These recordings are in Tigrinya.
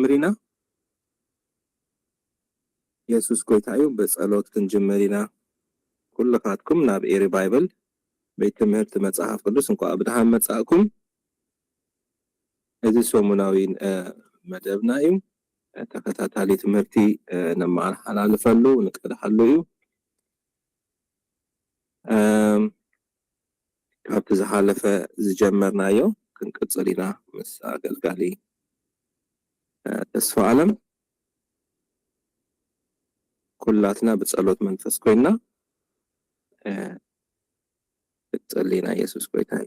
كنجمرنا يسوس كويتايو بصلوت كنجمرنا كلكاتكم ناب إيري بايبل بيت تمهرت مصحف قدس እንኳ ኣብድሃን መጻእኩም እዚ ሰሙናዊ መደብና እዩ ተከታታሊ ትምህርቲ ነማሓላልፈሉ ንቀድሐሉ እዩ ካብቲ ዝሓለፈ ዝጀመርናዮ ክንቅጽል ኢና ምስ ኣገልጋሊ ተስፋ ዓለም ኩላትና በጸሎት መንፈስ ኮይና ጸልይና ኢየሱስ ጎይታይ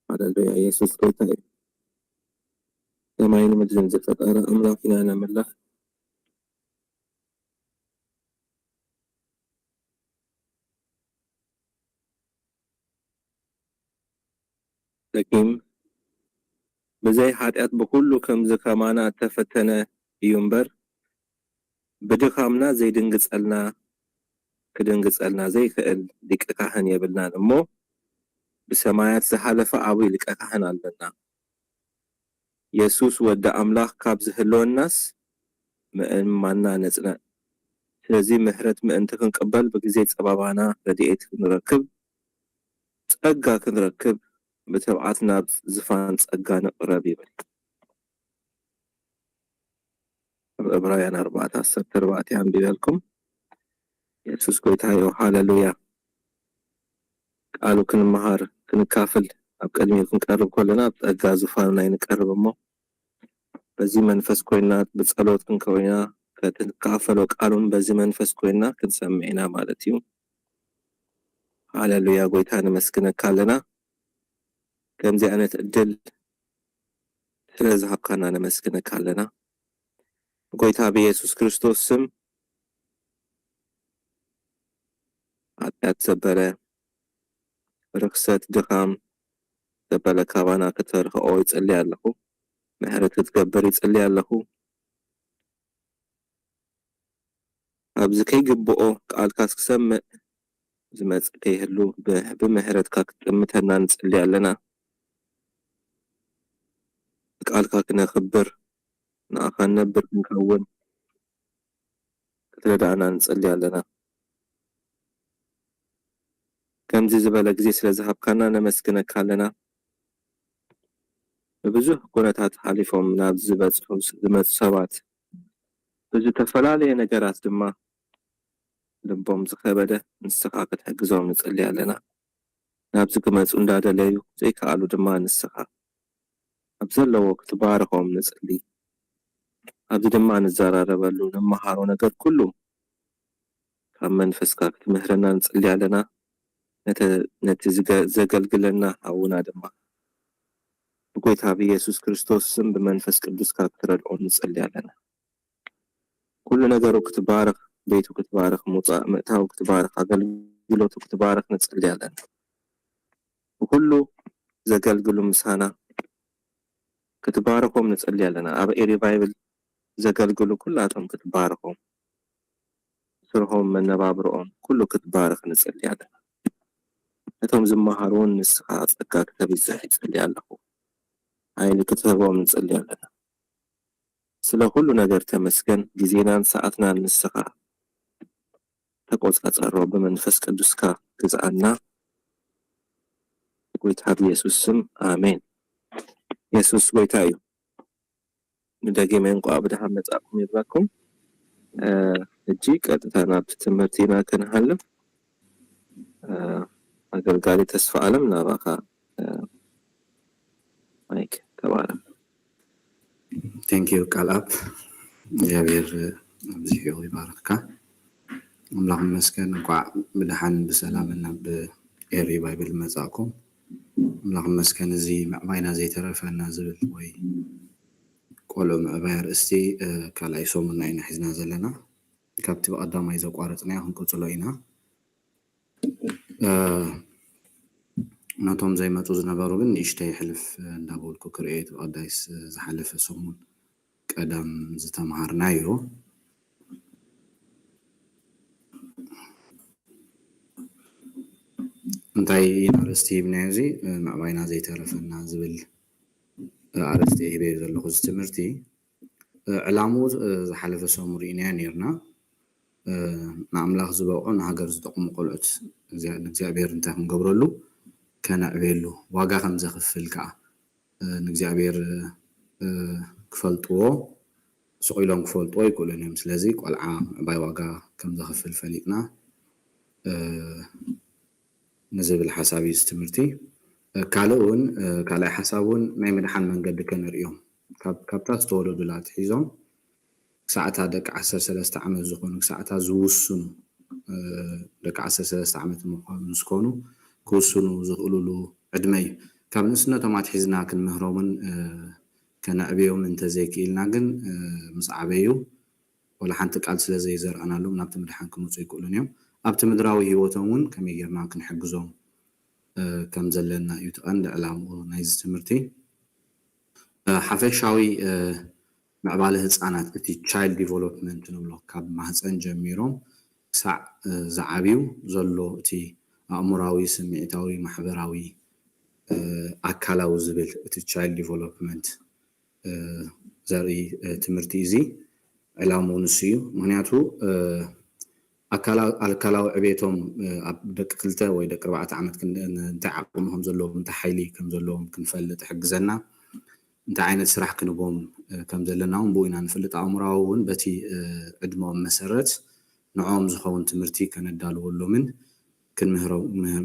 ሃሌሉያ ኢየሱስ ጎይታይ ሰማይን ምድርን ዝፈጠረ አምላክና ነምልህ لكن بزي حاتيات بكل كم زكامانا تفتنا ينبر بدخامنا زي دنقص قلنا كدنقص قلنا زي خيل ديك كاهن يبلنا نمو بسمايات زحالف عوي لك كاهن عندنا يسوس ودى أملاك كابز هلو الناس معنا نزنا سلزي مهرت ما انت كنقبل بقزيت سبابانا رديت نركب تأقا كنركب بتبعاتنا زفان ጸጋ نقرب يبل ዕብራውያን 4:14 ያንብበልኩም ኢየሱስ ጎይታዬ ሃሌሉያ ቃሉ ክንመሃር ክንካፈል ኣብ ቀድሚው ክንቀርብ ኮለና ጸጋ ዝፋን ናይ ንቀርብሞ በዚህ መንፈስ ኮይና በጸሎት ክንከውና ከተካፈለው ቃሉን በዚህ መንፈስ ኮይና ክንሰምዕና ማለት እዩ ሃሌሉያ ጎይታን መስክነካለና ከምዚ አይነት እድል ስለዝሃብካና ነመስክነካለና ጎይታ በኢየሱስ ክርስቶስ ስም አጣት ዘበለ ርክሰት ድኻም ዘበለ ካባና ከተርኸኦ ይጸልይ ኣለኹ ምሕረት ክትገበር ይጸልይ ኣለኹ ኣብዚ ከይግብኦ ቃልካ ክሰምዕ ዝመጽእ ከይህሉ ብምሕረትካ ክትጥምተና ንጸልይ ኣለና ቃልካ ክነኽብር ንኣኻ ነብር ክንከውን ክትረዳእና ንጸልይ ኣለና ከምዚ ዝበለ ግዜ ስለዝሃብካና ነመስግነካ ኣለና ብዙሕ ኩነታት ሓሊፎም ናብ ዝበጽሑ ዝመጹ ሰባት ብዙ ተፈላለየ ነገራት ድማ ልቦም ዝኸበደ ንስኻ ክትሕግዞም ንጸልይ ኣለና ናብ ዝመጹ እንዳደለዩ ዘይከኣሉ ድማ ንስኻ ኣብ ዘለዎ ክትባርኾም ንጸልይ ኣብዚ ድማ ንዘራረበሉ ንመሃሮ ነገር ኩሉ ካብ መንፈስካ ክትምህረና ንጸልይ ኣለና ነቲ ዘገልግለና ኣውና ድማ ጎይታ በኢየሱስ ክርስቶስ ስም በመንፈስ ቅዱስ ክትረድኦ ንጸልይ ኣለና ኩሉ ነገሩ ክትባርኽ ቤቱ ክትባርኽ ሙጻእ ምእታው ክትባርኽ ኣገልግሎቱ ክትባርኽ ንጸልይ ኣለና ኩሉ ዘገልግሉ ምሳና ክትባርኾም ንጸልይ ኣለና ኣብ ኤሪ ባይብል ዘገልግሉ ኩላቶም ክትባርኾም ስርሖም መነባብሮኦም ኩሉ ክትባርኽ ንጸልይ ኣለና እቶም ዝመሃሩን ንስኻ ጸጋ ክትብዝሕ ንጸልይ ኣለኹ ዓይኒ ክትህቦም ንጸልይ ኣለና ስለ ሁሉ ነገር ተመስገን ጊዜናን ሰዓትናን ንስኻ ተቆጻጸሮ በመንፈስ ቅዱስካ ግዛአና ጎይታ በኢየሱስ ስም አሜን ኢየሱስ ጎይታ እዩ ንደገመን ቋ ብድሃ መጻእኩም ይባርኩም እጂ ቀጥታ ናብ ትምህርቲና ክንሃልፍ አገልጋሊ ተስፋ ዓለም ናባኻ ማይክ ተባረክ Thank you ቃልአብ እግዚአብሔር እግዚኦ ይባርክካ አምላክ መስገን እንኳ ብድሓን በሰላምና በኤሪ ባይብል መጻእኩም አምላክ መስገን እዚ ማዕማይና ዘይተረፈና ዝብል ወይ ቆሎ ምዕባይ ርእስቲ ካልኣይ ሰሙን ኢና ሒዝና ዘለና ካብቲ በቀዳማይ ዘቋረጽና ክንቅጽሎ ኢና ناتهم زي ما توزنا باروغن يشتي حلف ندابول كوكريت وقدايس زحلف سمون قدام زتمهارنايو انتاي أرستي بنازي مع باينا زي ترفنا زبل أرستي هبي زلخو استمرتي علامو زحلف سمورينيا نيرنا نعملاخ زبقون هاجر زدقم قلعت نجابير انتا نقبرلو كان عبيلو واقا خمزة خفلكا نجابير كفلتو سقيلون كفلتو يقولون يوم سلازيك والعام باي واقا كمزة خفل فليقنا نزل الحسابي استمرتي كالون كالا حسابون ما يمدحن من قد كان ريوم كابتاس تولو دولات حيزون ساعتها دك 13 عام زخونو ساعتها زوسنو دك 13 عام مقام نسكونو كوسنو زغلولو عدمي كاب نسنا تمات حزنا كنمهرومن كان ابيوم انت زيك إلناغن مسعبيو ولا حنت قال سلا زي زرعنا لهم نابت مدحان كمصو يقولون يوم ابت مدراوي هيوتون كم يغيرنا كنحجزهم كم زلنا يتقند علامو نايز تمرتي حفشاوي معباله هصانات እቲ child development ንብሎ ካብ ማህፀን ጀሚሮም ሳዕ ዝዓብዩ ዘሎ እቲ ኣእምራዊ ስምዒታዊ ማሕበራዊ ኣካላዊ ዝብል እቲ child development ዘርኢ ትምህርቲ እዚ ዕላምኡ ንሱ እዩ ምክንያቱ ኣካላዊ ዕቤቶም ኣብ ደቂ 2 ወይ ደቂ 4 ዓመት እንታይ ዓቅሞም ዘለዎም እንታይ ሓይሊ ከም ዘለዎም ክንፈልጥ ሕግዘና انت عينت سرح كنبوم كم زلنا ونبوينا نفلت عمراون بتي عدمهم مسرت نعوم زخون تمرتي كان الدالو ولو من كن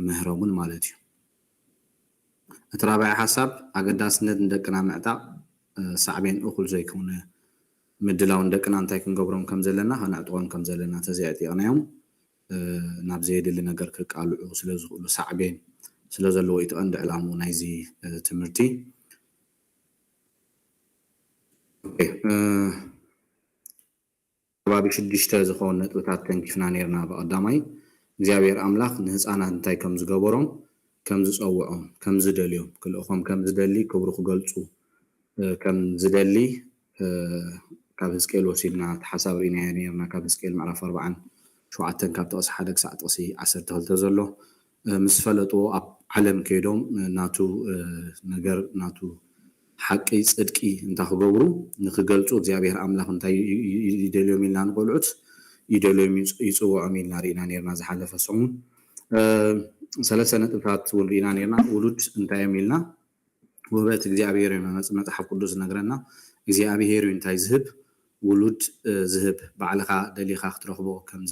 مهرون مالتي الرابع حسب أقداس ندقنا معتا صعبين أخل زي كون مدلاون دقنا انتي كن قبرهم كم زلنا هنعطوهم كم زلنا تزيعتي أنا يوم نابزيد اللي نقرك قالوا سلازو صعبين سلازو يتقند علامو نايزي تمرتي ባቢ ሽድሽተ ዝኾኑ ነጥብታት ተንኪፍና ነርና በቀዳማይ እግዚአብሔር አምላክ ንህፃናት እንታይ ከም ዝገበሮም ከም ዝፀውዖም ከም ዝደልዮም ክልእኾም ከም ዝደሊ ክብሩ ክገልፁ ከም ዝደሊ ካብ ሕዝቅኤል ወሲድና ተሓሳብ ሪና ነርና ካብ ሕዝቅኤል ምዕራፍ 47 ካብ ጥቕሲ 1 ክሳብ ጥቕሲ 12 ዘሎ ምስ ፈለጡ ኣብ ዓለም ከይዶም ናቱ ነገር ናቱ حقي صدقي انت خبرو نخገልጹ እግዚአብሔር አምላክ እንታይ ይደልዮም ኢልና ንቆልዑት ይደልዮም ይጽውዖም ኢልና ሪና ነርና ዝሓለፈ ሰሙን ሰለስተ ነጥብታት ሪና ነርና ውሉድ እንታይ የሚልና ውበት እግዚአብሔር መጽሐፍ ቅዱስ ነገረና እግዚአብሔር እንታይ ዝህብ ውሉድ ዝህብ ባዕልኻ ደሊኻ ክትረኽቦ ከም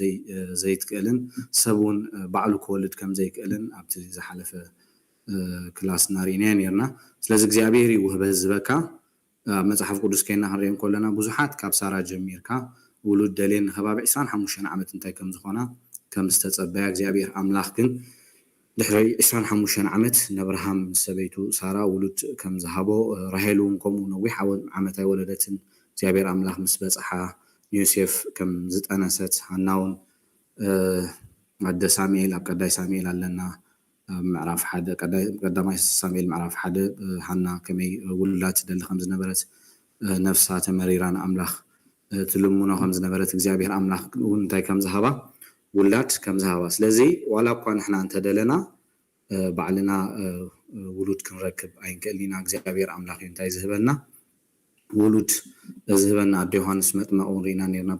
ዘይትክእልን ሰቡን ባዕሉ ክወልድ ከም ዘይክእልን ኣብቲ ዝሓለፈ ክላስ ናሪና ነርና ስለዚ እግዚአብሔር ይውህበ ዝበካ መጽሐፍ ቅዱስ ከይና ክንሪኦም ከለና ብዙሓት ካብ ሳራ ጀሚርካ ውሉድ ደሌን ከባቢ 25 ዓመት እንታይ ከም ዝኾና ከም ዝተጸበያ እግዚአብሔር አምላክ ግን ድሕሪ 25 ዓመት ነብርሃም ሰበይቱ ሳራ ውሉድ ከም ዝሃቦ ራሄል እውን ከምኡ ነዊሕ ዓመት ኣይወለደትን እግዚአብሔር አምላክ ምስ በጽሓ ዮሴፍ ከም ዝጠነሰት ሃናውን ኣደ ሳሙኤል ኣብ ቀዳይ ሳሙኤል ኣለና معرف حدا قدامي ساميل معرف حدا حنا كمي ولات دل خمس نبرت نفسها تمريران أملاخ تلمونا خمس نبرت እግዚአብሔር أملاخ ونتاي كم ذهبا ولات كم ذهبا سلازي ولا كان احنا انت دلنا بعلنا ولود كنركب أين كلينا እግዚአብሔር أملاخ ينتاي ذهبنا ولود ذهبنا عبد يوحنس متما أورينا نيرنا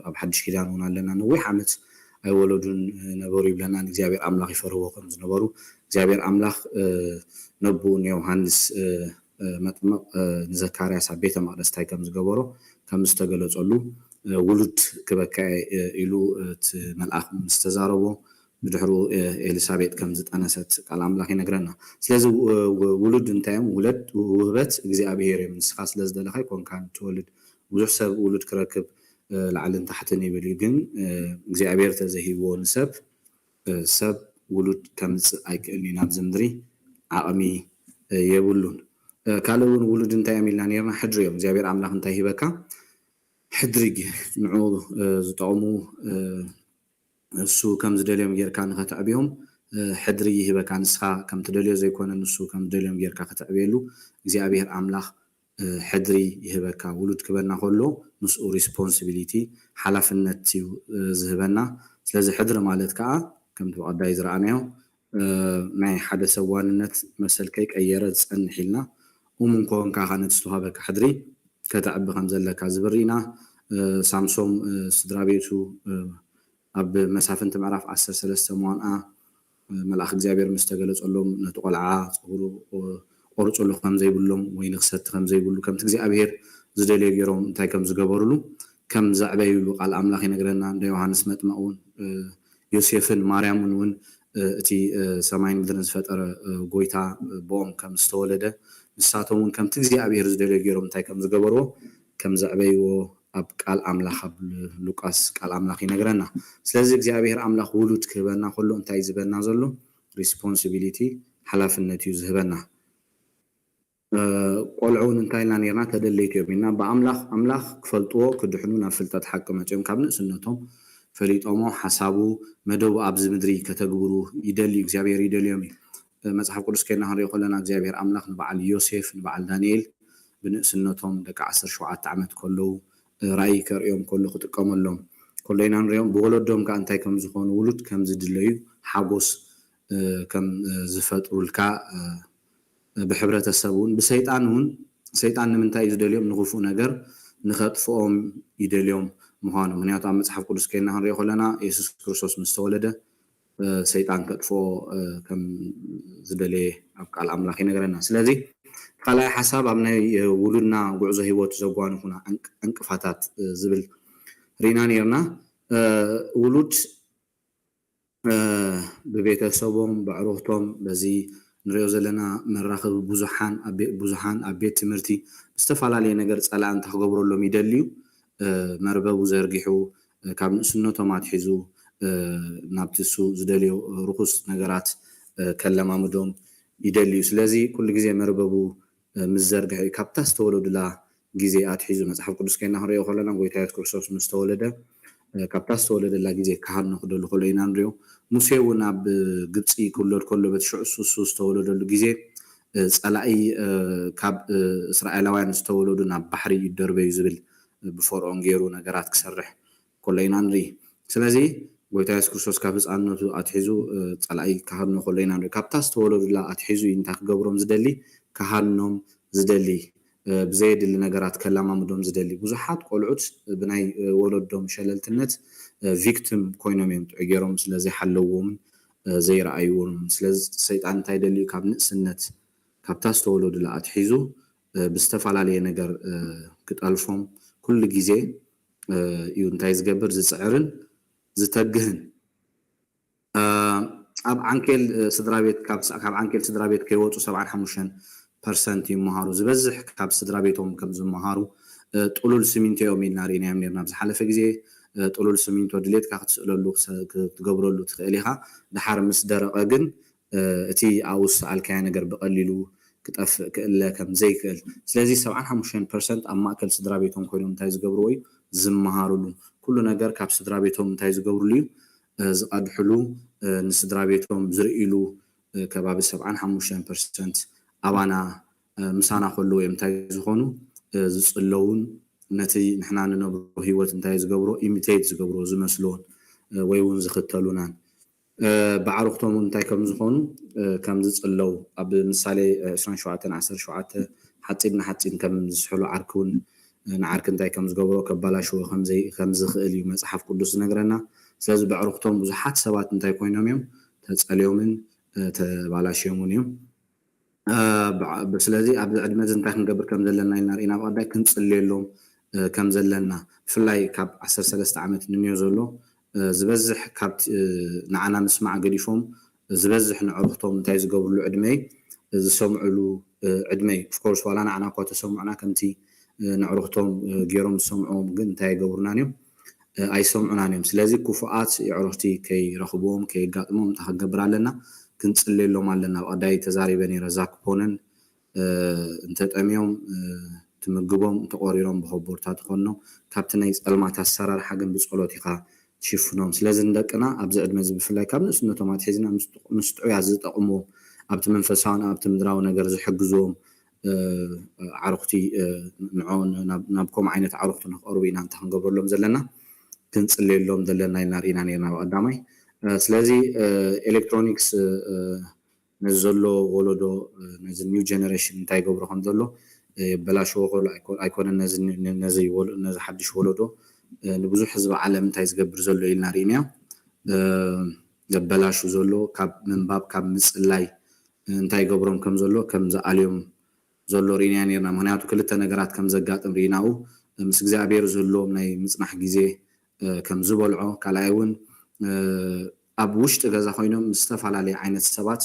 أب حدش كيدان هنا لنا نوي حمت أي ولدون نبوري بلنا እግዚአብሔር أملاخ يفرهو كم زنبورو እግዚአብሔር أملاخ نبو يوحنس متما زكريا سبيت مقدس تاي كم زغبورو كم استغلصلو ولد كبكا إلو ملأخ مستزاربو بدحرو إليسابيت كم زتأنست قال أملاخ ينغرنا سلازي ولد انتايم ولد وهبت እግዚአብሔር مسخاس لزدلخاي كون كان تولد ብዙሕ ሰብ ولد كركب لعلن تحتني بالجن እግዚአብሔር ተዘሂቦ ንሰብ ሰብ ውሉድ ከምጽ ኣይክእልን ናብ ዝምድሪ ዓቕሚ የብሉን ካልኡን ውሉድ እንታይ የሚልና ነርና ሕድሪ እዮም እግዚአብሔር አምላክ እንታይ ሂበካ ሕድሪ ንዑ ዝጠቕሙ እሱ ከም ዝደልዮም ጌርካ ንኸተዕብዮም حدري يهبك نسخا كم تدليو زي كون نسو كم تدليو غيركا كتعبيلو እግዚአብሔር አምላኽ حدري يهبك ولود كبرنا كله نسو responsibility حلفነት ዝህበና ስለዚህ حدر ማለት ከዓ كم تقداي زرعنايو ናይ ሓደ ሰዋንነት መሰልከይ ቀየረ ዝጸንሕ ኢልና ومنكون كانت استوهبك حدري كتعب خمزلك زبرينا سامسونج سدرابيتو اب مسافنت معرف 13 موانአ ملأخ እግዚአብሔር مستغلصلهم نتقلعا صورو قرصلو كم زيبلهم وين خست كم زيبلو كم እግዚአብሔር زدلي غيرهم انتي كم زغبرلو كم زعبيلو قال املاخ ينغرنا عند يوحنس مطمئون يوسفن مريمون ون اتي سماين مدرن فطر غويتا بوم كم استولده نساتهم كم እግዚአብሔር زدلي غيرهم انتي كم زغبرو كم زعبيو اب قال املاخ لوقاس قال املاخ ينغرنا ስለዚህ እግዚአብሔር አምላኽ ውሉድ ክበና ሁሉ እንታይ ዝበና ዘሎ ሪስፖንሲቢሊቲ ሓላፍነት እዩ ዝህበና ቆልዑን እንታይና ነርና ተደለይትዮሚና በአምላኽ ክፈልጥዎ ክድሕኑ ናብ ፍልጠት ሓቂ መፅኦም ካብ ንእስነቶም ፈሊጦሞ ሓሳቡ መደቡ ኣብዚ ምድሪ ከተግብሩ ይደሊ እግዚአብሔር ይደልዮም መጽሐፍ ቅዱስ ከና ክንሪኦ ከለና እግዚአብሔር አምላኽ ንበዓል ዮሴፍ ንበዓል ዳንኤል ብንእስነቶም ደቂ 17 ዓመት ከለው ራእይ ከርእዮም ከሎ ክጥቀመሎም كلنا نريهم بولدهم كان تاي كم زخون ولد كم زدليو حاجوس كم زفتروا الكا بحبرة السبون بسيطانون سيطان من تاي زدليهم نغفو نجر نخطفهم يدليهم مهانو من يعطى مصحف قدس كنا هنريه لنا يسوع كريستوس مستولده سيطان كطفو كم زدلي ابقى الاملاخي نجرنا سلازي قال حساب ابنا ولدنا غعزو هيوت زغوان هنا انقفاتات زبل رينا نيرنا ولود ببيتسبهم بعروتهم بزي نريو زلنا مراخب بوزحان ابيت تمرتي استفعلالي نجر صلا انت خبرولهم يدليو مرببو زرغيحو كاب نسنتهم اتحيزو نابتسو زدليو رخص نجرات كلمامدهم يدليو سلازي كل غزي مرببو مزرغي كابتاس تولدلا غزي اتحيزو مصحف قدس كنا هريو خلنا غويتايت كريستوس مستولده كابتاس تولدلا غزي كهان نخدل خلينا نريو موسى وناب غبصي كله بتشعسوس تولدل غزي صلاي كاب اسرائيلاوያን استولدو ناب بحري يدربي زبل بفرعون غيرو نغرات كسرح كلنا نري ስለዚህ غويتايت كريستوس كابس انتو اتحيزو صلاي كهان خلينا نريو كابتاس تولدلا اتحيزو ينتاك غبروم زدلي كهانهم زدلي بزيد النجارات كلام مدوم زدلي بزحات قلعت بناي ولدهم شللتنت فيكتيم كوينوميم تغيرهم سلازي حلوهم زي رايهم سلاز سيطان تايدلي كاب نسنت كابتاس تولد لا اتحيزو بستفعلالي نجار كتالفهم كل غزي يونتاي زغبر زصعرن زتغهن اب عنكل سدرابيت كاب عنكل سدرابيت كيوصو 75% يمهارو زبزح كاب سدرا بيتهم كم زمهارو طلول سمينتو يومينا رينا يمنيرنا بزحلفه غزي طلول سمينتو دليت كاتسللو تغبرلو تخيليها دحار مس درقه جن اتي اوس الكاي نجر بقليلو كطف كله كم زيكل سلازي 75% اماكل سدرا بيتهم كوينم تاي زغبروي زمهارلو كل نجر كاب سدرا بيتهم تاي زغبرلو زقدحلو نسدرا بيتهم زرئيلو كباب 75% أبانا مسانا خلو يمتاي زخونو زصلون نتي نحنا ننبرو هيوت انتاي زغبرو ايميتيت زغبرو زمسلون ويون زختلونان بعرختهم انتاي كم زخونو كم زصلو اب مثالي 27 حطيبنا حطين كم زحلو عركون نعرك انتاي كم زغبرو كبالاشو كم زخيل مصحف قدس نغرنا سلاز بعرختهم بزحات سبات انتاي كوينوم يوم تصليومن تبالاشيومون يوم بسلازي عبد العدم زنتا كنقبر كم زلنا ينارينا بقدا كنصليلهم كم زلنا فلاي كاب 13 عامت نيو زلو زبزح كاب نعنا نسمع قديفهم زبزح نعرفتهم انتي زغبرلو عدمي زسمعلو عدمي اوف كورس ولا نعنا كو تسمعنا كنتي نعرفتهم غيرهم سمعهم كن انتي غبرنانيو اي سمعنانيو سلازي كفؤات يعرفتي كي رخبوهم كي قاطمهم تخغبرالنا كنصليلهم علنا قداي تزاريبني رزاك بونن انت طميوم تمغبوم تقوريرهم بخبرتا تخونو كابتناي صلمات السرار حاجن بصلوتيخا تشوفنهم سلازم دقنا أبزع مزب بفلاي كابن سنة ما تحزنا مستعوي عزيز تقومهم أبت منفسان أبت مدراو نجرز حجزهم عرقتي نعون نبكم عينة عرقت نقربين عن تهنجبر لهم زلنا كنصلي لهم دلنا ينارينا نيرنا قدامي سلازي إلكترونيكس نزلوا ولدو نزل نيو جنريشن تاي قبرهم زلوا بلاشو أيكون نزي نزي حدش ولدو نبزو حزب عالم تاي زقبر زلوا ينارينا بلاشو زلوا كاب من باب كاب مسلاي انتاي قبرهم كم زلوا كم زاليوم زلوا رينا نيرنا مهنياتو كلتا نقرات كم زقات ريناو مس እግዚአብሔር زلوا ناي مصنح ጊዜ كم زبلعو كلايون ኣብ ውሽጢ ገዛ ኮይኖም ዝተፈላለዩ ዓይነት ሰባት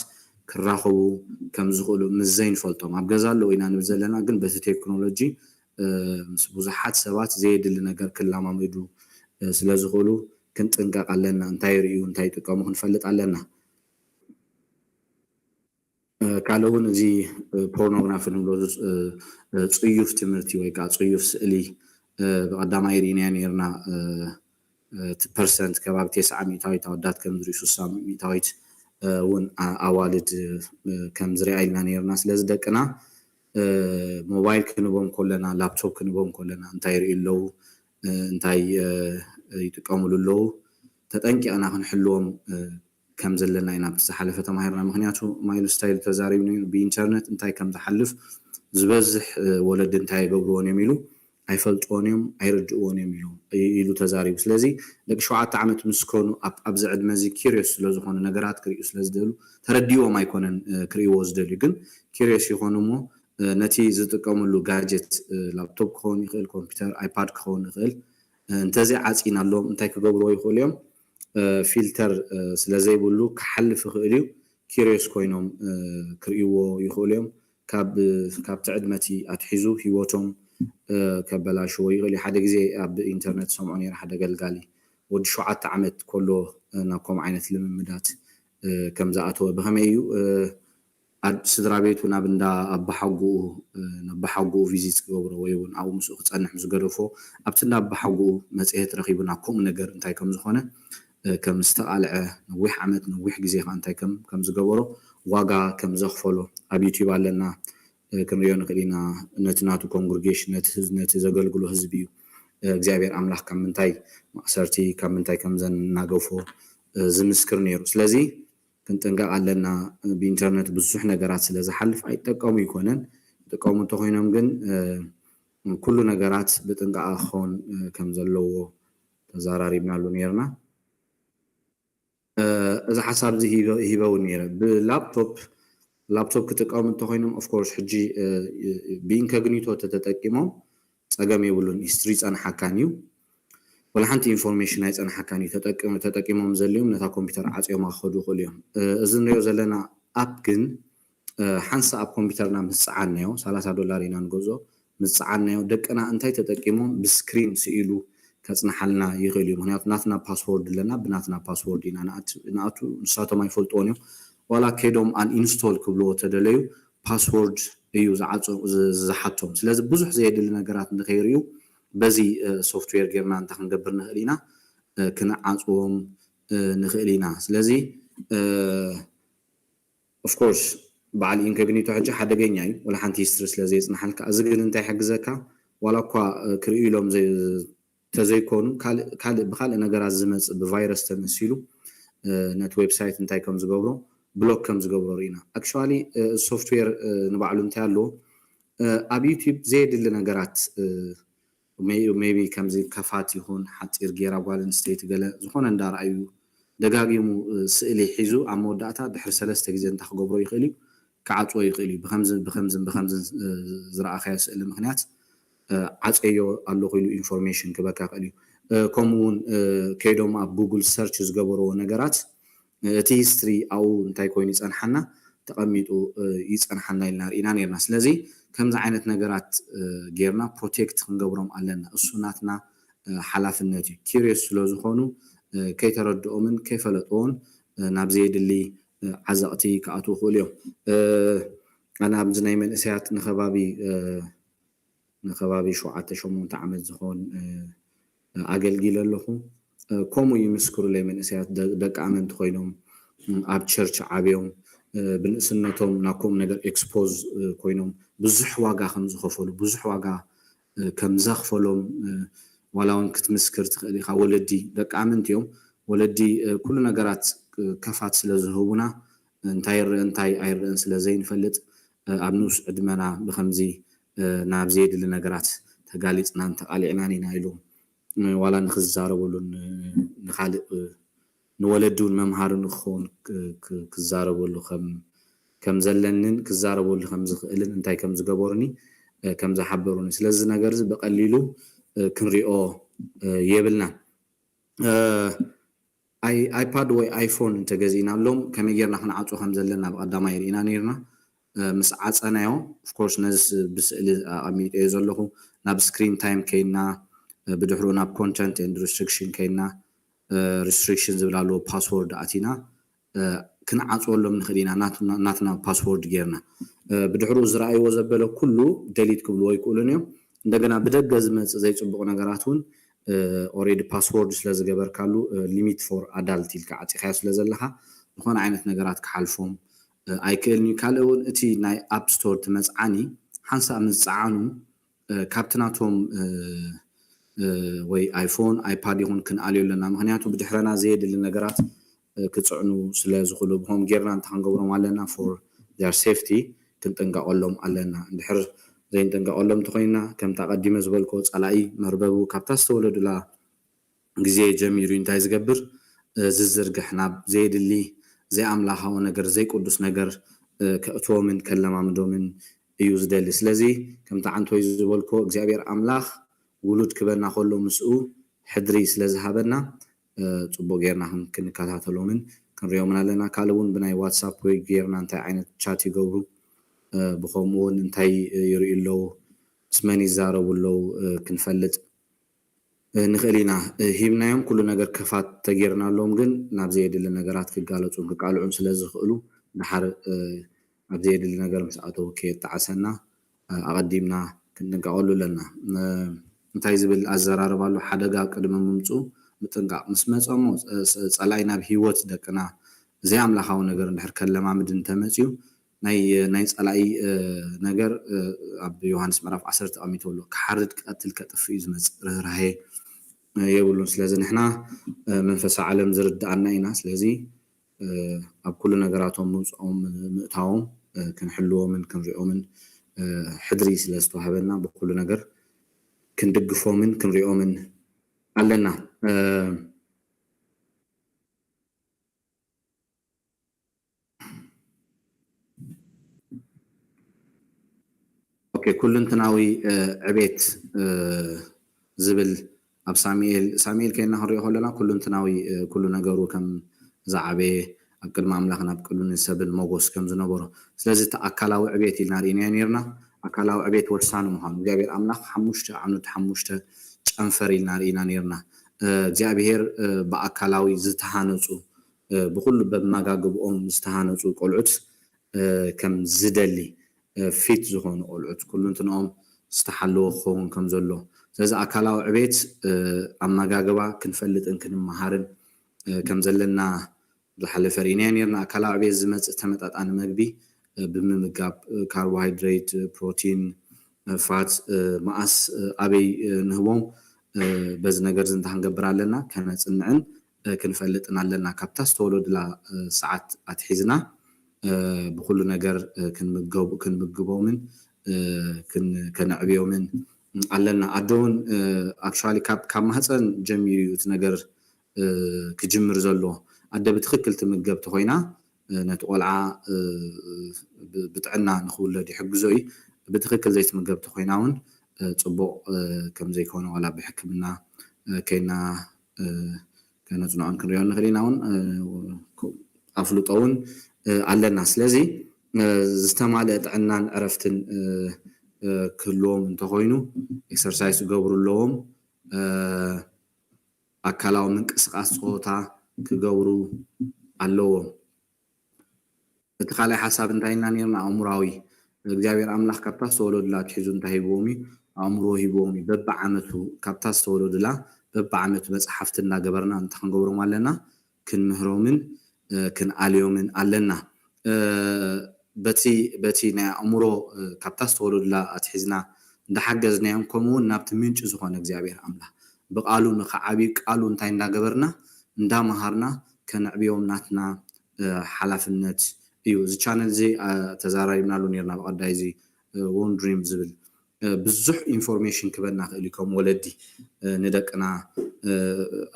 ክራኸቡ ከም ዝኽእሉ ምዘይን ፈልጦም ኣብ ገዛ ኣለዉ ኢና ንብል ዘለና ግን በቲ ቴክኖሎጂ ምስ ብዙሓት ሰባት ዘየድሊ ነገር ክለማመዱ ስለ ዝኽእሉ ክንጥንቀቕ ኣለና እንታይ ርእዩ እንታይ ይጥቀሙ ክንፈልጥ ኣለና ካልእ እውን እዚ ፖርኖግራፊ ንብሎ ፅዩፍ ትምህርቲ ወይ ከዓ ፅዩፍ ስእሊ ብቐዳማይ ርኢና ነርና percent كباب 900 تودات كم زري 600 ون أوالد كم زري عيلنا نيرنا سلز دكنا موبايل كنبوم كلنا لابتوب كنبوم كلنا انتاي ريلو انتاي يتقاملوا له تطنقي انا هنحلوهم كم زلنا ينا بتحلفه تماهرنا مخنياتو مايل ستايل تزاريبني بانترنت انتاي كم تحلف زبزح ولد انتاي غبرون يميلو ኣይፈልጦንም ኣይርድኡን የሚሉ ኢሉ ተዛሪቡ ስለዚ ደቂ 7 ዓመት ምስኮኑ ኣብ ዝዕድ መዚ ኪሪየስ ስለዝኾኑ ነገራት ክሪኡ ስለዝደሉ ተረዲዎም ኣይኮነን ክሪእዎ ዝደልዩ ግን ኪሪየስ ይኾኑሞ ነቲ ዝጥቀሙሉ ጋጀት ላፕቶፕ ክኸውን ይኽእል ኮምፒውተር ኣይፓድ ክኸውን ይኽእል እንተዚ ዓፂን ኣለዎም እንታይ ክገብርዎ ይኽእሉ እዮም ፊልተር ስለዘይብሉ ክሓልፍ ይኽእል እዩ ኪሪየስ ኮይኖም ክሪእዎ ይኽእሉ እዮም ካብ ትዕድመቲ ኣትሒዙ ሂወቶም كبلاشو يغلي حدا جزء بإنترنت سمعوني راح حدا قال ود شو عت عمت كله نقوم عينة الممدات كم زعتوا بهميو سدرابيت ونبندا بحقو فيزيت قبره ويون أو مسوق تصنح مسجرفو أبتنا بحقو مسئة رخيبنا كم نجر انتاي كم زخانة كم استقال نوح عمت نوح جزء انتاي كم زجبره واقع كم زخفله أبيتي بالنا كم ريون قلينا نتناتو كونغريجيشن نت زغلغلو حزبيو እግዚአብሔር አምላክ ከምንታይ ማእሰርቲ ከምንታይ ከምዘን ናገፎ ዝምስክር ነይሩ ስለዚ ክንጥንቀቕ ኣለና ብኢንተርኔት ብዙሕ ነገራት ስለ ዝሓልፍ ኣይጠቀሙ ይኮነን ጠቀሙ ተኾይኖም ግን ኩሉ ነገራት ብጥንቃቐ ክኸውን ከም ዘለዎ ተዛራሪብናሉ ነርና እዚ ሓሳብ እዚ ሂበው ነይረ ላፕቶፕ ክጥቀሙ ተኾይኖም ኦፍ ኮርስ ሕጂ ብኢንኮግኒቶ ተጠቂሞም ፀገም የብሉን ሂስትሪ ፀንሓካን እዩ ولا حنتي انفورميشن اي صنحكان تطقيمهم زليوم نتا كمبيوتر عصيوم اخذو خليهم اذن نيو زلنا اب كن حنسا اب كمبيوترنا مسعانيو $30 ينا نغزو مسعانيو دقنا انتي تطقيمهم بسكرين سيلو كصنحلنا يخليو معناته ناتنا باسورد لنا بناتنا باسورد ينا ناتو نساتو ما يفلطونيو ولا كيدوم ان انستول كبلو تدليو باسورد يوز عصو زحاتهم ስለዚህ ብዙሕ ዘየድል ነገራት ንኸይሪዩ በዚ ሶፍትዌር ጌርና እንታ ክንገብር ንኽእል ኢና ክንዓፅዎም ንኽእል ኢና ስለዚ ኦፍ ኮርስ በዓል ኢንኮግኒቶ ሕጂ ሓደገኛ እዩ ወላ ሓንቲ ሂስትሪ ስለዘይፅናሓልካ እዚ ግን እንታይ ይሕግዘካ ዋላ እኳ ክርእዩ ኢሎም ተዘይኮኑ ብካልእ ነገራት ዝመፅእ ብቫይረስ ተመሲሉ ነቲ ዌብሳይት እንታይ ከም ዝገብሮ بلوك كم زغبرو رينا اكشوالي سوفتوير نبعلو انتي الله اب يوتيوب زيد لنا نغرات ميبي كم زي كفات يكون حطير غيرا غالن ستيت غلا زخون اندار ايو دغاغيمو سئلي حيزو امو داتا دحر 3 غزي انت خغبرو يخيلي كعصو يخيلي بخمز زرا خيا سئل مخنيات عصيو الله خيلو انفورميشن كبكا قليو كومون كيدوم اب جوجل سيرش زغبرو نغرات تي هيستوري او انتاي كوين يصنحنا تقميطو يصنحنا لنا رينا نيرنا سلازي كمز عينت نغرات غيرنا بروتكت خنغبروم علنا السناتنا حلافنتي كيريس سلازخونو كيتردؤمن كيفلطون نابزيد اللي عزقتي كاتو خوليو انا بزناي من اسيات نخبابي شو عت شو مون تعمل زخون اجلجل لكم كومو يمسكروا لي من اسيات دق امنت خوينهم اب تشيرش عابيهم بنسنتهم ناكم نجر اكسبوز كوينهم بزح واقع خمس خفلوا بزح واقع كم زخفلهم ولا وان كتمسكر تخلي ولدي دق امنت يوم ولدي كل نجرات كفات سلازهونا انتاي ايرن سلازين فلت ابنوس ادمنا بخمزي ناب زيد لنجرات تقاليصنا تقاليعنا نايلو ولا نخزاربولو نخالق نولدو الممهار نخون كزاربولو كم زلنن كزاربولو خم زخلن انتاي كم زغبورني كم زحبروني سلازي نغرز بقليلو كنريو يبلنا ايباد و ايفون تجازينا لهم كم يغيرنا خنعصو خم زلنا بقداما يرينا نيرنا مس عصنايو اوف كورس نز بسئل اميت يزلخو ناب سكرين تايم كينا بدحرو ناب كونتنت اند ريستريكشن كينا ريستريكشنز بلالو باسورد اتينا كنعصولهم نخدينا ناتنا باسورد غيرنا بدحرو زرايو زبله كله ديليت كبلو يقولونيو እንደገና በደገዝ መጽ ዘይጽብቁ ነገራቱን already password ስለዝገበር ካሉ limit for adult ይልካ አጽኻ ስለዘለኻ ዝኾነ ዓይነት ነገራት ከሓልፎም ኣይክልኒ ካልውን እቲ ናይ አፕ ስቶር ትመጽዓኒ ሓንሳ ምጽዓኑ ካፕትናቶም ወይ አይፎን አይፓድ ይሁን ክንአልየለና ምክንያቱ ብድሕረና ዘይድል ነገራት ክጽዕኑ ስለዝኽሉ ብሆም ጌርና እንተንገብሮም አለና for their safety ክንጠንቀቀሎም አለና እንድሕር ዘይንጠንቀቀሎም ተኾይና ከም ተቀዲመ ዝበልኮ ጸላኢ መርበቡ ካብታ ዝተወለዱላ ግዜ ጀሚሩ እንታይ ዝገብር ዝዝርግሕ ናብ ዘይድሊ زي أملاها ونجر زي قدس نجر كأتوا من كلام عمدومن يوزدل سلزي كم تعنتوا يزولكو إجابير أملاخ ولود كبرنا خلو مسؤول حدري سلزهابنا تبو غيرنا هم كن كاتاتلومن كن ريومنا لنا كالون بناي واتساب ويغيرنا انت عين تشاتي جورو بخومون انتي يريلو اسماني زارو ولو كنفلت نخلينا هيبنا يوم كل نجار كفات تغيرنا لهم جن نابزيد اللي نجارات كقالوا كقالوا سلازخ قلو نحر نابزيد اللي نجار مساعته كي تعسنا أقدمنا كنا نقولوا لنا نتايز بالأزرار بالو حدا قدم ممصو متنقع مسمصمو صلاينا بهيوت دقنا زي عملها ونجار نحر كلام عمد انتمسيو ناي صلاي نجار اب يوحنس مراف 10 قاميتولو كحرد قتل كطفي زمص رهي يقولون سلازي نحنا منفس عالم زردعنا إنا سلازي أب كل نجاراتهم موسعهم مقطعهم كنحلوهم من كنريقهم من حدري سلازتو هبنا بكل نجار كندقفهم من كنريقهم من علنا اوكي كل انتناوي عبيت زبل اب ساميل كينا هري هولنا كل انتناوي كل نجارو كم زعبي اكل ما املاخنا بكل نسبل موغوس كم زنبرو سلازي تاكلاوي عبيت لنا نيرنا اكلاوي عبيت ورسان مهام جابير املاخ حموشته عنود حموشته ጨንፈሪ ናሪና ነርና እግዚአብሔር በአካላዊ ዝተሃነጹ በሁሉ በማጋግብኦም ዝተሃነጹ ቆልዑት ከም ዝደሊ ፊት ዝኾኑ ቆልዑት ኩሉንትኖም ዝተሓለወ ክኸውን ከም ዘሎ ስለዚ አካላዊ ዕቤት አመጋግባ ክንፈልጥን ክንመሃርን ከም ዘለና ዝሓለፈ ሪና ነርና አካላዊ ዕቤት ዝመጽእ ተመጣጣኒ መግቢ ብምምጋብ ካርቦሃይድሬት ፕሮቲን ፋት ማአስ አበይ ንህቦም በዚ ነገር ዝንታ ክንገብር ኣለና ከነጽንዕን ክንፈልጥን ኣለና ካብታ ዝተወለዱላ ሰዓት አትሒዝና بكل ነገር ክንምግቦምን ከነዕብዮምን ኣለና አዶውን አክቹዋሊ ካብ ማህፀን ጀሚሩ እቲ ነገር ክጅምር ዘሎ አደ ብትክክል ትምገብ ተኮይና ነቲ ቆልዓ ብጥዕና ንኽውለድ ይሕግዞ እዩ بتخكل زي تمجبت خويناون صبو كم زي كونه ولا بحكمنا كينا كانت نوعا كريون خليناون افلطون على الناس لذي استمالت عنا عرفتن كلهم انتخوينو اكسرسايز يقبروا لهم اكلاو من قسقاس صوتا كقبروا اللهم بتخالي حساب انتهينا نيرنا عمراوي እግዚአብሔር አምላክ ካብታ ሰወለዱላ ትሕዙ እንታይ ቦሚ ኣእምሮ ሂቦም በብዓመቱ ካብታ ዝተወለዱላ በብዓመቱ መፅሓፍቲ እናገበርና እንታይ ክንገብሮም ኣለና ክንምህሮምን ክንኣልዮምን ኣለና በቲ ናይ ኣእምሮ ካብታ ዝተወለዱላ ኣትሒዝና እንዳሓገዝናዮም ከምኡውን ናብቲ ምንጭ ዝኾነ እግዚኣብሔር ኣምላኽ ብቃሉ ንኸዓቢ ቃሉ እንታይ እንዳገበርና እንዳምሃርና ከነዕብዮም ናትና ሓላፍነት እዩ እዚ ቻነል እዚ ተዛራሪብናሉ ነርና ብቀዳይ እዚ ዎን ድሪም ዝብል ብዙሕ ኢንፎርሜሽን ክበና ክእል ከም ወለዲ ንደቅና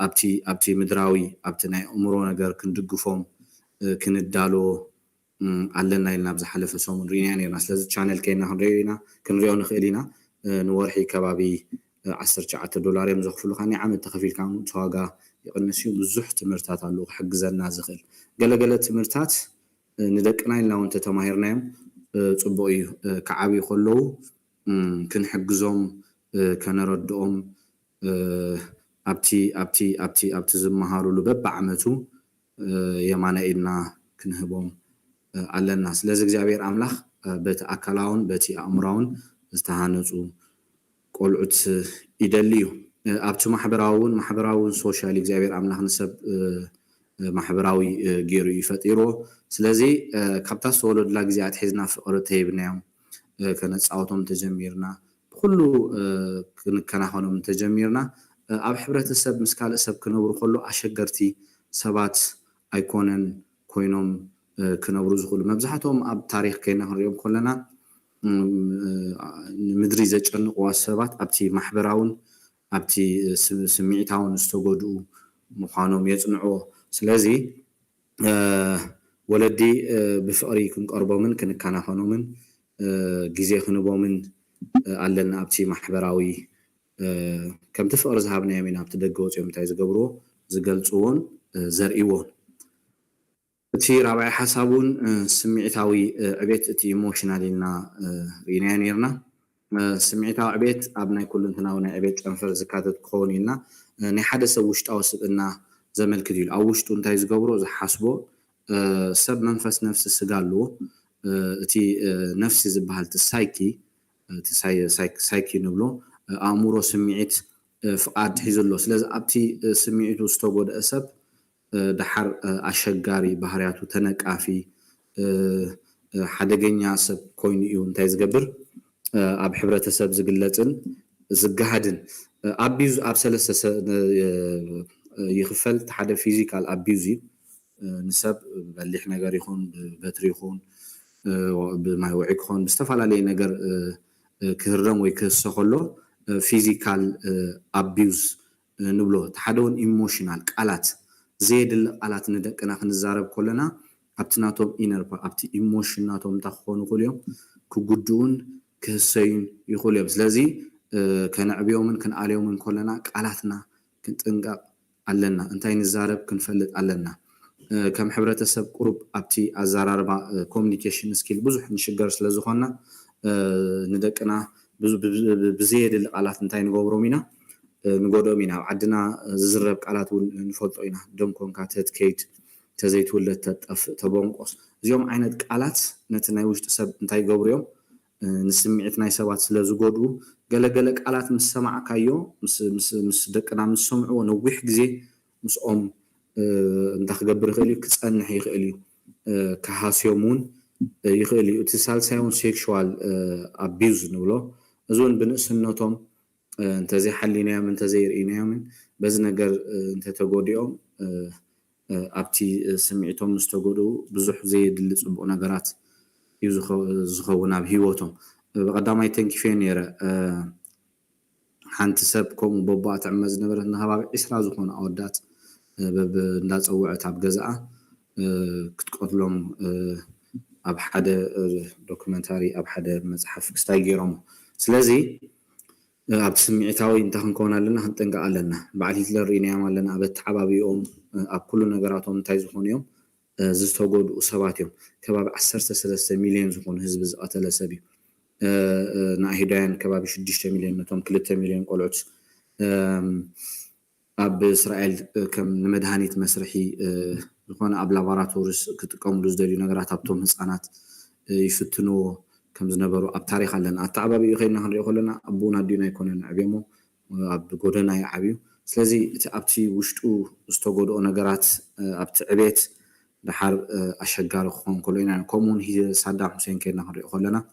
ኣብቲ ምድራዊ ኣብቲ ናይ ኣእምሮ ነገር ክንድግፎም ክንዳሎ ኣለና ኢልና ብዝሓለፈ ሰሙን ሪና ነርና ስለዚ ቻነል ከይና ክንሪኦ ንኽእል ኢና ንወርሒ ከባቢ $19 እዮም ዘኽፍሉ ካኒ ዓመት ተኸፊልካ ዋጋ ይቕንስ እዩ ብዙሕ ትምህርታት ኣለዉ ክሕግዘና ዝኽእል ገለገለ ትምህርታት ንደቅና ኢልና እውን ተተማሂርናዮም ፅቡቅ እዩ ክዓብዩ ከለዉ ክንሕግዞም ከነረድኦም ኣብቲ ዝመሃሩሉ በብዓመቱ የማነ ኢድና ክንህቦም ኣለና ስለዚ እግዚኣብሔር ኣምላኽ በቲ ኣካላውን በቲ ኣእምራውን ዝተሃነፁ ቆልዑት ይደሊ እዩ ኣብቲ ማሕበራውን ሶሻል እግዚኣብሔር ኣምላኽ ንሰብ ማሕበራዊ ገይሩ ይፈጢሮ ስለዚ ካብታ ዝተወለዱላ ግዜ ኣትሒዝና ፍቅሪ ተሂብናዮም ከነፃወቶም ተጀሚርና ብኩሉ ክንከናኸኖም ተጀሚርና ኣብ ሕብረተሰብ ምስ ካልእ ሰብ ክነብሩ ከሎ ኣሸገርቲ ሰባት ኣይኮነን ኮይኖም ክነብሩ ዝኽእሉ መብዛሕትኦም ኣብ ታሪክ ከይና ክንሪኦም ከለና ንምድሪ ዘጨንቅዋ ሰባት ኣብቲ ማሕበራውን ኣብቲ ስምዒታውን ዝተጎድኡ ምዃኖም የፅንዕዎ ስለዚ ወለዲ ብፍቅሪ ክንቀርቦምን ክንከናኸኖምን ግዜ ክንቦምን ኣለና ኣብቲ ማሕበራዊ ከምቲ ፍቅሪ ዝሃብናዮም ኢና ኣብቲ ደገ ወፂኦም እንታይ ዝገብርዎ ዝገልፅዎን ዘርእይዎን እቲ ራብዓይ ሓሳብ እውን ስምዒታዊ ዕቤት እቲ ኢሞሽናል ኢልና ሪናዮ ነርና ስምዒታዊ ዕቤት ኣብ ናይ ኩልንትናዊ ናይ ዕቤት ጨንፈር ዝካተት ክኸውን ኢልና ናይ ሓደ ሰብ ውሽጣዊ ስብእና ዘመልክት እዩ ኣብ ውሽጡ እንታይ ዝገብሮ ዝሓስቦ ሰብ መንፈስ ነፍሲ ስጋ ኣለዎ እቲ ነፍሲ ዝበሃል እቲ ሳይኪ ንብሎ ኣእምሮ ስምዒት ፍቃድ ሒዙ ኣሎ ስለዚ ኣብቲ ስምዒቱ ዝተጎድአ ሰብ ድሓር ኣሸጋሪ ባህርያቱ ተነቃፊ ሓደገኛ ሰብ ኮይኑ እዩ እንታይ ዝገብር ኣብ ሕብረተሰብ ዝግለፅን ዝገሃድን ኣቢዩዝ ኣብ ሰለስተ ይኽፈል እቲ ሓደ ፊዚካል ኣቢዩዝ እዩ ንሰብ በሊሕ ነገር ይኹን በትሪ ይኹን ብማይ ውዒ ክኾን ብዝተፈላለየ ነገር ክህረም ወይ ክህሶ ከሎ ፊዚካል ኣቢዩዝ ንብሎ እቲ ሓደ እውን ኢሞሽናል ቃላት ዘየድሊ ቃላት ንደቅና ክንዛረብ ከለና ኣብቲ ናቶም ኢነር ኣብቲ ኢሞሽን ናቶም እንታይ ክኾኑ ይኽእሉ እዮም ክጉድኡን ክህሰዩን ይኽእሉ እዮም ስለዚ ከነዕብዮምን ክንኣልዮምን ከለና ቃላትና ክንጥንቀቕ ኣለና እንታይ ንዛረብ ክንፈልጥ ኣለና ከም ሕብረተሰብ ቁሩብ ኣብቲ ኣዘራርባ ኮሚኒኬሽን ስኪል ብዙሕ ንሽገር ስለ ዝኾና ንደቅና ብዘየድሊ ቃላት እንታይ ንገብሮም ኢና ንጎድኦም ኢና ኣብ ዓድና ዝዝረብ ቃላት እውን ንፈልጦ ኢና ደም ኮንካ ተትከይድ ተዘይትውለድ ተጠፍእ ተበንቆስ እዚኦም ዓይነት ቃላት ነቲ ናይ ውሽጢ ሰብ እንታይ ገብሩ እዮም ንስምዒት ናይ ሰባት ስለ ዝጎድኡ ገለገለ ቃላት ምስ ሰማዕካዮ ምስ ደቅና ምስ ሰምዕዎ ነዊሕ ግዜ ምስኦም እንታይ ክገብር ይኽእል እዩ ክፀንሕ ይኽእል እዩ ክሃስዮም እውን ይኽእል እዩ እቲ ሳልሳይ እውን ሴክሹዋል ኣቢዩዝ ንብሎ እዚ እውን ብንእስነቶም እንተዘይሓሊናዮም እንተዘይርኢናዮምን በዚ ነገር እንተተጎዲኦም ኣብቲ ስምዒቶም ዝተጎድኡ ብዙሕ ዘየድሊ ፅቡቅ ነገራት እዩ ዝኸውን ኣብ ሂወቶም ብቀዳማይ ተንኪፈዮ ነይረ ሓንቲ ሰብ ከምኡ ቦቦኣ ትዕመ ዝነበረት ንከባቢ 20 ዝኾኑ ኣወዳት እንዳፀውዐት ኣብ ገዛኣ ክትቆትሎም ኣብ ሓደ ዶክመንታሪ ኣብ ሓደ መፅሓፍ ክስታይ ገይሮሞ ስለዚ ኣብቲ ስምዒታዊ እንታይ ክንከውን ኣለና ክንጥንቀቕ ኣለና በዓል ሂትለር ሪናዮም ኣለና ኣብ ተዓባቢኦም ኣብ ኩሉ ነገራቶም እንታይ ዝኾኑ እዮም ዝተጎድኡ ሰባት እዮም ከባቢ 13 ሚልዮን ዝኾኑ ህዝቢ ዝቐተለ ሰብ እዩ ንኣይሁዳውያን ከባቢ 6 ሚልዮን ነቶም 2 ሚልዮን ቆልዑት ኣብ እስራኤል ከም ንመድሃኒት መስርሒ ዝኾነ ኣብ ላቦራቶሪስ ክጥቀምሉ ዝደልዩ ነገራት ኣብቶም ህፃናት ይፍትንዎ كم زنبرو أب تاريخ لنا التعباب يخينا هنري خلنا أبونا دينا يكونن عبيمو أب جودنا يعبيو سلزي أبتي وشتو استوجود نجارات أبتعبيت دحر أشجار خون كلنا كومون هي صدام حسين كنا هنري خلنا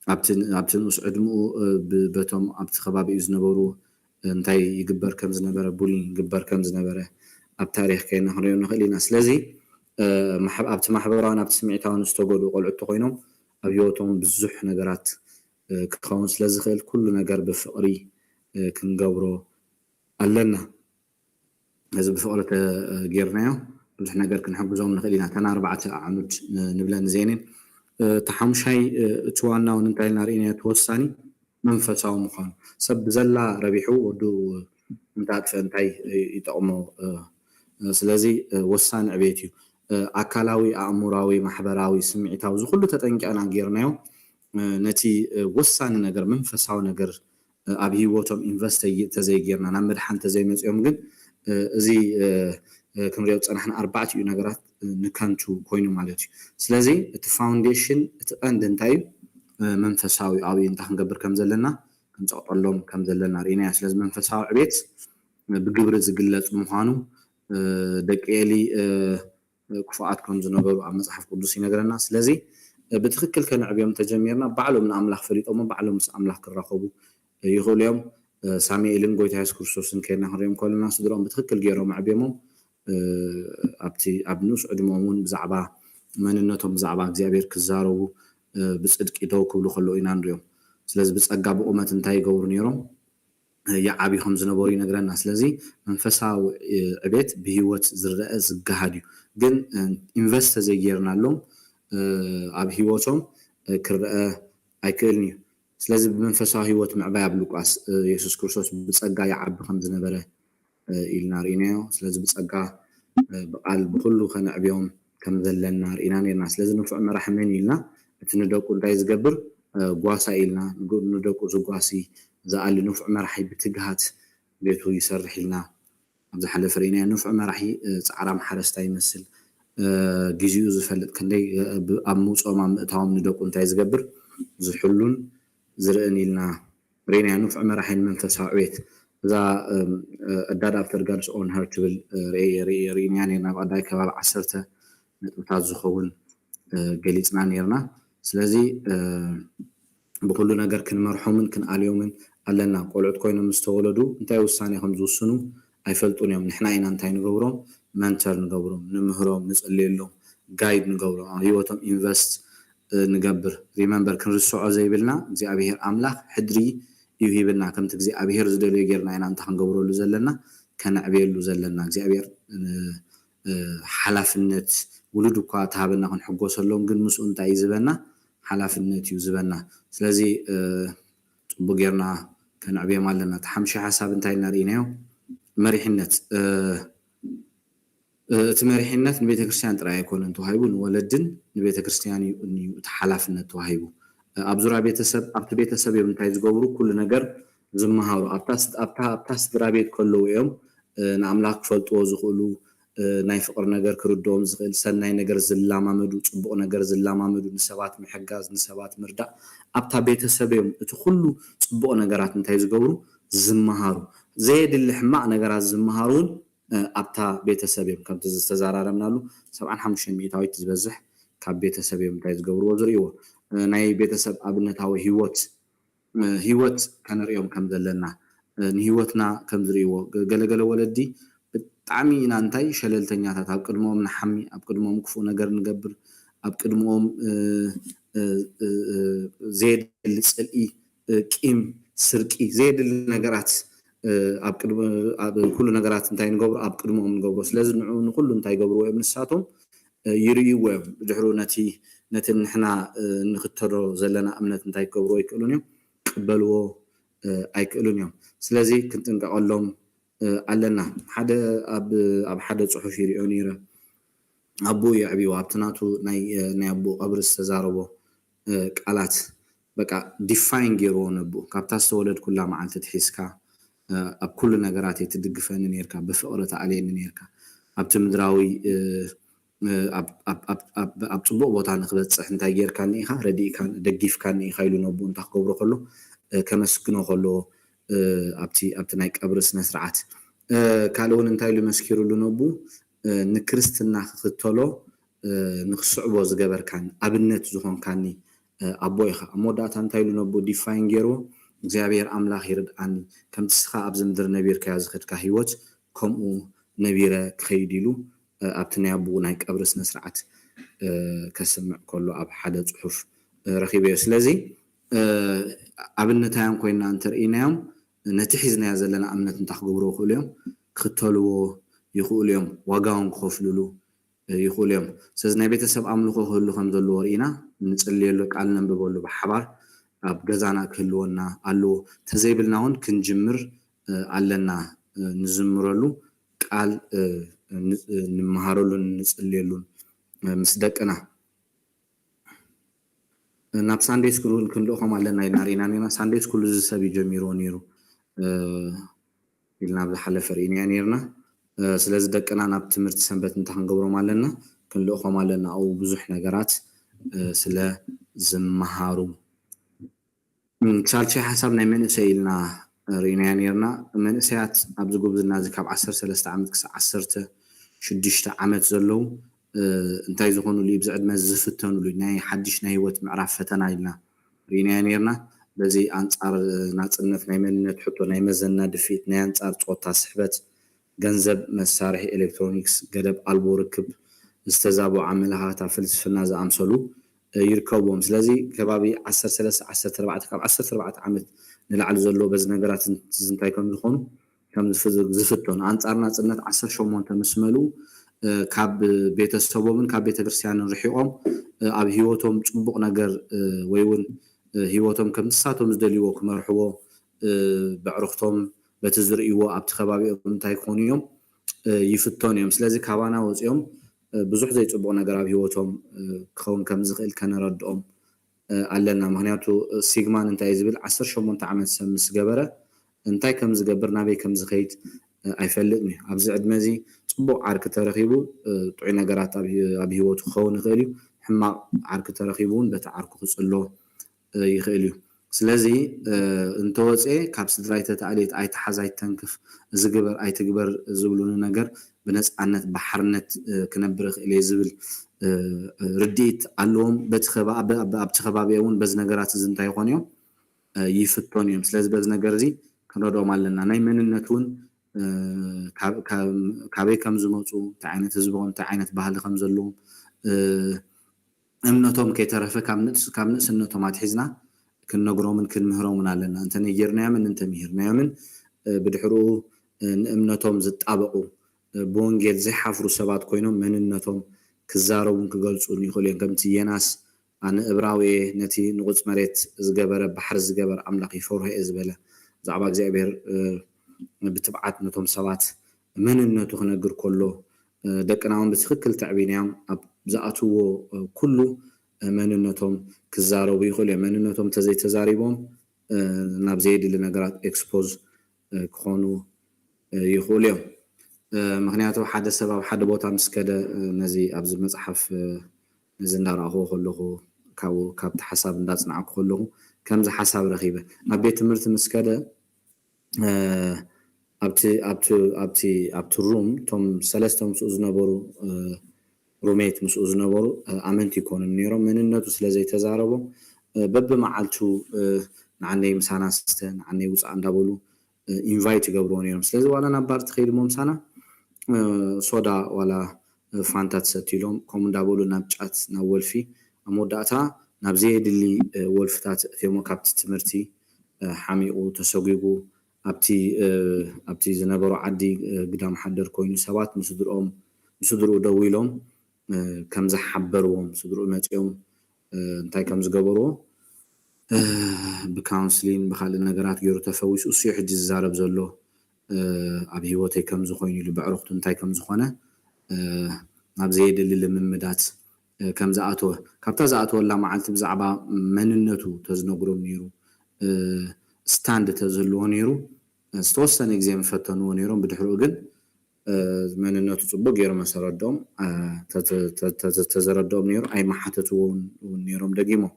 أبتن أسعدمو بتوم أبت خباب يزنبرو انتي يجبر كم زنبرة بولين يجبر كم زنبرة أب تاريخ كنا هنري نخلينا سلزي محب أبت محبوران أبت سمعتان استوجود وقلعت قينهم أبيوتهم بزح نجارات كخون سلزخل كل نجار بفقري كنجورو قالنا إذا بفقرة جيرناو بزح نجار كنحجزهم نخلينا كنا 4 عمود نبلان زينين تحمشي توانا وننتهي نارينا توساني منفساو مخان سب زلا ربيحو ودو انتات فانتاي يتقومو سلازي وسان عبيتيو أكلاوي أموراوي محبراوي سمعتاو زو كله تتنك أنا جيرناو نتي وسان نجر منفساو نجر أبي وتم إنفستي تزي جيرنا نعمل حن تزي مزيوم جن زي كم ريوت أنا إحنا 4 نجارات نكانتو كوينو مالتي سلازي الفاونديشن تأندن تايب منفساوي أبي انت هنجبر كم زلنا كنتقط لهم كم زلنا رينا سلاز منفساوي عبيت بجبر زجلات مهانو دقيلي كفاءات كم زنبرو على مصحف قدسي نجرنا سلازي بتخكل كان عبيهم تجميرنا بعلو من أملاخ فريد أو ما بعلو من أملاخ كراخبو يقول يوم سامي إلين قوي تحس كورسوسن كنا هريم كل الناس درهم بتخكل جيرهم عبيهم أبتي أبنوس عدمون بزعبا من النتهم بزعبا زيابير كزارو بصدق يدوك ولو خلو إنان ريوم سلاز بتسقى بقومة انتهي قورنيرهم يعبي خمس نبوري نجرنا سلازي منفساو عبيت بهيوت زرقاء زجهاديو جن إنفست زي جيرنا لهم عب هيوتهم كرقة أيكلني سلازي بمنفساو هيوت مع باب لوكاس يسوع كريستوس بتسقى يعب خمس نبرة إلنا رينيو سلازي بتسقى بقال بكله خنا عبيهم كم ذلنا ريناني الناس لازم نفع مرحمين إلنا تندوق دايز جبر قواسا إلنا ندوق زقاسي زعل نفع مرحي بتجهات بيتو يسرح لنا أبدا حل فرينا نفع مرحي تعرام حرستا يمثل جيزيو زفلت كندي أموس أو ما مقطعهم ندوق انتايز جبر زحلون زرقني لنا رينا نفع مرحي من فساعويت ذا الدار أفتر جالس أون هرتبل ري يعني أنا بعد ذلك على 10 متعزخون جليسنا نيرنا سلازي بكل نجار كن مرحومن كن اليومن قالنا قولت كوينا مستولدو انتي وساني خمزو سنو ايفلطون يوم نحنا اينا انتي نقبرهم منتر نقبرهم نمهرهم نسألي لهم جايد نقبرهم هيوتم انفست نقبر ريمبر كن رسوعو زي بلنا زي ابيهر املاخ حدري يوهيبلنا كم تكزي ابيهر زدلو يجيرنا اينا انت هنقبرو اللو زلنا كان عبير اللو زلنا زي ابيهر حلافنت ولدو كوا تهابنا كن حقو سلوم قد مسؤول انتي زبنا حلافنت يوزبنا سلازي بقيرنا كان عبيه مالنا تحمشي حساب انتي نارينيو مريحنت تمريحنت نبيت كريستيان ترى يكون انتو هايبو ولدن نبيت كريستيان يتحلافنت وهايبو ابزرا بيتسب ابت بيتسب يوم انتي زغبرو كل نجر زمهارو ابتاس درابيت كله يوم نعملاك فلطو زخلو ناي فقر نجر كردوم زغل سناي نجر زلامامدو صبق نجر زلامامدو نسبات محجاز نسبات مردا ابتا بيتسبيم اتو كله صبق نجرات انتي زغبرو زمهارو زيد الحماق نجرات زمهارون ابتا بيتسبيم كم تزارارمنالو 75 ميتاوي تزبزح كاب بيتسبيم انتي زغبرو زريو ناي بيتسب ابنتاوي هيوت كان ريوم كم دلنا نهيوتنا كم زريو قلقل ولدي طعمي إن أنتي شللتني عتاب قدمهم نحمي أبقدمهم كفو نجر نجبر أبقدمهم زيد السلقي كيم سرقي زيد النجارات أبقدم كل نجارات أنتي نجبر أبقدمهم نجبر لازم نقول أنتي جبروا ابن الساتهم يريوا بجحرو نتي نحنا نختارو زلنا أمنة أنتي جبروا يكلونيهم قبلوا أيكلونيهم سلازي كنت نقول لهم علنا حدا أب حدا صحفي ريونيرا أبو يعبي وابتناتو ناي أبو قبر استزاربو قالات بقى ديفاين جيرو نبو كابتاس ولد كلها مع تتحسكا أب كل نجاراتي تدقفن نيركا بفقرة عليه نيركا أب تمدراوي ኣብ ፅቡቅ ቦታ ንክበፅሕ እንታይ ጌርካኒ ኢኻ ረዲእካን ደጊፍካኒ ኢኻ ኢሉ ነቡ እንታይ ክገብሮ ከሎ ከመስግኖ ከሎ ኣብቲ ናይ ቀብሪ ስነ ስርዓት ካልእ እውን እንታይ ኢሉ መስኪሩሉ ነቡ ንክርስትና ክክተሎ ንክስዕቦ ዝገበርካኒ ኣብነት ዝኾንካኒ ኣቦ ኢኻ ኣብ መወዳእታ እንታይ ኢሉ ነቡ ዲፋይን ገይርዎ እግዚኣብሔር ኣምላኽ ይርድኣኒ ከምቲ ስኻ ኣብዚ ምድሪ ነቢርካዮ ዝኸድካ ሂወት ከምኡ ነቢረ ክኸይድ ኢሉ ኣብቲ ናይ ኣቦ ናይ ቀብሪ ስነ ስርዓት ከስምዕ ከሎ ኣብ ሓደ ፅሑፍ ረኺበዮ ስለዚ ኣብነታዮም ኮይና እንተርኢናዮም ነቲ ሒዝናዮ ዘለና እምነት እንታይ ክገብሩ ይኽእሉ እዮም ክክተልዎ ይኽእሉ እዮም ዋጋውን ክኸፍልሉ ይኽእሉ እዮም ስለዚ ናይ ቤተሰብ ኣምልኾ ክህሉ ከም ዘለዎ ርኢና ንፅልየሉ ቃል ነንብበሉ ብሓባር ኣብ ገዛና ክህልወና ኣለዎ ተዘይብልና እውን ክንጅምር ኣለና ንዝምረሉ ቃል ንምሃረሉን ንፅልየሉን ምስ ደቅና ናብ ሳንዴይ ስኩል ክንልእኾም ኣለና ኢልና ርኢና ነርና ሳንዴይ ስኩል እዚ ሰብ እዩ ጀሚርዎ ነይሩ ኢልና ብዝሓለፈ ርኢና ነርና ስለዚ ደቅና ናብ ትምህርቲ ሰንበት እንታይ ክንገብሮም ኣለና ክንልእኾም ኣለና ኣብኡ ብዙሕ ነገራት ስለ ዝመሃሩ ሳልሻይ ሓሳብ ናይ መንእሰይ ኢልና ርኢና ነርና መንእሰያት ኣብዚ ጉብዝና እዚ ካብ 13 ዓመት ክሳብ 16 ዓመት ዘለው እንታይ ዝኾኑሉ ብዚ ዕድመ ዝፍተንሉ ናይ ሓድሽ ናይ ሂወት ምዕራፍ ፈተና ኢልና ርኢና ነርና በዚ ኣንጻር ናፅነት ናይ መንነት ሕቶ ናይ መዘና ድፊት ናይ ኣንጻር ፆታ ስሕበት ገንዘብ መሳርሒ ኤሌክትሮኒክስ ገደብ ኣልቦ ርክብ ዝተዛብዑ ኣመለኻኽታ ፍልስፍና ዝኣምሰሉ ይርከብዎም ስለዚ ከባቢ 13 ካብ 14 ዓመት ንላዕሊ ዘሎ በዚ ነገራት እንታይ ከም ዝኾኑ ከም ዝፍተኑ ኣንጻር ናፅነት 18 ምስ መልኡ ካብ ቤተሰቦምን ካብ ቤተክርስትያንን ርሒቆም ኣብ ሂወቶም ፅቡቅ ነገር ወይ እውን ሂወቶም ከም ንሳቶም ዝደልይዎ ክመርሕዎ ብዕርኽቶም በቲ ዝርእይዎ ኣብቲ ከባቢኦም እንታይ ክኾኑ እዮም ይፍተኑ እዮም ስለዚ ካባና ወፂኦም ብዙሕ ዘይፅቡቅ ነገር ኣብ ሂወቶም ክኸውን ከም ዝኽእል ከነረድኦም ኣለና ምክንያቱ ሲግማን እንታይ ዝብል 18 ዓመት ሰብ ምስ ገበረ እንታይ ከም ዝገብር ናበይ ከም ዝኸይድ ኣይፈልጥን እዩ ኣብዚ ዕድመ እዚ ፅቡቅ ዓርኪ ተረኺቡ ጥዑይ ነገራት ኣብ ሂወቱ ክኸውን ይኽእል እዩ ሕማቕ ዓርኪ ተረኺቡ እውን በቲ ዓርኩ ክፅሎ ይኽእል እዩ ስለዚ እንተወፅአ ካብ ስድራይ ተታዕሊት ኣይተሓዝ ኣይተንክፍ እዚ ግበር ኣይትግበር ዝብሉኒ ነገር ብነፃነት ባሕርነት ክነብር ይኽእል እየ ዝብል ርድኢት ኣለዎም ኣብቲ ከባቢ እውን በዚ ነገራት እዚ እንታይ ይኾኑ እዮም ይፍተኑ እዮም ስለዚ በዚ ነገር እዚ ክንረድኦም ኣለና ናይ መንነት እውን ካበይ ከም ዝመፁ እንታይ ዓይነት ህዝቦም እንታይ ዓይነት ባህሊ ከም ዘለዎም እምነቶም ከይተረፈ ካብ ንእስነቶም ኣትሒዝና ክንነግሮምን ክንምህሮምን ኣለና እንተ ነጌርናዮምን እንተ ምሂርናዮምን ብድሕሪኡ ንእምነቶም ዝጣበቁ ብወንጌል ዘይሓፍሩ ሰባት ኮይኖም መንነቶም ክዛረቡን ክገልፁን ይኽእሉ እዮም ከምቲ የናስ ኣነ ዕብራዊ ነቲ ንቁፅ መሬት ዝገበረ ባሕሪ ዝገበረ ኣምላኽ ይፈርሆ እየ ዝበለ ብዛዕባ እግዚኣብሔር ብትብዓት ነቶም ሰባት መንነቱ ክነግር ከሎ ደቅና እውን ብትክክል ተዕቢንዮም ኣብ ዝኣትዎ ኩሉ መንነቶም ክዛረቡ ይኽእሉ እዮም መንነቶም ተዘይተዛሪቦም ናብ ዘየድሊ ነገራት ኤክስፖዝ ክኾኑ ይኽእሉ እዮም ምክንያቱ ሓደ ሰብ ኣብ ሓደ ቦታ ምስ ከደ ነዚ ኣብዚ መፅሓፍ ነዚ እንዳረኣኽቦ ከለኹ ካብቲ ሓሳብ እንዳፅናዕኩ ከለኹ ከምዚ ሓሳብ ረኺበ ኣብ ቤት ትምህርቲ ምስ ከደ ኣብቲ ሩም እቶም ሰለስተ ምስኡ ዝነበሩ ሩሜት ምስኡ ዝነበሩ ኣመንቲ ይኮኑን ነይሮም መንነቱ ስለዘይተዛረቦም በብመዓልቱ ንዓነይ ምሳና ስተ ንዓነይ ውፃእ እንዳበሉ ኢንቫይት ይገብርዎ ነይሮም ስለዚ ዋላ ናብ ባር ትኸይድ ሞ ምሳና ሶዳ ዋላ ፋንታ ተሰቲሎም ከምኡ እንዳበሉ ናብ ጫት ናብ ወልፊ ኣብ መወዳእታ ናብ ዘየድሊ ወልፍታት እትሞ ካብቲ ትምህርቲ ሓሚቑ ተሰጊጉ ኣብቲ ዝነበሩ ዓዲ ግዳም ሓደር ኮይኑ ሰባት ምስድርኡ ደው ኢሎም ከም ዝሓበርዎም ስድርኡ መፂኦም እንታይ ከም ዝገበርዎ ብካውንስሊን ብካልእ ነገራት ገይሩ ተፈዊሱ እሱ ሕጂ ዝዛረብ ዘሎ ኣብ ሂወተይ ከም ዝኾይኑ ኢሉ ብዕርኽቱ እንታይ ከም ዝኾነ ናብ ዘየድሊ ልምምዳት ከም ዝኣተወ ካብታ ዝኣተወላ መዓልቲ ብዛዕባ መንነቱ ተዝነግሮም ነይሩ ስታንድ ተዝህልዎ ነይሩ ዝተወሰነ ግዜ መፈተንዎ ነይሮም ብድሕሪኡ ግን መንነቱ ጽቡቅ ገይሩ መሰረዶም ተዘረዶም ነይሩ ኣይ ማሓተቱን ነይሮም ደጊሞም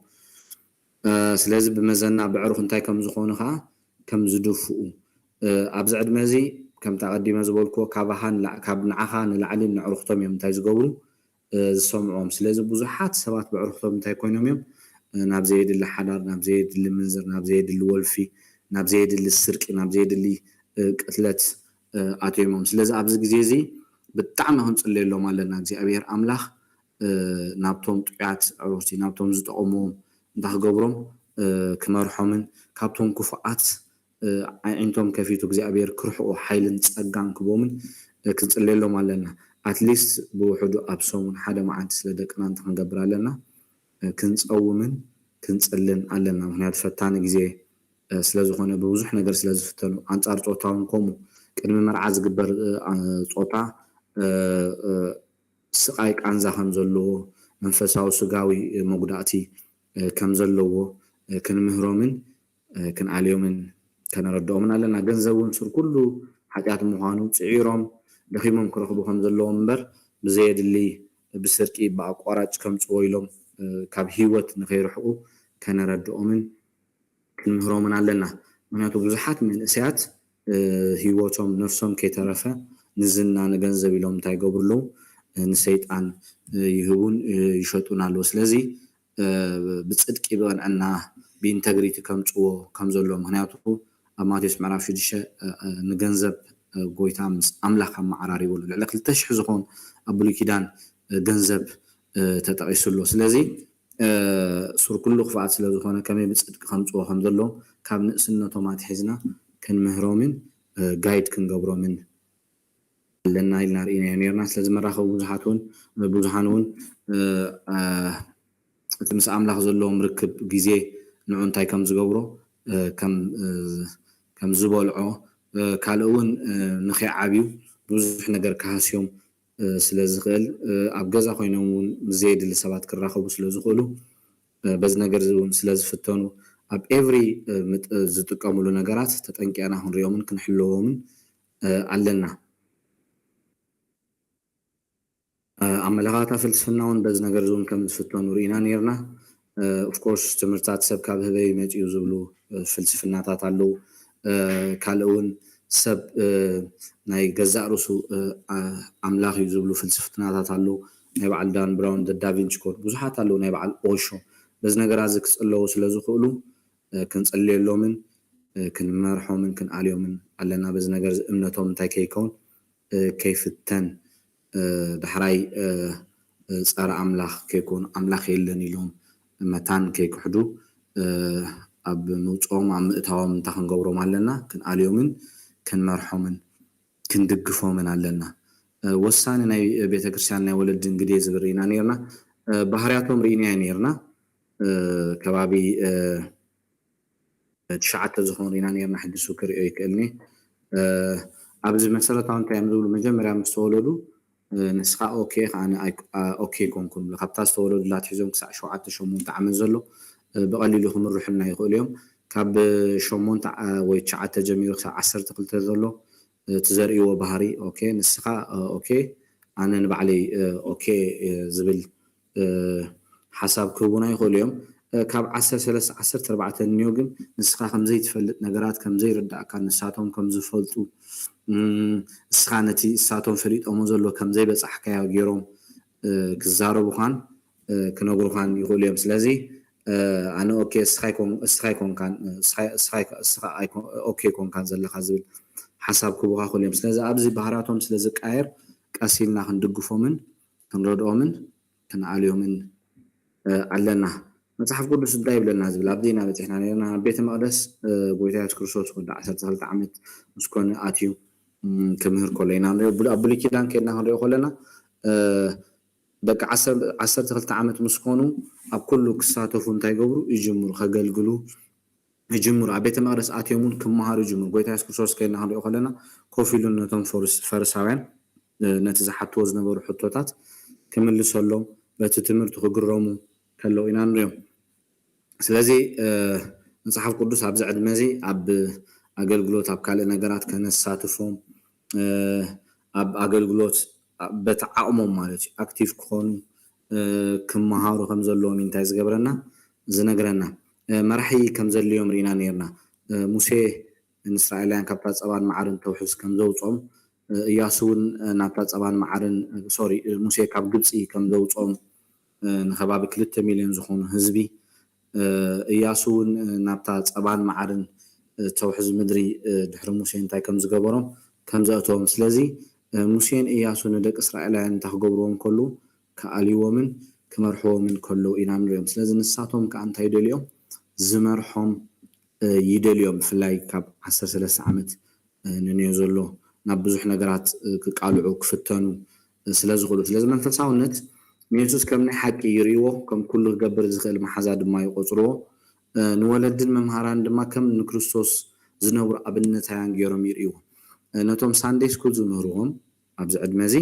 ስለዚ ብመዘና ብዕሩኽ እንታይ ከም ዝኾኑ ከዓ ከም ዝድፍኡ ኣብዚ ዕድመ እዚ ከም ተቐዲመ ዝበልኮ ካብ ንዓኻ ንላዕሊ ንዕሩኽቶም እዮም እንታይ ዝገብሩ ዝሰምዖም ስለዚ ብዙሓት ሰባት ብዕሩኽቶም እንታይ ኮይኖም እዮም ናብ ዘየድሊ ሓዳር ናብ ዘየድሊ ምንዝር ናብ ዘየድሊ ወልፊ ናብ ዘየድሊ ስርቂ ናብ ዘየድሊ ቅትለት ኣትዮሞም ስለዚ ኣብዚ ግዜ እዚ ብጣዕሚ ክንፅልየሎም ኣለና እግዚኣብሔር ኣምላኽ ናብቶም ጥዑያት ዕሩኽቲ ናብቶም ዝጠቐምዎም እንታይ ክገብሮም ክመርሖምን ካብቶም ክፉኣት ዓይንቶም ከፊቱ እግዚኣብሔር ክርሕቁ ሓይልን ፀጋን ክቦምን ክንፅልየሎም ኣለና ኣትሊስት ብውሕዱ ኣብ ሰሙን ሓደ መዓልቲ ስለ ደቅና እንታይ ክንገብር ኣለና ክንፀውምን ክንፅልን ኣለና ምክንያቱ ፈታኒ ግዜ ስለዝኾነ ብብዙሕ ነገር ስለዝፍተኑ ኣንፃር ፆታውን ከምኡ ቅድሚ መርዓ ዝግበር ፆታ ስቃይ ቃንዛ ከም ዘለዎ መንፈሳዊ ስጋዊ መጉዳእቲ ከም ዘለዎ ክንምህሮምን ክንዓልዮምን ከነረድኦምን ኣለና ገንዘብ እውን ስር ኩሉ ሓጢኣት ምዃኑ ፅዒሮም ደኺሞም ክረኽቡ ከም ዘለዎም እምበር ብዘየድሊ ብስርቂ ብኣቋራጭ ከምፅዎ ኢሎም ካብ ሂወት ንኸይርሕቁ ከነረድኦምን ክንምህሮምን ኣለና ምክንያቱ ብዙሓት መንእሰያት ሂወቶም ነፍሶም ከይተረፈ ንዝና ንገንዘብ ኢሎም እንታይ ይገብሩ ኣለዉ ንሰይጣን ይህቡን ይሸጡን ኣለዉ ስለዚ ብፅድቂ ብቐንዕና ብኢንተግሪቲ ከምፅዎ ከም ዘሎ ምክንያቱ ኣብ ማቴዎስ ምዕራፍ 6 ንገንዘብ ጎይታ ምስ ኣምላኽ ኣመዓራሪ ይብሉ ልዕሊ 2000 ዝኾን ኣብ ብሉይ ኪዳን ገንዘብ ተጠቂሱ ኣሎ ስለዚ ሱር ኩሉ ክፍኣት ስለዝኾነ ከመይ ብፅድቂ ከምፅዎ ከም ዘሎ ካብ ንእስነቶም ኣትሒዝና ክንምህሮምን ጋይድ ክንገብሮምን ኣለና ኢልና ርኢና ነርና ስለዚ መራኸቢ ብዙሓን እውን እቲ ምስ ኣምላኽ ዘለዎም ርክብ ግዜ ንዑ እንታይ ከም ዝገብሮ ከም ዝበልዖ ካልእ እውን ንኸይዓብዩ ብዙሕ ነገር ካሃስዮም ስለዝኽእል ኣብ ገዛ ኮይኖም እውን ዘየድሊ ሰባት ክራኸቡ ስለዝኽእሉ በዚ ነገር እውን ስለዝፍተኑ ኣብ ኤቭሪ ዝጥቀምሉ ነገራት ተጠንቂዕና ክንሪኦምን ክንሕልዎምን ኣለና ኣመለኻታ ፍልስፍና እውን በዚ ነገር እውን ከም ዝፍተኑ ርኢና ነርና ኦፍኮርስ ትምህርትታት ሰብ ካብ ህበይ መፅኡ ዝብሉ ፍልስፍናታት ኣለዉ ካልእ እውን ሰብ ናይ ገዛእ ርእሱ ኣምላኽ እዩ ዝብሉ ፍልስፍናታት ኣለዉ ናይ በዓል ዳን ብራውን ዳቪንቺ ኮድ ብዙሓት ኣለዉ ናይ በዓል ኦሾ በዚ ነገራት ዝክፅለዉ ስለዝኽእሉ ክንፅልየሎምን ክንመርሖምን ክንኣልዮምን ኣለና በዚ ነገር እምነቶም እንታይ ከይከውን ከይፍተን ዳሕራይ ፀረ ኣምላኽ ከይኮኑ ኣምላኽ የለን ኢሎም መታን ከይክሕዱ ኣብ ምውፅኦም ኣብ ምእታዎም እንታይ ክንገብሮም ኣለና ክንኣልዮምን ክንመርሖምን ክንድግፎምን ኣለና ወሳኒ ናይ ቤተክርስትያን ናይ ወለድን ግዴ ዝብል ርኢና ነርና ባህርያቶም ርኢና ነርና ከባቢ 9 ዝኾኑ ርኢና ነርና ሕድሱ ክሪኦ ይክእልኒ ኣብዚ መሰረታዊ እንታይ እዮም ዝብሉ መጀመርያ ምስ ተወለዱ ንስኻ ኦኬ ኣነ ኦኬ ኮንኩን ካብታ ዝተወለዱላ ትሒዞም ክሳብ 7-8 ዓመት ዘሎ ብቐሊሉ ክምርሑልና ይኽእሉ እዮም ካብ 8 ወይ 9 ጀሚሩ ክሳብ 12 ዘሎ ትዘርእይዎ ባህሪ ኦኬ ንስኻ ኦኬ ኣነ ንባዕለይ ኦኬ ዝብል ሓሳብ ክህቡና ይኽእሉ እዮም ካብ 13-14 እኒኦ ግን ንስኻ ከምዘይትፈልጥ ነገራት ከምዘይርዳእካ ንሳቶም ከምዝፈልጡ ንስኻ ነቲ እሳቶም ፈሊጦሞ ዘሎ ከምዘይበፃሕካዮ ገይሮም ክዛረቡኻን ክነግሩኻን ይኽእሉ እዮም ስለዚ ኣነ ኦኬ እስኻ ኦኬ ኮንካን ዘለካ ዝብል ሓሳብ ክህቡካ ይኽእሉ እዮም ስለዚ ኣብዚ ባህርያቶም ስለዝቃየር ቀሲልና ክንድግፎምን ክንረድኦምን ክንኣልዮምን ኣለና መጽሓፍ ቅዱስ እንታይ ይብለና ዝብል ኣብዚና በፂሕና ነርና ቤተ መቅደስ ጎይታ ኢየሱስ ክርስቶስ ወዲ 12 ዓመት ምስኮነ ኣትዩ ክምህር ከሎ ኢና ንሪኦ ኣብ ብሉይ ኪዳን ከድና ክንሪኦ ከለና ደቂ 12 ዓመት ምስኮኑ ኣብ ኩሉ ክሳተፉ እንታይ ገብሩ ይጅምሩ ከገልግሉ ይጅምሩ ኣብ ቤተ መቅደስ ኣትዮም እውን ክመሃሩ ይጅምሩ ጎይታ ኢየሱስ ክርስቶስ ከድና ክንሪኦ ከለና ኮፍ ኢሉ ነቶም ፈሪሳውያን ነቲ ዝሓትዎ ዝነበሩ ሕቶታት ክምልሰሎም በቲ ትምህርቲ ክግረሙ ከለው ኢና ንሪኦም ስለዚ መጽሓፍ ቅዱስ ኣብዚ ዕድመ እዚ ኣብ ኣገልግሎት ኣብ ካልእ ነገራት ከነሳትፎም ኣብ ኣገልግሎት በተዓቅሞም ማለት እዩ ኣክቲቭ ክኾኑ ክመሃሩ ከም ዘለዎም እንታይ ዝገብረና ዝነግረና መራሒ ከም ዘልዮም ሪና ነርና ሙሴ ንእስራኤላውያን ካብታ ፀባን መዓርን ተውሕዝ ከም ዘውፆም ኢያሱ እውን ናብታ ፀባን መዓርን ሶሪ ሙሴ ካብ ግብፂ ከም ዘውፆም ንከባቢ 2 ሚልዮን ዝኾኑ ህዝቢ ኢያሱ እውን ናብታ ፀባን መዓርን ተውሕዝ ምድሪ ድሕሪ ሙሴ እንታይ ከም ዝገበሮም ከም ዘእተዎም ስለዚ ሙሴን ኢያሱ ንደቂ እስራኤላውያን እንታይ ክገብርዎም ከሉ ከኣልይዎምን ክመርሕዎምን ከለው ኢና ንሪኦም ስለዚ ንሳቶም ከዓ እንታይ ይደልዮም ዝመርሖም ይደልዮም ብፍላይ ካብ 13 ዓመት ንንዮ ዘሎ ናብ ብዙሕ ነገራት ክቃልዑ ክፍተኑ ስለዝኽእሉ ስለዚ መንፈሳውነት ንየሱስ ከም ናይ ሓቂ ይርእይዎ ከም ኩሉ ክገብር ዝኽእል መሓዛ ድማ ይቆፅርዎ ንወለድን መምሃራን ድማ ከም ንክርስቶስ ዝነብሩ ኣብነታውያን ገይሮም ይርእይዎ ነቶም ሳንዴይ ስኩል ዝምህርዎም ኣብዚ ዕድመ እዚ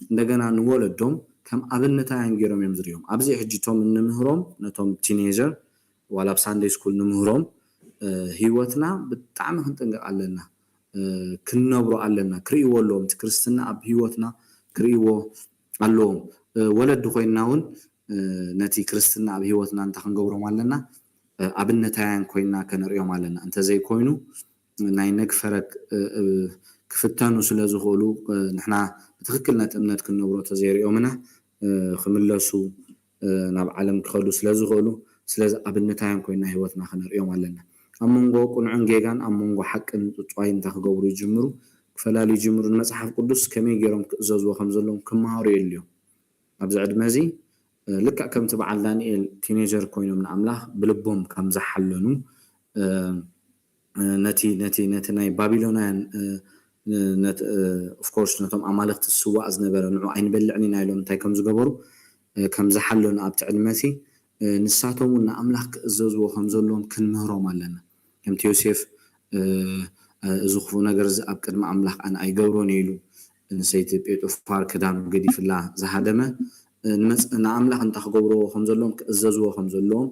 እንደገና ንወለዶም ከም ኣብነታውያን ገይሮም እዮም ዝርእዮም ኣብዚ ሕጂቶም እንምህሮም ነቶም ቲኔጀር ዋላ ኣብ ሳንዴይ ስኩል ንምህሮም ሂወትና ብጣዕሚ ክንጥንቀቕ ኣለና ክንነብሮ ኣለና ክርእይዎ ኣለዎም እቲ ክርስትና ኣብ ሂወትና ክርእይዎ ኣለዎም ወለዲ ኮይና እውን ነቲ ክርስትና ኣብ ሂወትና እንታይ ክንገብሮም ኣለና ኣብነታውያን ኮይና ከነርእዮም ኣለና እንተዘይኮይኑ ናይ ነግፈረክ ክፍተኑ ስለዝኽእሉ ንሕና ብትክክል ነቲ እምነት ክንነብሮ ተዘይርኦምና ክምለሱ ናብ ዓለም ክኸዱ ስለዝኽእሉ ስለዚ ኣብነታውያን ኮይና ሂወትና ክነርእዮም ኣለና ኣብ መንጎ ቁንዑን ጌጋን ኣብ መንጎ ሓቅን ፅዋይ እንታይ ክገብሩ ይጅምሩ ክፈላለዩ ይጅምሩ ንመፅሓፍ ቅዱስ ከመይ ገይሮም ክእዘዝዎ ከም ዘለዎም ክመሃሩ የድልዮም ኣብዚ ዕድመ እዚ ልክዕ ከምቲ በዓል ዳንኤል ቲኔጀር ኮይኖም ንኣምላኽ ብልቦም ከም ዝሓለኑ ነቲ ናይ ባቢሎናውያን ኦፍኮርስ ነቶም ኣማልክቲ ዝስዋዕ ዝነበረ ንዑ ኣይንበልዕን ኢና ኢሎም እንታይ ከም ዝገበሩ ከም ዝሓለኑ ኣብቲ ዕድመ እዚ ንሳቶም እውን ንኣምላኽ ክእዘዝዎ ከም ዘለዎም ክንምህሮም ኣለና ከምቲ ዮሴፍ እዚ ክፉእ ነገር እዚ ኣብ ቅድሚ ኣምላኽ ኣነ ኣይገብሮን ኢሉ ንሰይቲ ጴጦፋር ክዳኑ ገዲፍላ ዝሃደመ ንኣምላኽ እንታይ ክገብርዎ ከም ዘለዎም ክእዘዝዎ ከም ዘለዎም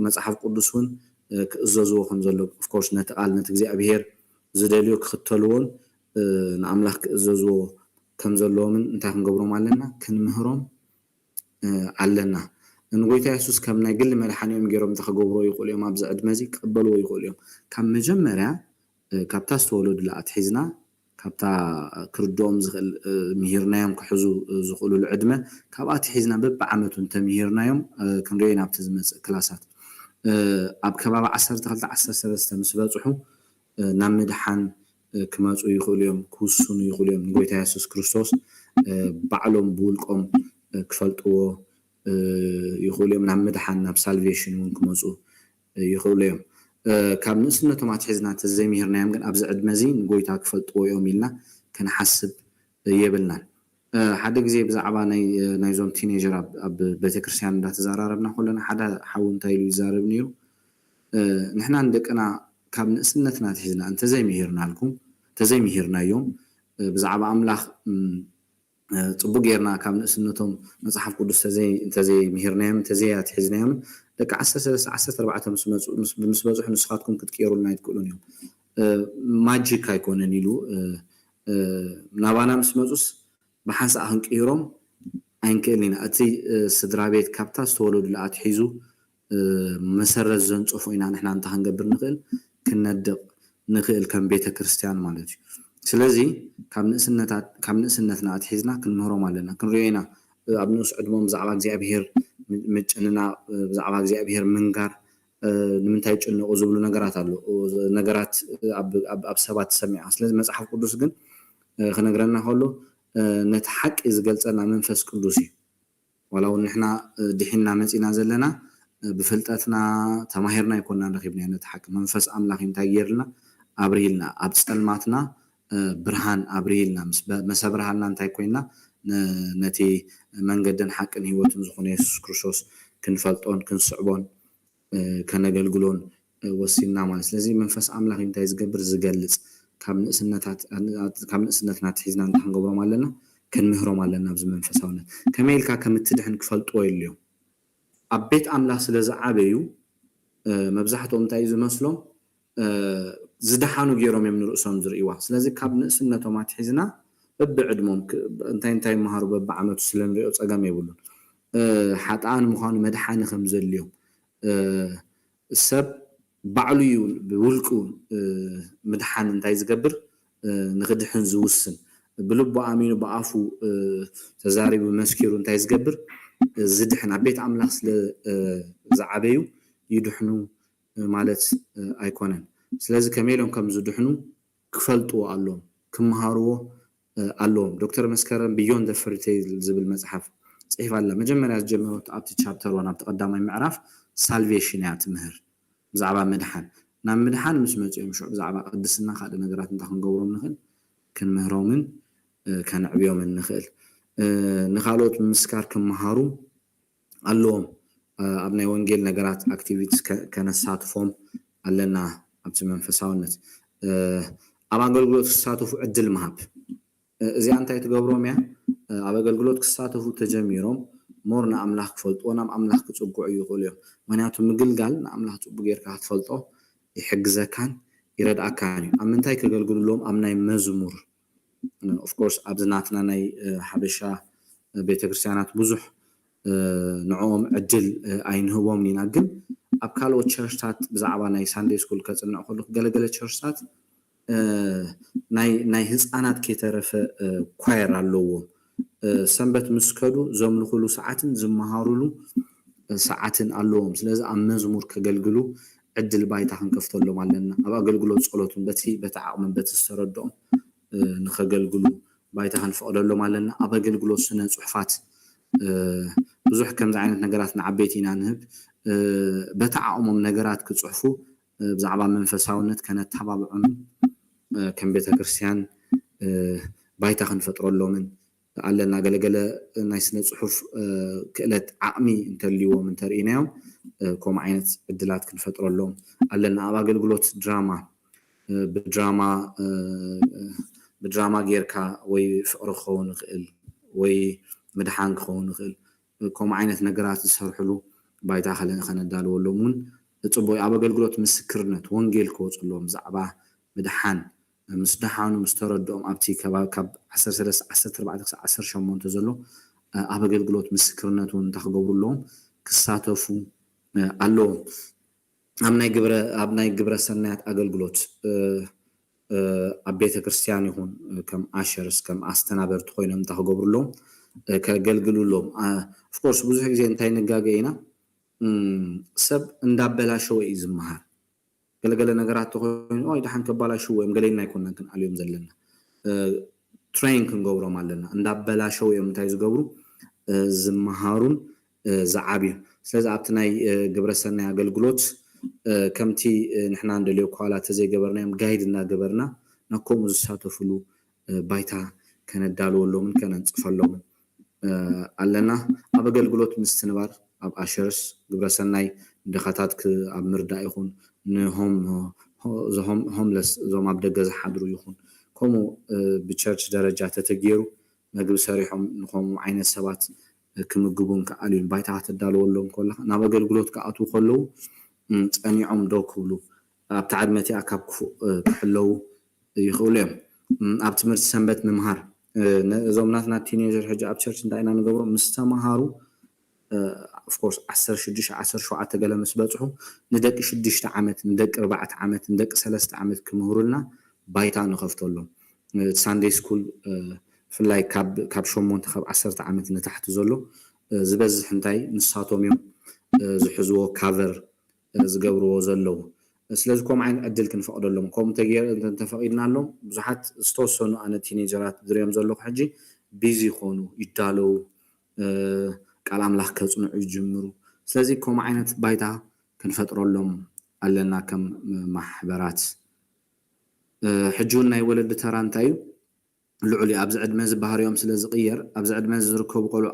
መፅሓፍ ቅዱስ እውን ክእዘዝዎ ከም ዘለዎ ኦፍኮርስ ነቲ ቃል ነቲ እግዚኣብሄር ዝደልዮ ክኽተልዎን ንኣምላኽ ክእዘዝዎ ከም ዘለዎምን እንታይ ክንገብሮም ኣለና ክንምህሮም ኣለና ንጎይታ የሱስ ከም ናይ ግሊ መድሓኒኦም ገይሮም ተኸገብሮ ይኽእሉ እዮም ኣብዚ ዕድመ እዚ ክቅበልዎ ይኽእሉ እዮም ካብ መጀመርያ ካብታ ዝተወለዱላ ኣትሒዝና ካብታ ክርድኦም ዝኽእል ምሂርናዮም ክሕዙ ዝኽእሉሉ ዕድመ ካብኣ ኣትሒዝና በብዓመቱ እንተምሂርናዮም ክንሪኦ ናብቲ ዝመፅእ ክላሳት ኣብ ከባቢ 12-13 ምስ በፅሑ ናብ ምድሓን ክመፁ ይኽእሉ እዮም ክውስኑ ይኽእሉ እዮም ንጎይታ የሱስ ክርስቶስ ባዕሎም ብውልቆም ክፈልጥዎ ይኽእሉ እዮም ናብ ምድሓን ናብ ሳልቬሽን እውን ክመፁ ይኽእሉ እዮም ካብ ንእስነቶም ኣትሒዝና ተዘይምሂርናዮም ግን ኣብዚ ዕድመ እዚ ንጎይታ ክፈልጥዎ እዮም ኢልና ክንሓስብ የብልናን ሓደ ግዜ ብዛዕባ ናይዞም ቲኔጀር ኣብ ቤተክርስትያን እንዳተዘራረብና ከለና ሓደ ሓዊ እንታይ ኢሉ ይዛረብ ነይሩ ንሕና ንደቅና ካብ ንእስነትና ኣትሒዝና እንተዘይምሂርናልኩም እንተዘይምሂርናዮም ብዛዕባ ኣምላኽ ፅቡቅ ጌርና ካብ ንእስነቶም መፅሓፍ ቅዱስ እንተዘይምሂርናዮም እንተዘይኣትሒዝናዮም ደቂ 13-14 ምስ በፅሑ ንስኻትኩም ክትቀይሩልና ይትክእሉን እዮም ማጂክ ኣይኮነን ኢሉ ናባና ምስ መፁስ ብሓንሳእ ክንቅይሮም ኣይንክእልን ኢና እቲ ስድራ ቤት ካብታ ዝተወለዱላ ኣትሒዙ መሰረት ዘንፅፎ ኢና ንሕና እንታይ ክንገብር ንኽእል ክነድቕ ንኽእል ከም ቤተ ክርስትያን ማለት እዩ ስለዚ ካብ ንእስነትና ኣትሒዝና ክንምህሮም ኣለና ክንሪኦ ኢና ኣብ ንእስ ዕድሞም ብዛዕባ እግዚኣብሄር ምጭንና ብዛዕባ እግዚኣብሄር ምንጋር ንምንታይ ጭንቁ ዝብሉ ነገራት ኣሎ ነገራት ኣብ ሰባት ሰሚዓ ስለዚ መፅሓፍ ቅዱስ ግን ክነግረና ከሎ ነቲ ሓቂ ዝገልፀና መንፈስ ቅዱስ እዩ ዋላ እውን ንሕና ድሒና መፂና ዘለና ብፍልጠትና ተማሂርና ይኮንና ንረኺብና ነቲ ሓቂ መንፈስ ኣምላኽ እንታይ ጌርልና ኣብሪሂልና ኣብ ፀልማትና ብርሃን ኣብሪሂልና መሰብርሃልና እንታይ ኮይና ነቲ መንገድን ሓቅን ሂወትን ዝኾነ የሱስ ክርስቶስ ክንፈልጦን ክንስዕቦን ከነገልግሎን ወሲና ማለት ስለዚ መንፈስ ኣምላኽ እንታይ ዝገብር ዝገልፅ ካብ ንእስነትና ኣትሒዝና እንታይ ክንገብሮም ኣለና ክንምህሮም ኣለና ኣብዚ መንፈሳውነት ከመይ ኢልካ ከም እትድሕን ክፈልጥዎ የድልዮም ኣብ ቤት ኣምላኽ ስለ ዝዓበዩ መብዛሕትኦም እንታይ ዝመስሎም ዝደሓኑ ገይሮም እዮም ንርእሶም ዝርእይዋ ስለዚ ካብ ንእስነቶም ኣትሒዝና በብዕድሞም እንታይ መሃሩ በብዓመቱ ስለንሪኦ ፀገም የብሉን ሓጣን ምዃኑ መድሓኒ ከም ዘልዮም ሰብ ባዕሉ እዩ ብውልቁ ምድሓን እንታይ ዝገብር ንክድሕን ዝውስን ብልቡ ኣሚኑ ብኣፉ ተዛሪቡ መስኪሩ እንታይ ዝገብር ዝድሕን ኣብ ቤት ኣምላኽ ስለ ዝዓበዩ ይድሕኑ ማለት ኣይኮነን ስለዚ ከመኢሎም ከም ዝድሕኑ ክፈልጥዎ ኣለዎም ክመሃርዎ ኣለዎም ዶክተር መስከረም ቢዮንድ ዘ ፈሪ ቴል ዝብል መፅሓፍ ፅሒፍ ኣላ መጀመርያ ዝጀመረት ኣብቲ ቻፕተር 1 ኣብቲ ቀዳማይ ምዕራፍ ሳልቬሽን እያ ትምህር ብዛዕባ ምድሓን ናብ ምድሓን ምስ መፅኦም ሽዑ ብዛዕባ ቅድስና ካልእ ነገራት እንታይ ክንገብሮም ንኽእል ክንምህሮምን ከንዕብዮምን ንኽእል ንካልኦት ምስካር ክመሃሩ ኣለዎም ኣብ ናይ ወንጌል ነገራት ኣክቲቪቲስ ከነሳትፎም ኣለና ኣብቲ መንፈሳውነት ኣብ ኣገልግሎት ክሳተፉ ዕድል ምሃብ እዚኣ እንታይ ትገብሮም እያ ኣብ ኣገልግሎት ክሳተፉ ተጀሚሮም ሞር ንኣምላኽ ክፈልጥዎ ናብ ኣምላኽ ክፅጉዑ ይኽእሉ እዮም ምክንያቱ ምግልጋል ንኣምላኽ ፅቡቅ ጌርካ ክትፈልጦ ይሕግዘካን ይረድኣካን እዩ ኣብ ምንታይ ከገልግሉሎም ኣብ ናይ መዝሙር ኦፍኮርስ ኣብዚ ናትና ናይ ሓበሻ ቤተክርስትያናት ብዙሕ ንዕኦም ዕድል ኣይንህቦም ኢና ግን ኣብ ካልኦት ቸርችታት ብዛዕባ ናይ ሳንዴይ ስኩል ከፅንዕ ከለኹ ገለገለ ቸርችታት ናይ ህፃናት ከተረፈ ኳየር ኣለዎም ሰንበት ምስ ከዱ ዘምልኹሉ ሰዓትን ዝመሃሩሉ ሰዓትን ኣለዎም ስለዚ ኣብ መዝሙር ከገልግሉ ዕድል ባይታ ክንከፍተሎም ኣለና ኣብ ኣገልግሎት ፀሎትን በቲ ዓቕምን በቲ ዝተረድኦም ንኸገልግሉ ባይታ ክንፈቅደሎም ኣለና ኣብ ኣገልግሎት ስነ ፅሑፋት ብዙሕ ከምዚ ዓይነት ነገራት ንዓበይቲ ኢና ንህብ በቲ ዓቕሞም ነገራት ክፅሕፉ ብዛዕባ መንፈሳውነት ከነተባብዖምን ከም ቤተክርስትያን ባይታ ክንፈጥረሎምን ኣለና ገለገለ ናይ ስነ ፅሑፍ ክእለት ዓቕሚ እንተልይዎም እንተርኢናዮም ከምኡ ዓይነት ዕድላት ክንፈጥረሎም ኣለና ኣብ ኣገልግሎት ብድራማ ጌርካ ወይ ፍቅሪ ክኸውን ይኽእል ወይ ምድሓን ክኸውን ይኽእል ከምኡ ዓይነት ነገራት ዝሰርሕሉ ባይታ ከነዳልወሎም እውን ፅቡቅ ኣብ ኣገልግሎት ምስክርነት ወንጌል ክወፅሎም ብዛዕባ ምድሓን ምስ ደሓኑ ምስ ተረድኦም ኣብቲ ካብ 13-14-18 ዘሎ ኣብ ኣገልግሎት ምስክርነት እውን እንተክገብሩሎም ክሳተፉ ኣለዎም ኣብ ናይ ግብረ ሰናያት ኣገልግሎት ኣብ ቤተክርስትያን ይኹን ከም ኣሸርስ ከም ኣስተናበርቲ ኮይኖም እንተክገብሩሎም ከገልግሉሎም ኦፍኮርስ ብዙሕ ግዜ እንታይ ንጋገ ኢና ሰብ እንዳበላሸወ እዩ ዝመሃር ገለገለ ነገራት ተኮይኑ ኦይ ድሓን ከበላሽው ወይም ገለና ኣይኮነን ክንዓልዮም ዘለና ትሬን ክንገብሮም ኣለና እንዳበላሸው እዮም እንታይ ዝገብሩ ዝመሃሩን ዝዓብዩ ስለዚ ኣብቲ ናይ ግብረ ሰናይ ኣገልግሎት ከምቲ ንሕና እንደልዮ ኳላ ተዘይገበርናዮም ጋይድ እናገበርና ናከምኡ ዝሳተፍሉ ባይታ ከነዳልወሎምን ከነንፅፈሎምን ኣለና ኣብ ኣገልግሎት ምስትንባር ኣብ ኣሸርስ ግብረ ሰናይ ድኻታት ኣብ ምርዳእ ይኹን ሆምለስ እዞም ኣብ ደገ ዝሓድሩ ይኹን ከምኡ ብቸርች ደረጃ ተተገይሩ ምግቢ ሰሪሖም ንከምኡ ዓይነት ሰባት ክምግቡን ከኣልዩን ባይታ ከተዳልወሎም ከለካ ናብ ኣገልግሎት ክኣትዉ ከለዉ ፀኒዖም ዶ ክብሉ ኣብቲ ዓድመ እቲኣ ካብ ክፉእ ክሕለዉ ይኽእሉ እዮም ኣብ ትምህርቲ ሰንበት ምምሃር እዞም ናትና ቲኔጀር ሕጂ ኣብ ቸርች እንታይ ኢና ንገብሮ ምስ ተምሃሩ ኦፍኮርስ 16-17 ገለ ምስ በፅሑ ንደቂ 6 ዓመት ንደቂ 4 ዓመት ንደቂ 3 ዓመት ክምህሩልና ባይታ ንኸፍተሎም ሳንዴይ ስኩል ፍላይ ካብ 8 ካብ 10 ዓመት ንታሕቲ ዘሎ ዝበዝሕ እንታይ ንሳቶም እዮም ዝሕዝዎ ካቨር ዝገብርዎ ዘለዉ ስለዚ ከምኡ ዓይነት ዕድል ክንፈቅደሎም ከምኡ ተፈቂድናሎም ብዙሓት ዝተወሰኑ ኣነ ቲኔጀራት ዝሪኦም ዘለኹ ሕጂ ቢዚ ይኾኑ ይዳለዉ ቃል ኣምላኽ ከፅንዑ ይጅምሩ ስለዚ ከምኡ ዓይነት ባይታ ክንፈጥረሎም ኣለና ከም ማሕበራት ሕጂ ናይ ወለዲ ተራ እንታይ እዩ ልዑል ኣብዚ ዕድመ ዝበሃርዮም ስለ ዝቕየር ኣብዚ ዕድመ ዝርከቡ ቆልዑ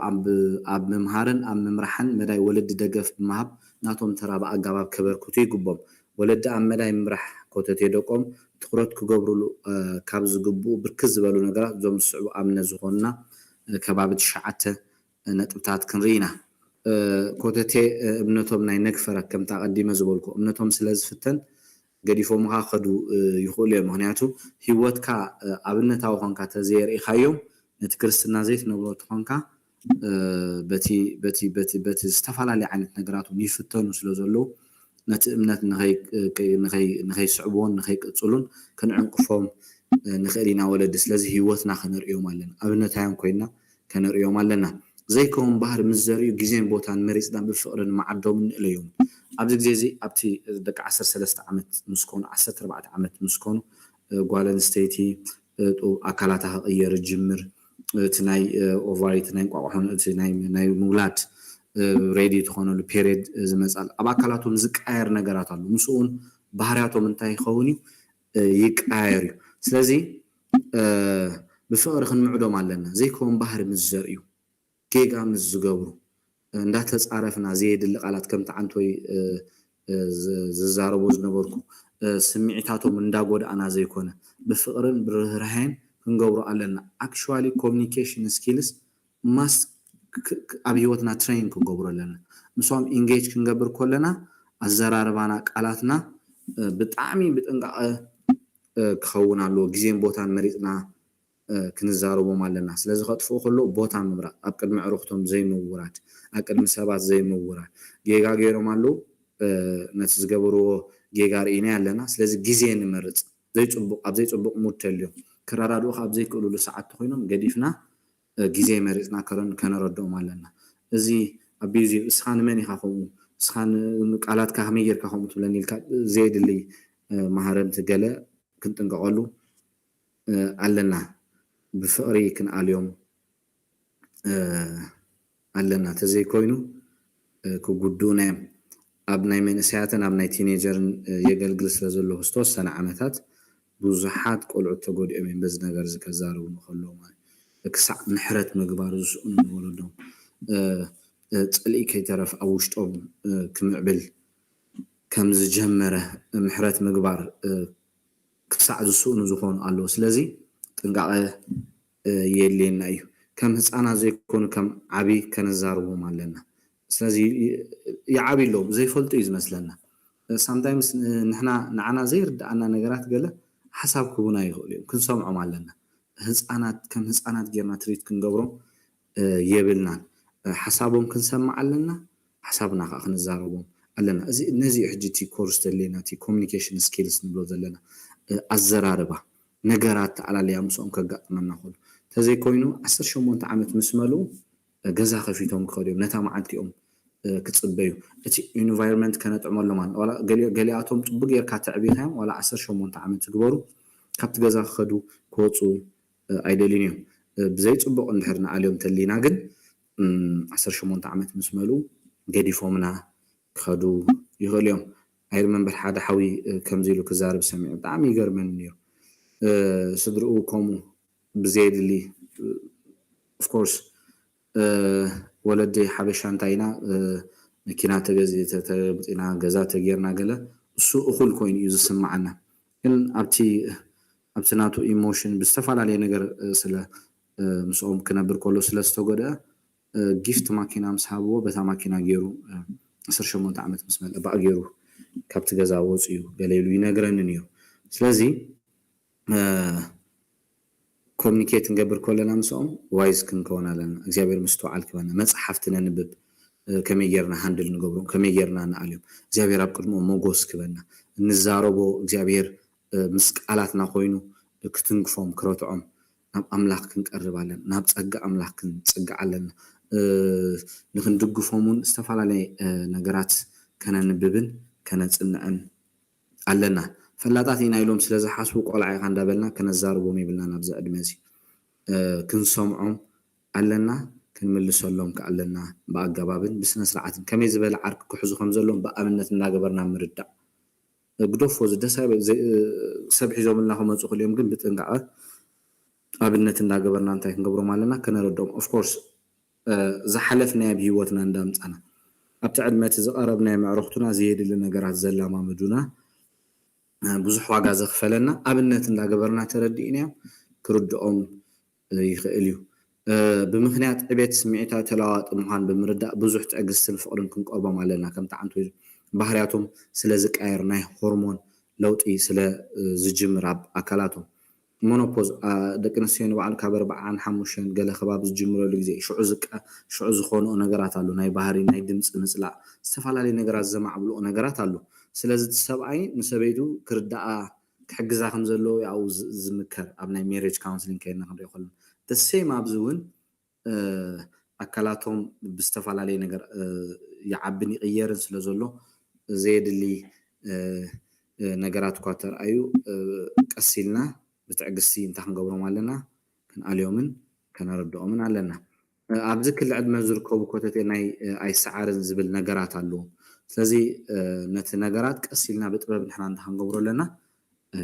ኣብ ምምሃርን ኣብ ምምራሕን መዳይ ወለዲ ደገፍ ብምሃብ ናቶም ተራ ብኣገባብ ከበርክቱ ይግቦም ወለዲ ኣብ መዳይ ምምራሕ ኮተት ደቆም ትኩረት ክገብርሉ ካብ ዝግብኡ ብርክት ዝበሉ ነገራት እዞም ዝስዕቡ ኣብነት ዝኾኑና ከባቢ 9 ነጥብታት ክንርኢ ኢና ኮተቴ እምነቶም ናይ ነግፈረ ከምታ ቀዲመ ዝበልኩ እምነቶም ስለ ዝፍተን ገዲፎም ካኸዱ ይኽእሉ እዮም ምክንያቱ ሂወትካ ኣብነታዊ ኮንካ ተዘይርኢኻዮም ነቲ ክርስትና ዘይትነብሮ ትኾንካ በቲ ዝተፈላለዩ ዓይነት ነገራት ይፍተኑ ስለ ዘለዉ ነቲ እምነት ንኸይስዕብዎን ንኸይቅፅሉን ክንዕንቅፎም ንኽእል ኢና ወለዲ ስለዚ ሂወትና ክንሪኦም ኣለና ኣብነታዮም ኮይና ክንሪኦም ኣለና ዘይከውን ባህር ምስ ዘርእዩ ግዜን ቦታን መሪፅና ብፍቅርን ማዓዶም ንእል እዮም ኣብዚ ግዜ እዚ ኣብቲ ደቂ 13 ዓመት ምስ ኮኑ 14 ዓመት ምስ ኮኑ ጓል ኣንስተይቲ ኣካላታ ክቕየር ጅምር እቲ ናይ ኦቫሪ እቲ ናይ እንቋቑሖን እቲ ናይ ምውላድ ሬዲ ትኾነሉ ፔሪድ ዝመፃል ኣብ ኣካላቶም ዝቃየር ነገራት ኣሎ ምስኡን ባህርያቶም እንታይ ይኸውን ይቃየር እዩ ስለዚ ብፍቅሪ ክንምዕዶም ኣለና ዘይከውን ባህሪ ምስ ዘርእዩ ጌጋ ምስ ዝገብሩ እንዳተፃረፍና ዘየድሊ ቃላት ከምቲ ዓንቶይ ዝዛረቡ ዝነበርኩ ስምዒታቶም እንዳጎዳእና ዘይኮነ ብፍቅርን ብርህራሄን ክንገብሮ ኣለና actually communication skills must ኣብ ሂወትና ትሬን ክንገብሮ ኣለና ንሶም ኢንጌጅ ክንገብር ከለና ኣዘራርባና ቃላትና ብጣዕሚ ብጥንቃቐ ክኸውን ኣለዎ ግዜን ቦታን መሪፅና ክንዛረቦም ኣለና ስለዚ ከጥፍኡ ከሎ ቦታ ምምራፅ ኣብ ቅድሚ ዕሩኽቶም ዘይምውራድ ኣብ ቅድሚ ሰባት ዘይምውራድ ጌጋ ገይሮም ኣለዉ ነቲ ዝገበርዎ ጌጋ ርኢና ኣለና ስለዚ ግዜ ንመርፅ ኣብ ዘይፅቡቕ ሙድ ተልዮም ክረዳድኡ ካብ ዘይክእልሉ ሰዓት ኮይኖም ገዲፍና ግዜ መሪፅና ከነረድኦም ኣለና እዚ ኣቢዚ እስኻ ንመን ኢኻ ከምኡ እስኻ ቃላትካ ከመይ ጌርካ ከምኡ ትብለኒ ኢልካ ዘየድሊ ማህረምቲ ገለ ክንጥንቀቐሉ ኣለና ብፍቅሪ ክንኣልዮም ኣለና ተዘይኮይኑ ክጉዱና እዮም ኣብ ናይ መንእሰያትን ኣብ ናይ ቲኔጀርን የገልግል ስለ ዘለዎ ዝተወሰነ ዓመታት ብዙሓት ቆልዑት ተጎዲኦም እዮም በዚ ነገር እዚ ከዛረቡ ንከለዉ ማለት ክሳዕ ምሕረት ምግባር ዝስኡኑ ንወለዶም ፅልኢ ከይተረፍ ኣብ ውሽጦም ክምዕብል ከም ዝጀመረ ምሕረት ምግባር ክሳዕ ዝስኡኑ ዝኾኑ ኣለዉ ስለዚ ጥንቃቐ የድልየና እዩ ከም ህፃናት ዘይኮኑ ከም ዓብይ ከነዛርቦም ኣለና ስለዚ ይዓብይ ኣለዎም ዘይፈልጡ እዩ ዝመስለና ሳምታይምስ ንሕና ንዓና ዘይርዳእና ነገራት ገለ ሓሳብ ክቡና ይኽእሉ እዮም ክንሰምዖም ኣለና ህፃናት ከም ህፃናት ጌርና ትሪት ክንገብሮም የብልናን ሓሳቦም ክንሰማዕ ኣለና ሓሳብና ከዓ ክንዛረቦም ኣለና እዚ ነዚ ሕጂ እቲ ኮርስ ተለና እቲ ኮሚኒኬሽን ስኪልስ ንብሎ ዘለና ኣዘራርባ ነገራት ተዓላለያ ምስኦም ከጋጥመና ከሎ ተዘይኮይኑ 18 ዓመት ምስ መልኡ ገዛ ከፊቶም ክኸዱ እዮም ነታ መዓልቲኦም ክፅበዩ እቲ ኢንቫይሮንመንት ከነጥዕመሎም ዋላ ገሊኣቶም ፅቡቅ ጌርካ ተዕቢርካዮም ዋላ 18 ዓመት ዝግበሩ ካብቲ ገዛ ክኸዱ ክወፁ ኣይደልን እዮም ብዘይ ፅቡቅ እንድሕር ንኣልዮም ተሊና ግን 18 ዓመት ምስ መልኡ ገዲፎምና ክኸዱ ይኽእሉ እዮም ኣይርመንበር ሓደ ሓዊ ከምዚ ኢሉ ክዛርብ ሰሚዑ ብጣዕሚ ይገርመኒ ነይሩ ስድርኡ ከምኡ ብዘይድሊ ኦፍኮርስ ወለዲ ሓበሻ እንታይ ኢና መኪና ተገዚእና ገዛ ተጌርና ገለ እሱ እኹል ኮይኑ እዩ ዝስማዓና ግን ኣብቲ ናቱ ኢሞሽን ብዝተፈላለየ ነገር ስለ ምስኦም ክነብር ከሎ ስለ ዝተጎድአ ጊፍት ማኪና ምስ ሃብዎ በታ ማኪና ገይሩ 18 ዓመት ምስ መልአ ባእ ገይሩ ካብቲ ገዛ ወፂኡ እዩ ገለ ኢሉ ይነግረኒ ነይሩ ስለዚ ኮሚኒኬት ክንገብር ከለና ምስኦም ዋይዝ ክንከውን ኣለና እግዚኣብሔር ምስተውዓል ክበና መፅሓፍቲ ነንብብ ከመይ ጌርና ሃንድል ንገብሮም ከመይ ጌርና ንኣልዮም እግዚኣብሔር ኣብ ቅድሞም ሞጎስ ክበና እንዛረቦ እግዚኣብሔር ምስ ቃላትና ኮይኑ ክትንግፎም ክረትዖም ናብ ኣምላኽ ክንቀርብ ኣለና ናብ ፀጋ ኣምላኽ ክንፅጋዕ ኣለና ንክንድግፎምን ዝተፈላለየ ነገራት ከነንብብን ከነፅንዕን ኣለና ፈላጣት ኢና ኢሎም ስለ ዝሓስቡ ቆልዓ ኢኻ እንዳበልና ከነዛርቦም የብልና ናብዚ ዕድመ እዚ ክንሰምዖም ኣለና ክንምልሰሎም ከኣለና ብኣገባብን ብስነ ስርዓትን ከመይ ዝበለ ዓርቂ ክሕዙ ከም ዘሎም ብኣብነት እናገበርና ምርዳእ ግደፎ ሰብ ሒዞምልና ክመፁ ክልዮም ግን ብጥንቃቐ ኣብነት እንዳገበርና እንታይ ክንገብሮም ኣለና ከነረድኦም ኦፍኮርስ ዝሓለፍናዮ ብሂወትና እንዳምፃና ኣብቲ ዕድመቲ ዝቐረብናዮ ምዕሩኽቱና ዘየድሊ ነገራት ዘላማምዱና ብዙሕ ዋጋ ዘኽፈለና ኣብነት እንዳገበርና ተረዲእናዮም ክርድኦም ይኽእል እዩ ብምክንያት ዕቤት ስምዒታት ተለዋዋጢ ምዃን ብምርዳእ ብዙሕ ትዕግስትን ፍቅርን ክንቀርቦም ኣለና ከምቲ ዓንቶ ባህርያቶም ስለ ዝቃየር ናይ ሆርሞን لوطي سلا زجمر اب اكلاتهم مونوبوز دقنسين وعلى كبر عن حموشن قال خباب زجمرو لغزي شعو زخونو نغرات አሉ ናይ ባህሪ ናይ ድምጽ ምጽላዕ ዝተፈላለዩ ነገራት ዘማዕብሉ ነገራት አሉ ስለዚ ሰብአይ ንሰበይቱ ክርዳኣ ክሕግዛ ከም ዘሎ ያው ዝምከር ኣብ ናይ ሜሬጅ ካውንስሊንግ ከይና ክንሪኦ ከለና ደሴም ኣብዝውን ኣካላቶም ብዝተፈላለየ ነገር ይዓብን ይቅየርን ስለ ዘሎ ዘየድሊ ነገራት እኳ ተርአዩ ቀሲልና بتعقسي انت خنقبرهم علينا كان اليومن كان ردومن علينا ابز كل عد ما زركو بكوتتي ناي اي سعارن زبل نغرات አሉ ስለዚህ نت نغرات قسيلنا بጥበብ نحنا انت خنقبرو لنا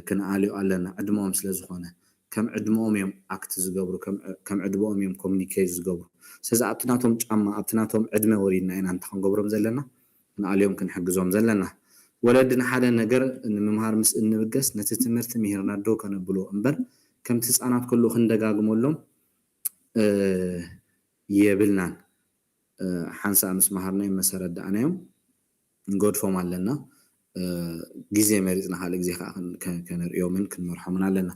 كان اليو علينا عدمهم ስለዝኾነ كم عدمهم يوم اكت زغبرو كم عدمهم يوم كومونيكيت زغبرو ስለዚህ ابتناتهم ጫማ ابتناتهم عدمه ورينا اين انت خنقبرهم زلنا كان اليوم كنحجزهم زلنا ولدنا حدا ነገር ንምምሃር ምስ እንብገስ ነቲ ትምህርቲ ምሂርና ዶ ከነብሎ እንበር ከም ህፃናት ኩሉ ክንደጋግመሎም የብልናን ሓንሳ ምስ ማሃርና መሰረት ዳአናዮም እንጎድፎም ኣለና ግዜ መሪጽና ሓለ ግዜ ከነርዮምን ክንመርሖምን ኣለና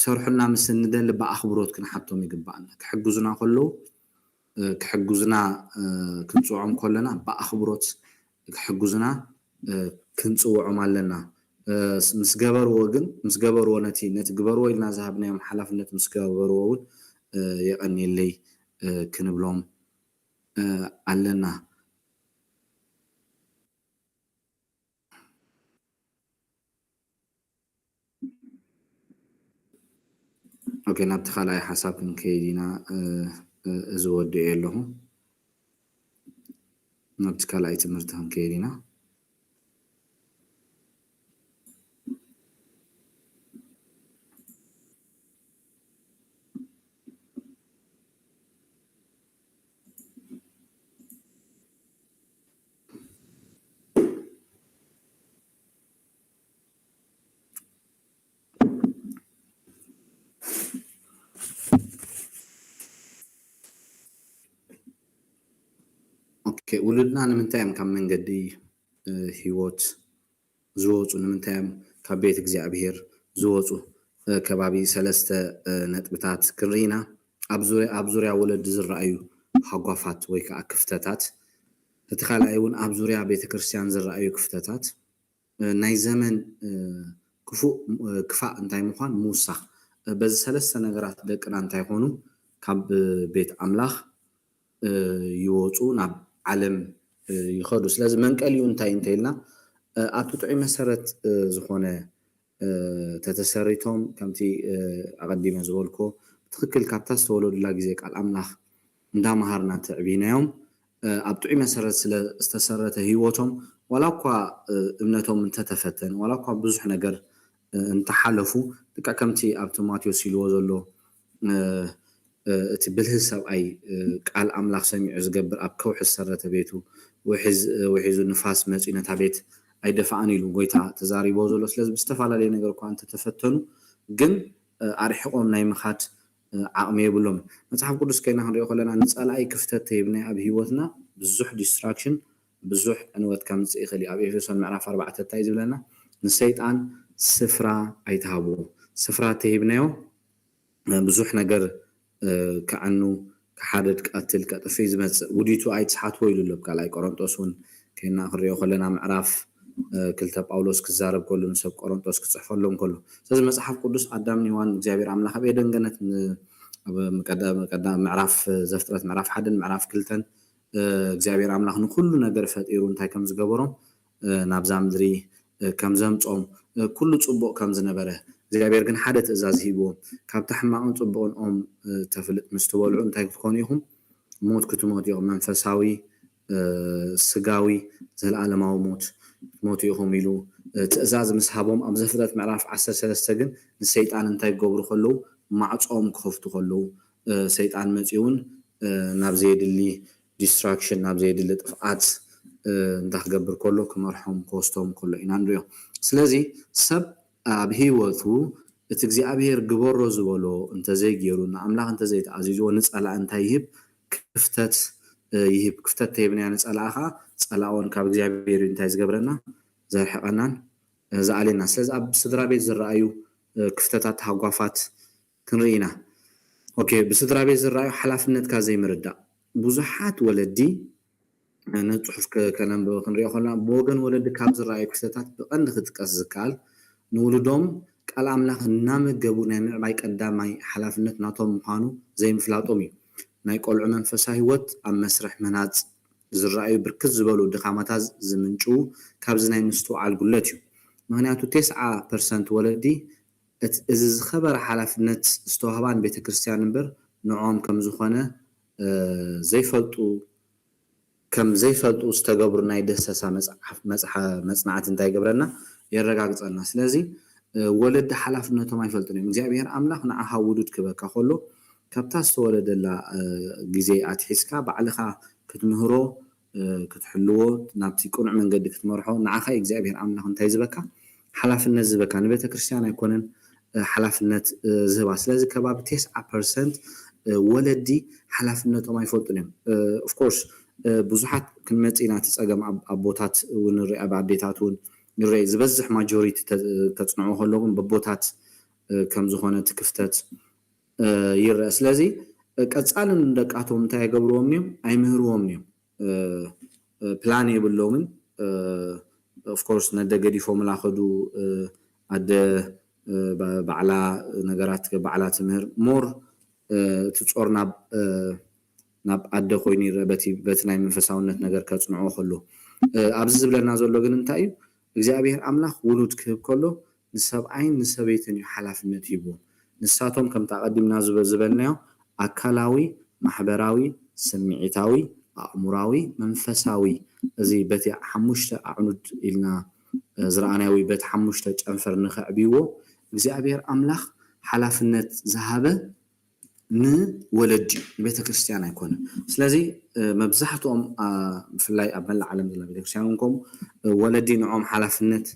ሰርሑና ምስ እንደል በአኽብሮት ክንሓቶም ይግባአና ክሕግዙና ከሎ ክሕግዙና ክንጽዖም ከለና በአኽብሮት ክሕግዙና ክንጽውዖም ኣለና ምስ ገበርዎ ግን ምስ ገበርዎ ነቲ ግበርዎ ኢልና ዝሃብናዮም ሓላፍነት ምስ ገበርዎ እውን የቀኒለይ ክንብሎም ኣለና ኦኬ ናብቲ ካልኣይ ሓሳብ ክንከይድ ኢና ዝወድእ ኣለኹ ናብቲ ካልኣይ ትምህርቲ ክንከይድ ኢና ولدنا نمنتايم كم من قدي هيوت زوجو نمنتايم كبيت እግዚአብሔር زوجو كبابي سلسته نطبታት كرينا ابزوريا ولد زرአዩ حጓፋት ወይ ከዓ ክፍተታት ተተኻላይውን ابزوريا ቤተክርስቲያን ዝረአዩ ክፍተታት ናይ ዘመን ክፋ እንታይ ምዃን ሙሳኽ በዚ ሰለስተ ነገራት ደቅና እንታይ ሆኑ ካብ ቤት አምላኽ ይወፁ ናብ ዓለም ይኸዱ ስለዚ መንቀልዩ እንታይ እንተይልና ኣብ ጥዑይ መሰረት ዝኾነ ተተሰሪቶም ከምቲ ኣቀዲመ ዝበልኮ ትክክል ካብታ ዝተወለዱላ ግዜ ቃል ኣምላኽ እንዳማሃርና ተዕቢናዮም ኣብ ጥዑይ መሰረት ስለ ዝተሰረተ ህይወቶም ዋላ እኳ እምነቶም እንተተፈተነ ዋላ እኳ ብዙሕ ነገር እንተሓለፉ ደቃ ከምቲ ኣብቲ ማቴዎስ ኢልዎ ዘሎ እቲ ብልህ ሰብኣይ ቃል ኣምላኽ ሰሚዑ ዝገብር ኣብ ከውሒ ዝሰረተ ቤቱ ውሒዙ ንፋስ መፂኡ ነታ ቤት ኣይደፋኣን ኢሉ ጎይታ ተዛሪቦ ዘሎ ስለዚ ብዝተፈላለየ ነገር እኳ እንተተፈተኑ ግን ኣርሒቆም ናይ ምኻድ ዓቕሚ የብሎም መጽሓፍ ቅዱስ ከይና ክንሪኦ ከለና ንጸላኢ ክፍተት ተሂብና ኣብ ሂወትና ብዙሕ ዲስትራክሽን ብዙሕ ዕንወት ከምፅእ ይኽእል ኣብ ኤፌሶን ምዕራፍ 4 እንታይ ዝብለና ንሰይጣን ስፍራ ኣይተሃቦ ስፍራ ተሂብናዮ ብዙሕ ነገር ከዓኑ كحادد قتل كطفي زمص وديتو ايتحاتو يلو بقالاي قرنطوس ون كينا خريو خلنا معراف كلتا باولوس كزارب كلن سب قرنطوس كصحفلهم كله ስለዚ መጽሐፍ ቅዱስ አዳም ኒዋን እግዚአብሔር አምላክ ኣብ ኤደን ገነት መቀዳም معراف ዘፍጥረት معراف 1 معراف 2 እግዚአብሔር አምላክ ንኩሉ ነገር ፈጢሩ እንታይ ከም ዝገበሮም ናብዛ ምድሪ ከም ዘምጾም ኩሉ ጽቡቅ ከም ዝነበረ እግዚአብሔር ግን ሓደ ትእዛዝ ሂቦም ካብታ ሕማቅን ጽቡቅን ኦም ተፍልጥ ምስተበልዑ እንታይ ክትኮኑ ኢኹም ሞት ክትሞት ኢኹም መንፈሳዊ ስጋዊ ዘለዓለማዊ ሞት ኢኹም ኢሉ ትእዛዝ ምስሃቦም ኣብ ዘፍጥረት ምዕራፍ 13 ግን ንሰይጣን እንታይ ገብሩ ከለው ማዕጾም ክኸፍቱ ከለው ሰይጣን መጺውን ናብ ዘይድሊ ዲስትራክሽን ናብ ዘይድሊ ጥፍዓት እንዳክገብር ከሎ ክመርሖም ኮስቶም ከሎ ኢና ንሪኦ ስለዚ ሰብ ኣብ ሂወቱ እቲ እግዚአብሔር ግበሮ ዝበሎ እንተዘይገሩና አምላኽ እንተዘይተኣዚዝዎ ንጸላ እንታይ ይህብ ክፍተት ተይብና ንጸላኻ ጸላውን ካብ እግዚአብሔር እንታይ ዝገብረና ዘርሕቀናን ዝኣለና ስለዚ ኣብ ስድራ ቤት ዝረኣዩ ክፍተታት ሃጓፋት ክንርኢና ኦኬ ብስድራ ቤት ዝረኣዩ ሓላፍነትካ ዘይምርዳእ ብዙሓት ወለዲ ነፅሑፍ ከነንብብ ክንሪኦ ከለና ብወገን ወለዲ ካብ ዝረኣዩ ክፍተታት ብቐንዲ ክትጥቀስ ዝከኣል ንውሉዶም ቃል ኣምላኽ እናመገቡ ናይ ምዕባይ ቀዳማይ ሓላፍነት ናቶም ምዃኑ ዘይምፍላጦም እዩ ናይ ቆልዑ መንፈሳዊ ሂወት ኣብ መስርሕ መናፅ ዝረኣዩ ብርክት ዝበሉ ድኻማታት ዝምንጩ ካብዚ ናይ ምስትውዓል ጉለት እዩ ምክንያቱ 90% ወለዲ እዚ ዝኸበረ ሓላፍነት ዝተዋህባን ቤተክርስትያን እምበር ንዖም ከም ዝኾነ ዘይፈልጡ ዝተገብሩ ናይ ደሰሳ መፅናዕቲ እንታይ ገብረና የረጋግፀና ስለዚ ወለዲ ሓላፍነቶም ኣይፈልጡን እዮም እግዚኣብሔር ኣምላኽ ንዓኻ ውሉድ ክበካ ከሎ ካብታ ዝተወለደላ ግዜ ኣትሒዝካ ባዕልኻ ክትምህሮ ክትሕልዎ ናብቲ ቁኑዕ መንገዲ ክትመርሖ ንዓኻ እግዚኣብሔር ኣምላኽ እንታይ ዝበካ ሓላፍነት ዝበካ ንቤተ ክርስቲያን ኣይኮነን ሓላፍነት ዝህባ ስለዚ ከባቢ 90% ወለዲ ሓላፍነቶም ኣይፈልጡን እዮም ኦፍኮርስ ብዙሓት ክንመፅ ኢና እቲ ፀገም ኣቦታት እውን ንሪኢ ኣብ ኣዴታት እውን ንሪኢ ዝበዝሕ ማጆሪቲ ተፅንዕዎ ከለዉ በቦታት ከም ዝኾነ እቲ ክፍተት ይርአ ስለዚ ቀፃልን ደቃቶም እንታይ ይገብርዎም እዮም ኣይምህርዎም እዮም ፕላን የብሎምን ኦፍኮርስ ነደገዲፎም ላኸዱ ኣደ ባዕላ ነገራት ባዕላ ትምህር ሞር ትፆር ናብ ኣደ ኮይኑ ይርአ በቲ ናይ መንፈሳውነት ነገር ከፅንዕዎ ከሎ ኣብዚ ዝብለና ዘሎ ግን እንታይ እዩ እግዚኣብሔር ኣምላኽ ውሉድ ክህብ ከሎ ንሰብኣይን ንሰበይትን እዩ ሓላፍነት ይህብዎም ንሳቶም ከምታ ቀዲምና ዝበልናዮ ኣካላዊ ማሕበራዊ ስምዒታዊ ኣእሙራዊ መንፈሳዊ እዚ በቲ ሓሙሽተ ኣዕኑድ ኢልና ዝረኣናዮ በቲ ሓሙሽተ ጨንፈር ንኸዕብይዎ እግዚኣብሔር ኣምላኽ ሓላፍነት ዝሃበ ንወለዲ ቤተ ክርስቲያን ኣይኮነን ስለዚ መብዛሕትኦም ብፍላይ ኣብ መላእ ዓለም ዘላ ቤተክርስትያን እውን ከምኡ ወለዲ ንዖም ሓላፍነት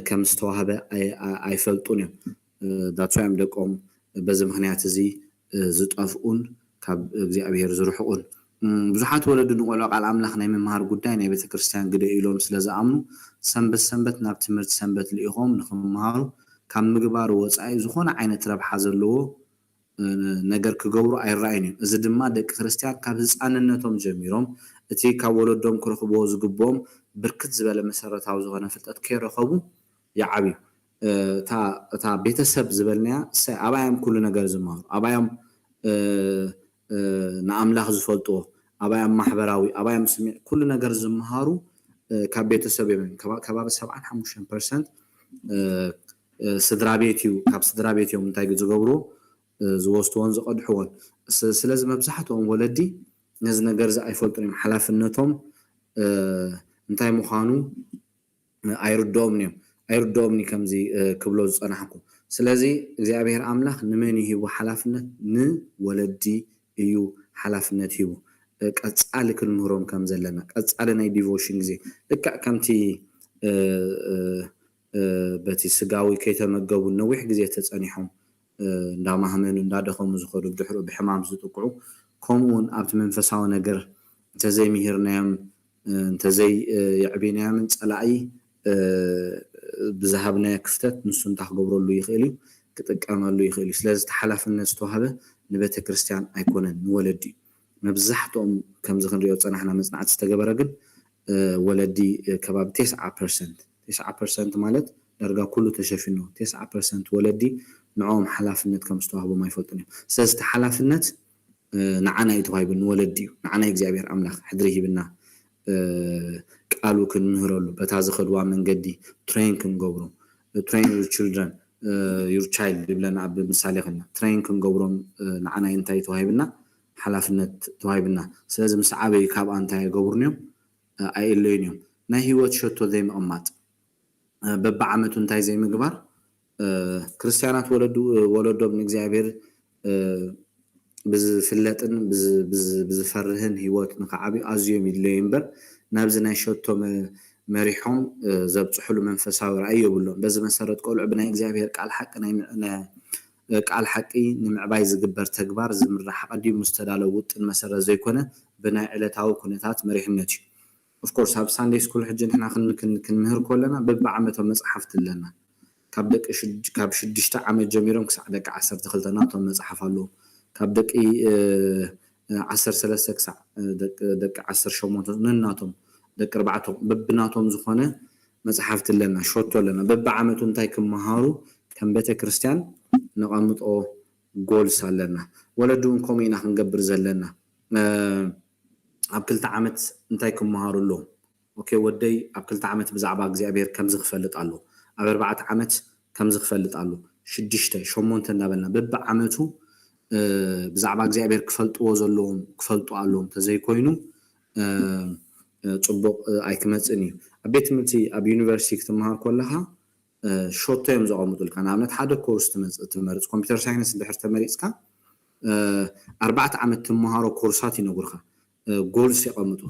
ከም ዝተዋህበ ኣይፈልጡን እዮም ዳትሶዮም ደቆም በዚ ምክንያት እዚ ዝጠፍኡን ካብ እግዚኣብሔር ዝርሕቁን ብዙሓት ወለዲ ንቆልዑ ቃል ኣምላኽ ናይ ምምሃር ጉዳይ ናይ ቤተክርስትያን ግደ ኢሎም ስለዝኣምኑ ሰንበት ናብ ትምህርቲ ሰንበት ልኢኾም ንክምሃሩ ካብ ምግባር ወፃኢ ዝኾነ ዓይነት ረብሓ ዘለዎ ነገር ክገብሩ ኣይረኣዩን እዮም እዚ ድማ ደቂ ክርስቲያን ካብ ህፃንነቶም ጀሚሮም እቲ ካብ ወለዶም ክረኽብዎ ዝግብኦም ብርክት ዝበለ መሰረታዊ ዝኾነ ፍልጠት ከይረኸቡ ይዓብዩ እታ ቤተሰብ ዝበልናያ ኣባዮም ኩሉ ነገር ዝመሃሩ ኣባዮም ንኣምላኽ ዝፈልጥዎ ኣባዮም ማሕበራዊ ኣባዮም ስሚዕ ኩሉ ነገር ዝመሃሩ ካብ ቤተሰብ እዮም ከባቢ 75% ስድራ ቤት እዩ ካብ ስድራ ቤት እዮም እንታይ ዝገብሩ ዝወስድዎን ዝቐድሕዎን ስለዚ መብዛሕትኦም ወለዲ ነዚ ነገር እዚ ኣይፈልጡን እዮም ሓላፍነቶም እንታይ ምዃኑ ኣይርድኦምኒ ከምዚ ክብሎ ዝፀናሕኩ ስለዚ እግዚኣብሔር ኣምላኽ ንመን ይሂቡ ሓላፍነት ንወለዲ እዩ ሓላፍነት ሂቡ ቀፃሊ ክንምህሮም ከም ዘለና ቀፃሊ ናይ ዲቮሽን ግዜ ልክዕ ከምቲ በቲ ስጋዊ ከይተመገቡ ነዊሕ ግዜ ተፀኒሖም እንዳማህመኑ እንዳደኸሙ ዝኸዱ ድሕሪ ብሕማም ዝጥቅዑ ከምኡውን ኣብቲ መንፈሳዊ ነገር እንተዘይምሂርናዮም እንተዘይዕብናዮምን ፀላኢ ብዝሃብናዮ ክፍተት ንሱ እንታይ ክገብረሉ ይኽእል እዩ ክጥቀመሉ ይኽእል እዩ ስለዚ እቲ ሓላፍነት ዝተዋህበ ንቤተ ክርስቲያን ኣይኮነን ንወለዲ እዩ መብዛሕትኦም ከምዚ ክንሪኦ ፀናሕና መፅናዕቲ ዝተገበረ ግን ወለዲ ከባቢ 90% ማለት ዳርጋ ኩሉ ተሸፊኑ 90% ወለዲ ንዖም ሓላፍነት ከም ዝተዋህቦም ኣይፈልጡን እዮም ስለዚ እቲ ሓላፍነት ንዓና እዩ ተዋሂቡ ንወለዲ እዩ ንዓና እግዚኣብሔር ኣምላኽ ሕድሪ ሂብና ቃሉ ክንምህረሉ በታ ዝኸድዋ መንገዲ ትሬን ክንገብሮ ትሬን ዩር ችልድረን ዩር ቻይልድ ይብለና ኣብ ምሳሌ ኸና ትሬን ክንገብሮም ንዓና እንታይ ተዋሂብና ሓላፍነት ተዋሂብና ስለዚ ምስ ዓበዩ ካብኣ እንታይ ይገብሩን እዮም ኣይእለዩን እዮም ናይ ሂወት ሸቶ ዘይምቕማጥ በብዓመቱ እንታይ ዘይምግባር ክርስቲያናት ወለዶም ንእግዚኣብሔር ብዝፍለጥን ብዝፈርህን ሂወት ንከዓብዩ ኣዝዮም ይድለዩ እምበር ናብዚ ናይ ሸቶ መሪሖም ዘብፅሕሉ መንፈሳዊ ራእይ የብሎም በዚ መሰረት ቆልዑ ብናይ እግዚኣብሔር ቃል ሓቂ ንምዕባይ ዝግበር ተግባር ዝምራሕ ቀዲሙ ዝተዳለወ ውጥን መሰረት ዘይኮነ ብናይ ዕለታዊ ኩነታት መሪሕነት እዩ of course هاب ساندي سكول حجي نحنا كنمهر كلنا ببعمتهم مصحفت لنا كاب شدشتا عمت جميرهم كسع دق 12 ناتهم مصحف አለው ካብ ደቂ 13 ክሳዕ ደቂ 18 ነናቶም ደቂ 4 በብናቶም ዝኾነ መጽሐፍት ለና ሾቶ ለና በብዓመቱ እንታይ ክመሃሩ ከም ቤተ ክርስቲያን ነቐምጦ ጎልስ ኣለና ወለዱን ኮሚና ክንገብር ዘለና ኣብ ክልተ ዓመት እንታይ ክመሃሩ ኣሎ ኦኬ ወደይ ኣብ ክልተ ዓመት ብዛዕባ እግዚአብሔር ከም ዝኽፈልጥ ኣሎ ኣብ 4 ዓመት ከም ዝኽፈልጥ ኣሎ 6 8 እናበልና በብዓመቱ ብዛዕባ እግዚአብሔር ክፈልጥዎ ዘለዎም ክፈልጡ ኣለዎም ተዘይኮይኑ ጽቡቕ ኣይክመጽን እዩ ኣብ ቤት ትምህርቲ ኣብ ዩኒቨርሲቲ ክትመሃር ከለኻ ሾቶ እዮም ዘቐምጡልካ ንኣብነት ሓደ ኮርስ ትመርጽ ኮምፒውተር ሳይንስ ድሕር ተመሪጽካ 4 ዓመት ትመሃሮ ኮርሳት ይነግሩኻ ጎልስ ይቐምጡ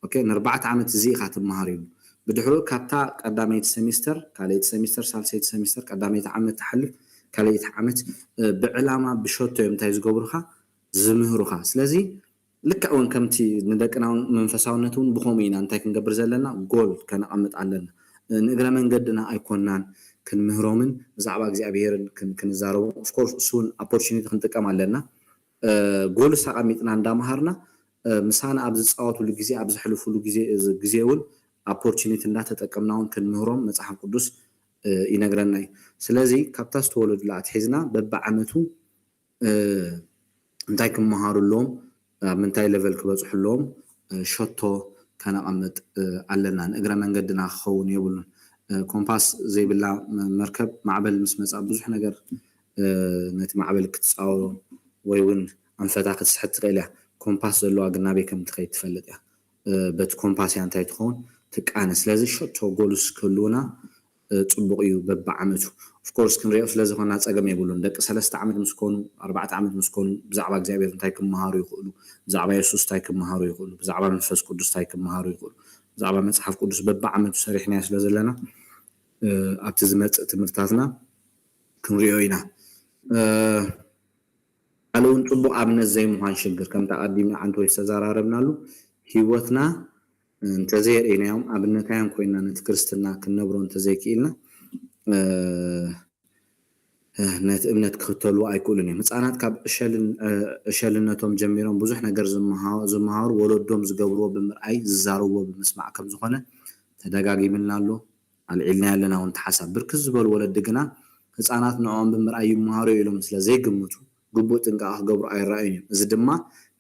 ኦኬ ን4 ዓመት እዚኻ ትመሃር እዩ ብድሕሩ ካብታ ቀዳመይቲ ሴሚስተር ካልአይቲ ሴሚስተር ሳልሰይቲ ሴሚስተር ቀዳመይቲ ዓመት ተሓልፍ ካልአይቲ ዓመት ብዕላማ ብሾቶ እዮም እንታይ ዝገብሩኻ ዝምህሩኻ ስለዚ ልክዕ እውን ከምቲ ንደቅናውን መንፈሳውነቱን ብኸመይና እንታይ ክንገብር ዘለና ጎል ከነቐምጥ ኣለና ንእግረ መንገድና ኣይኮናን ክንምህሮምን ብዛዕባ እግዚኣብሔርን ክንዛረቡ ኦፍ ኮርስ እሱን ኦፖርቹኒቲ ክንጥቀም ኣለና ጎል ሰቐሚጥና እንዳምሃርና ምሳና ኣብ ዝፃወትሉ ግዜ ኣብ ዝሕልፍሉ ግዜ እውን ኦፖርቹኒቲ እንዳተጠቀምናውን ክንምህሮም መጽሓፍ ቅዱስ ይነግረና እዩ ስለዚ ካብታ ዝተወለዱላ ኣትሒዝና በብዓመቱ እንታይ ክመሃሩሎም ኣብ ምንታይ ሌቨል ክበጽሑሎም ሾቶ ከነቐምጥ ኣለና ንእግረ መንገድና ክኸውን የብሉን ኮምፓስ ዘይብላ መርከብ ማዕበል ምስ መጻ ብዙሕ ነገር ነቲ ማዕበል ክትጻወሮ ወይ እውን ኣንፈታ ክትስሕት ትኽእል እያ ኮምፓስ ዘለዋ ግን ናበይ ከም ትኸይድ ትፈልጥ እያ በቲ ኮምፓስ እያ እንታይ ትኸውን ትቃነ ስለዚ ሾቶ ጎልስ ክህልውና ጽቡቕ እዩ በብዓመቱ ኦፍ ኮርስ ክንሪኦ ስለዝኾና ፀገም የብሉን ደቂ 3 ዓመት ምስ ኮኑ 4 ዓመት ምስ ኮኑ ብዛዕባ እግዚኣብሔር እንታይ ክመሃሩ ይኽእሉ ብዛዕባ የሱስ እንታይ ክመሃሩ ይኽእሉ ብዛዕባ መንፈስ ቅዱስ እንታይ ክመሃሩ ይኽእሉ ብዛዕባ መጽሓፍ ቅዱስ በብዓመቱ ሰሪሕና ስለ ዘለና ኣብቲ ዝመጽእ ትምህርታትና ክንሪኦ ኢና ኣለውን ጽቡቕ ኣብነት ዘይምዃን ሽግር ከም ተቐዲምና ዓንተ ወይ ተዘራረብናሉ ህይወትና እንተዘይርኢናዮም ኣብነታያን ኮይና ነቲ ክርስትና ክንነብሮ እንተዘይክኢልና ነቲ እምነት ክኽተሉ ኣይክእሉን እዮም ህፃናት ካብ እሸልነቶም ጀሚሮም ብዙሕ ነገር ዝመሃሩ ወለዶም ዝገብርዎ ብምርኣይ ዝዛረብዎ ብምስማዕ ከም ዝኾነ ተደጋጊምልና ኣሎ ኣልዒልና ያለና እውን ተሓሳብ ብርክት ዝበሉ ወለዲ ግና ህፃናት ንዖም ብምርኣይ ይመሃሩ ኢሎም ስለዘይግምቱ ግቡእ ጥንቃቐ ክገብሩ ኣይረኣዩን እዮም እዚ ድማ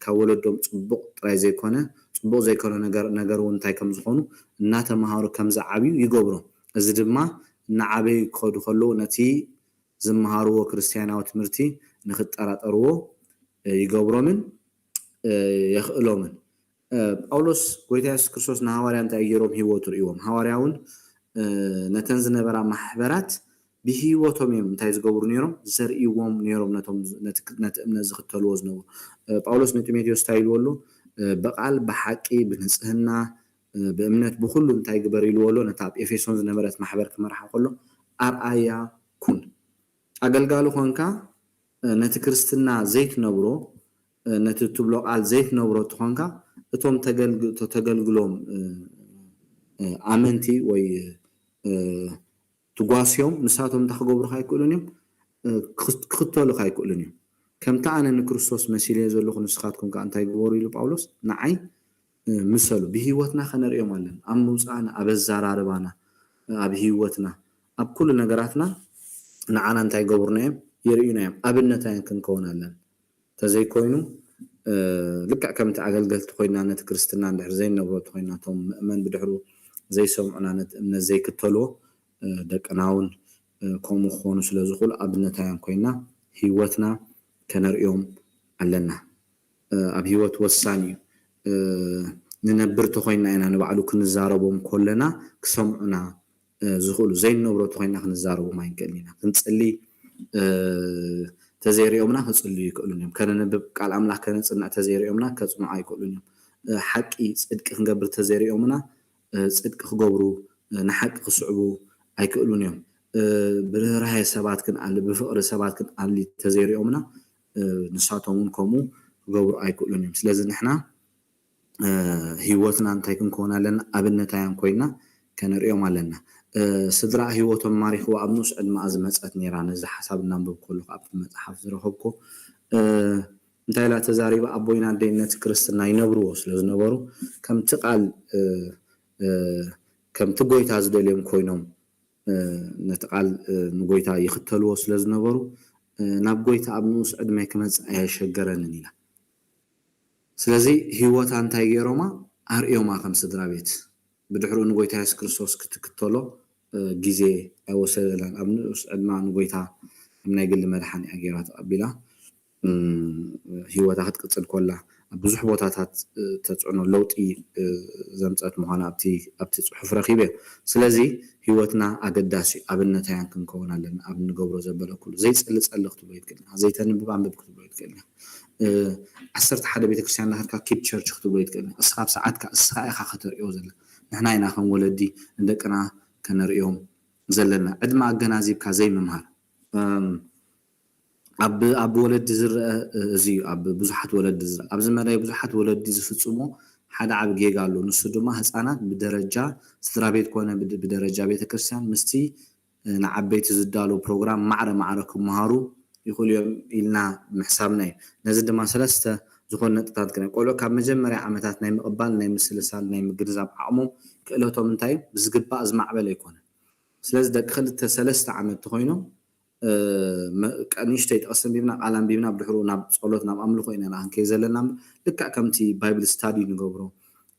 ካብ ወለዶም ጽቡቕ ጥራይ ዘይኮነ ጽቡቕ ዘይኮነ ነገር እውን እንታይ ከም ዝኾኑ እናተምሃሩ ከም ዝዓብዩ ይገብሮም እዚ ድማ ንዓበይ ክኸዱ ከለዉ ነቲ ዝመሃርዎ ክርስቲያናዊ ትምህርቲ ንኽጠራጠርዎ ይገብሮምን የኽእሎምን ጳውሎስ ጎይታ ኢየሱስ ክርስቶስ ንሃዋርያ እንታይ ገይሮም ሂወቱ ርእይዎም ሃዋርያ እውን ነተን ዝነበራ ማሕበራት ብሂወቶም እዮም እንታይ ዝገብሩ ነይሮም ዘርእይዎም ነይሮም ነቲ እምነት ዝኽተልዎ ዝነበሩ ጳውሎስ ንጢሞቴዎስ እንታይ ኢልዎ ኣሎ በቃል በሓቂ ብንጽህና በእምነት ብኩሉ እንታይ ግበር ኢልዎ ኣሎ ነታ ኣብ ኤፌሶን ዝነበረት ማሕበር ክመርሓ ከሎ ኣርኣያ ኩን ኣገልጋሊ ኮንካ ነቲ ክርስትና ዘይትነብሮ ነቲ ትብሎ ቃል ዘይትነብሮ ትኾንካ እቶም ተገልግሎም ኣመንቲ ወይ ትጓስዮም ንሳቶም ተኽገብሩካ ኣይክእሉን እዮም ክኽተሉካ ኣይክእሉን እዮም ከምታ ኣነ ንክርስቶስ መሲለ ዘለኹ ንስኻትኩም ከዓ እንታይ ግበሩ ኢሉ ጳውሎስ ንዓይ ምሰሉ ብሂወትና ከነርእዮም ኣለና ኣብ ምውፃእና ኣብ ኣዘራርባና ኣብ ሂወትና ኣብ ኩሉ ነገራትና ንዓና እንታይ ገብሩና እዮም የርእዩና እዮም ኣብነታያን ክንከውን ኣለና ተዘይኮይኑ ልክዕ ከምቲ ኣገልገልቲ ኮይና ነቲ ክርስትና እንድሕር ዘይነብሮ ኮይና እቶም ምእመን ብድሕሩ ዘይሰምዑና ነቲ እምነት ዘይክተልዎ ደቅና እውን ከምኡ ክኾኑ ስለ ዝኽእሉ ኣብነታያን ኮይና ሂወትና ከነርእዮም ኣለና ኣብ ሂወት ወሳኒ እዩ ንነብር ተኾይና ኢና ንባዕሉ ክንዛረቦም ከለና ክሰምዑና ዝኽእሉ ዘይነብሮ ተኾይና ክንዛረቦም ኣይንክእልን ኢና ክንጽሊ ተዘይርኦምና ክጽልዩ ይክእሉን እዮም ከነነብብ ቃል ኣምላኽ ከነጽንዕ ተዘይርኦምና ከጽንዑ ኣይክእሉን እዮም ሓቂ ጽድቂ ክንገብር ተዘይርኦምና ጽድቂ ክገብሩ ንሓቂ ክስዕቡ ኣይክእሉን እዮም ብርህራሄ ሰባት ክንኣሊ ብፍቕሪ ሰባት ክንኣሊ ተዘይርኦምና ንሳቶም እውን ከምኡ ክገብሩ ኣይክእሉን እዮም ስለዚ ንሕና هيوتنا انتي كنكون لنا ابنتايان كوينا كنريوم علينا سدرا هيوتهم ماريخو ابنوس ادما ازمصات نيران ز حساب ننبب كله اب مصحف زرخبكو انتي لا تزاريب ابوينا دينت كريستنا ينبرو سلازنبرو كم تقال كم تغويتا زدليم كوينوم نتقال نغويتا يختلوا سلازنبرو ناب غويتا ابنوس ادما كمص ايشغرن نيلا سلازي هيوت انتي غيروما اريوما كم سدرا بيت بدحرو نغويتا يسوع كريستوس كتكتلو غيزي اوسلان ابنوس ادما نغويتا من يقل مدحاني اغيرات ابيلا هيوتا هتقصل كلها بزح بوتاتات تصعنو لوطي زمصات مخانا ابتي صحف رخيبه سلازي هيوتنا اقداسي ابنتايان كنكون لنا اب نغبرو زبل كل زي صلخت بيت كلنا زي تنبب عم بكتب بيت كلنا 11 ቤተክርስቲያን ናርካ ኪፕ ቸርች ክትብሎ ይትቀልኒ እስኻብ ሰዓትካ እስኻኢኻ ከተርእዮ ዘለ ንሕና ኢና ከም ወለዲ እንደቀና ከነርእዮም ዘለና ዕድማ ኣገናዚብካ ዘይምምሃር ኣብ ወለዲ ዝርአ እዚ ኣብ ብዙሓት ወለዲ ዝርአ ኣብ ዝመዳይ ብዙሓት ወለዲ ዝፍጽሞ ሓደ ዓብ ጌጋ ኣሎ ንሱ ድማ ህፃናት ብደረጃ ስድራ ቤት ኮነ ብደረጃ ቤተክርስቲያን ምስቲ ንዓበይቲ ዝዳሎ ፕሮግራም ማዕረ ክመሃሩ يقول يوم إلنا محسابنا نزل دم سلسته زخون نتطاد كنا قولوا كم مجمرة عمتات نايم قبال نايم السلسال نايم جرزاب عموم كله توم نتاي بزقبا أزمع بلا يكون سلسة دخلت سلسته عمت تخينه كان يشتيت أصلا بيبنا عالم بيبنا بحرو ناب صلوات ناب أملو خوينا عن كيزل نام لك كم تي بايبل ستادي نجبره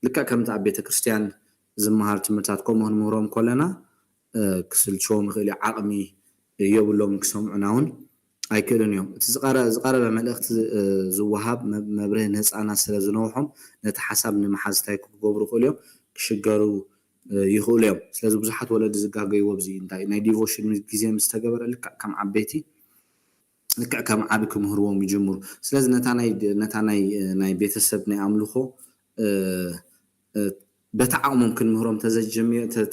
لك كم تعبيت كريستيان زمهار تمرتاتكم هون مهرم كلنا كسل شو مخلي عقمي يوبلهم كسمعناون ኣይክእልን እዮም እቲ ዝቐረበ መልእኽቲ ዝወሃብ መብርህ ንህፃናት ስለ ዝነውሖም ነቲ ሓሳብ ንምሓዝታይ ክገብሩ ክእሉ እዮም ክሽገሩ ይኽእሉ እዮም ስለዚ ብዙሓት ወለዲ ዝጋገይዎ ብዚ እንታይ ናይ ዲቮሽን ግዜ ምስ ተገበረ ልክዕ ከም ዓበይቲ ልክዕ ከም ዓብ ክምህርዎም ይጅምሩ ስለዚ ነታ ናይ ቤተሰብ ናይ ኣምልኾ በተዓቕሞም ክንምህሮም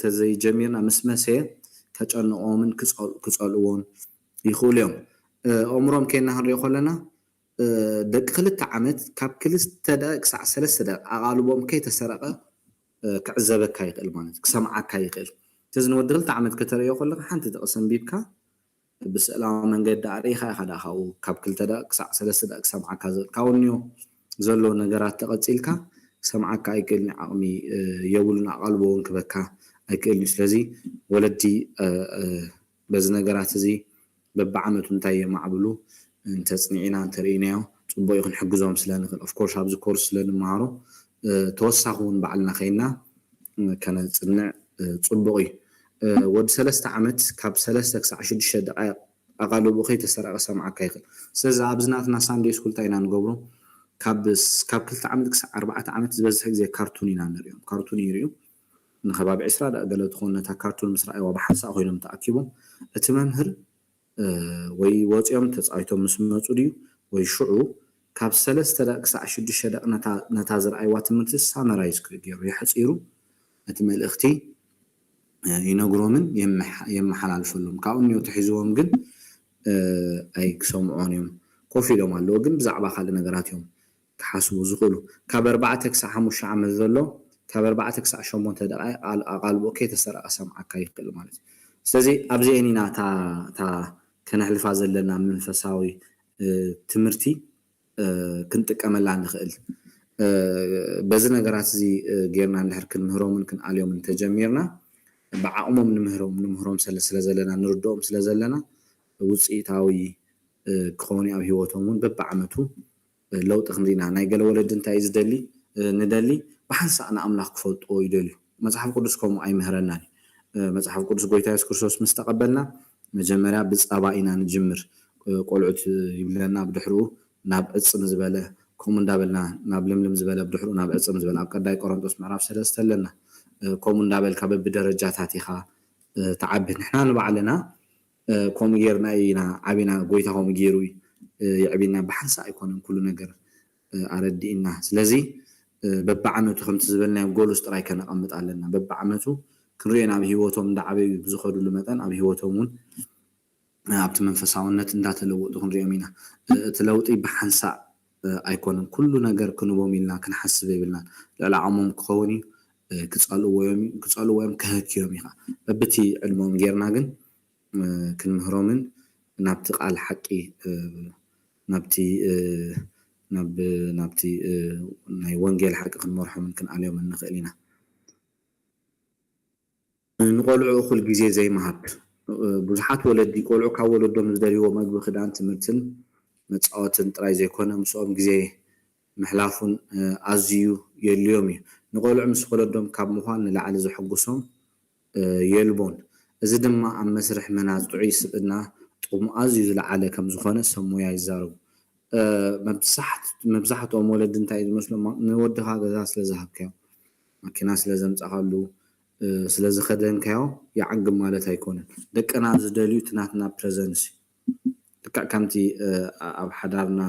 ተዘይጀሚርና ምስ መሰየ ከጨንቖምን ክፀልእዎን ይኽእሉ እዮም أمرهم كنا هنريو خلنا دق خلت عمت كاب كلست تدا كسع سلسة دا أغالبهم كي تسرقة كعزبك كاي قل مانت كسمعك كاي قل تزن ودغلت عمت كتريو خلنا حنت تقسم بيبكا بس لا من قد عريخة خدا خو كاب كل تدا كسع سلسة دا كسمعك كاونيو زلوا نجارات تقتلك سمعك كاي قل عمي يقولون أغالبهم كبكا أي قل نسلزي ولدي بز نجارات زي ببعمت انتي معبلو انت تصنيعنا تريناو صبو يكون حجزهم سلان اوف كورس هابز كورس سلان معرو توسخون بعلنا خينا كانت تصنع صبوي ود 3 عامت كاب 3 كسع 6 دقائق اقالو بخي تسرق سمعك كايخل سز ابزناتنا ساندي سكول تاينا نغبرو كاب 2 عامت كسع 4 عامت زبزح زي كرتونينا نريهم كرتون يريو نخباب 10 دقائق قالت خونا تا كرتون مسرعي وبحثا خوينم تاكيبهم اتممهر ወይ ወጽዮም ተጻይቶም መስመጹ ዲዩ ወይ ሽዑ ካብ 3 ደቂቃ ክሳዕ 6 ደቂቃ ነታ ዝርኣይዋ ትምህርቲ ሳመራይዝ ክገይሩ ይሕጺሩ እቲ መልእኽቲ ይነግሮምን የመሓላልፈሎም ካብኡኒዮ ትሒዝዎም ግን ኣይ ክሰምዖን እዮም ኮፍ ኢሎም ኣለዎ ግን ብዛዕባ ካልእ ነገራት እዮም ክሓስቡ ዝኽእሉ ካብ 4 ክሳዕ 5 ዓመት ዘሎ ካብ 4 ክሳዕ 8 ደቂቃ ኣቓልቦ ከይተሰረቐ ሰምዓካ ይኽእል ማለት እዩ ስለዚ ኣብዚ እኒና ታ كنحلف زلنا منفساوي تمرتي كنتقملا نخيل بزي نغرات زي غيرنا نحرك نمهروم كن اليوم تجميرنا بعقمهم نمهروم سلازلنا نردوم سلازلنا وصيتاوي كوني اب هيوتهم ببعمتو لو تخندينا ناي قال ولد انتي زدلي ندلي بحنس انا املاك فوتو يدلي مصحف قدسكم اي مهرنا مصحف قدس غويتا يسوع كريستوس مستقبلنا مجمرا بصباينا نجمر قلعت يبلنا بدحرو ناب اصم زباله كوم اندابلنا ناب لملم زباله بدحرو ناب اصم زباله قداي قرنطوس معرف 3 لنا كوم اندابل كبب بدرجاتاتيخا تعبت نحنا نبعلنا كوم غيرنا اينا عبينا غويتاهم غيروي يعبينا بحنسا يكون كل ነገር አረዲና ስለዚ በበዓመቱ ከም ተዝበልና ጎልስ ጥራይ ከነቀምጥ ኣለና በበዓመቱ كرينا بهيوتهم دعبي بزخدوا لمتن أبي هيوتهم أبت منفساونة إن دات لو تكون ريامينا تلوتي بحنسا ኣይኮነን ኩሉ ነገር ክንቦም ኢልና ክንሓስብ የብልና ልዕሊ ዓቕሞም ክኸውን እዩ ክፀልዎም ክህክዮም ኢኻ በብቲ ዕድሞም ጌርና ግን ክንምህሮምን ናብቲ ቃል ሓቂ ናብቲ ናይ ወንጌል ሓቂ ክንመርሖምን ክንኣልዮምን ንኽእል ኢና ንቆልዑ እኹል ግዜ ዘይምሃብ ብዙሓት ወለዲ ቆልዑ ካብ ወለዶም ዝደልይዎ ምግቢ ክዳን ትምህርትን መፃወትን ጥራይ ዘይኮነ ምስኦም ግዜ ምሕላፉን ኣዝዩ የድልዮም እዩ ንቆልዑ ምስ ወለዶም ካብ ምኳን ንላዕሊ ዘሐጉሶም የልቦን እዚ ድማ ኣብ መስርሕ መናዝ ጥዑይ ስብእና ጥቕሙ ኣዝዩ ዝለዓለ ከም ዝኾነ ሰብ ሞያ ይዛረቡ መብዛሕትኦም ወለዲ እንታይ እዩ ዝመስሎም ንወድኻ ገዛ ስለ ዝሃብካዮ መኪና ስለ ዘምፀኻሉ ስለ ዝኸደንካዮ ይዓግም ማለት ኣይኮነን ደቅና ዝደልዩ እቲ ናትና ፕረዘንስ ልክዕ ከምቲ ኣብ ሓዳርና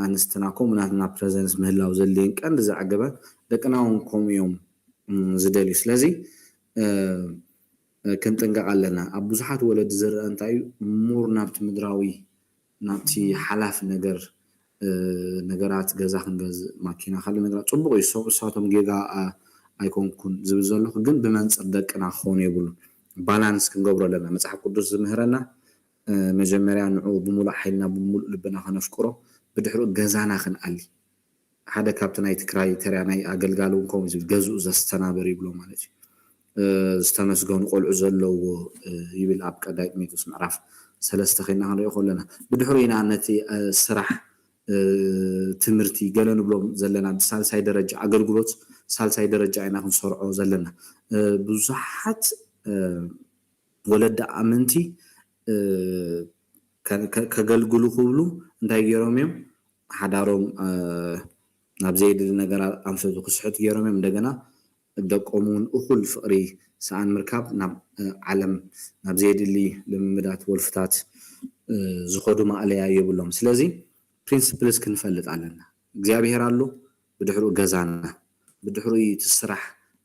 ኣንስትና ከምኡ ናትና ፕረዘንስ ምህላው ዘድልየን ቀንዲ ዝዓገበ ደቅና እውን ከምኡ እዮም ዝደልዩ ስለዚ ክንጥንቀቕ ኣለና ኣብ ብዙሓት ወለዲ ዝርአ እንታይ እዩ እሙር ናብቲ ምድራዊ ናብቲ ሓላፍ ነገራት ገዛ ክንገዝእ ማኪና ካልእ ነገራት ፅቡቕ እዩ እሳቶም ጌጋ ኣይኮንኩን ዝብል ዘለኹ ግን ብመንፅር ደቅና ክኾኑ የብሉን ባላንስ ክንገብሮ ኣለና መፅሓፍ ቅዱስ ዝምህረና መጀመርያ ንዑ ብምሉእ ሓይልና ብምሉእ ልብና ከነፍቅሮ ብድሕሪኡ ገዛና ክንኣሊ ሓደ ካብቲ ናይ ትግራይ ተርያ ናይ ኣገልጋሊ እውን ከምኡ ዝብል ገዝኡ ዘስተናበር ይብሎ ማለት እዩ ዝተመስገኑ ቆልዑ ዘለዎ ይብል ኣብ ቀዳይ ጢሞቴዎስ ምዕራፍ 3 ኸይና ክንሪኦ ከለና ብድሕሪኡ ኢና ነቲ ስራሕ ትምህርቲ ገለ ንብሎም ዘለና ብሳልሳይ ደረጃ ኣገልግሎት ሳልሳይ ደረጃ ኢና ክንሰርዖ ዘለና ብዙሓት ወለዲ ኣመንቲ ከገልግሉ ክብሉ እንታይ ገይሮም እዮም ሓዳሮም ናብ ዘይድሊ ነገር ኣንፈቱ ክስሕቱ ገይሮም እዮም እንደገና ደቆም እውን እኹል ፍቅሪ ሰኣን ምርካብ ናብ ዓለም ናብ ዘይድሊ ልምምዳት ወልፍታት ዝኸዱ ማእለያ የብሎም ስለዚ ፕሪንሲፕልስ ክንፈልጥ ኣለና እግዚኣብሔር ኣሎ ብድሕሪኡ ገዛና ብድሕሪኡ ትስራሕ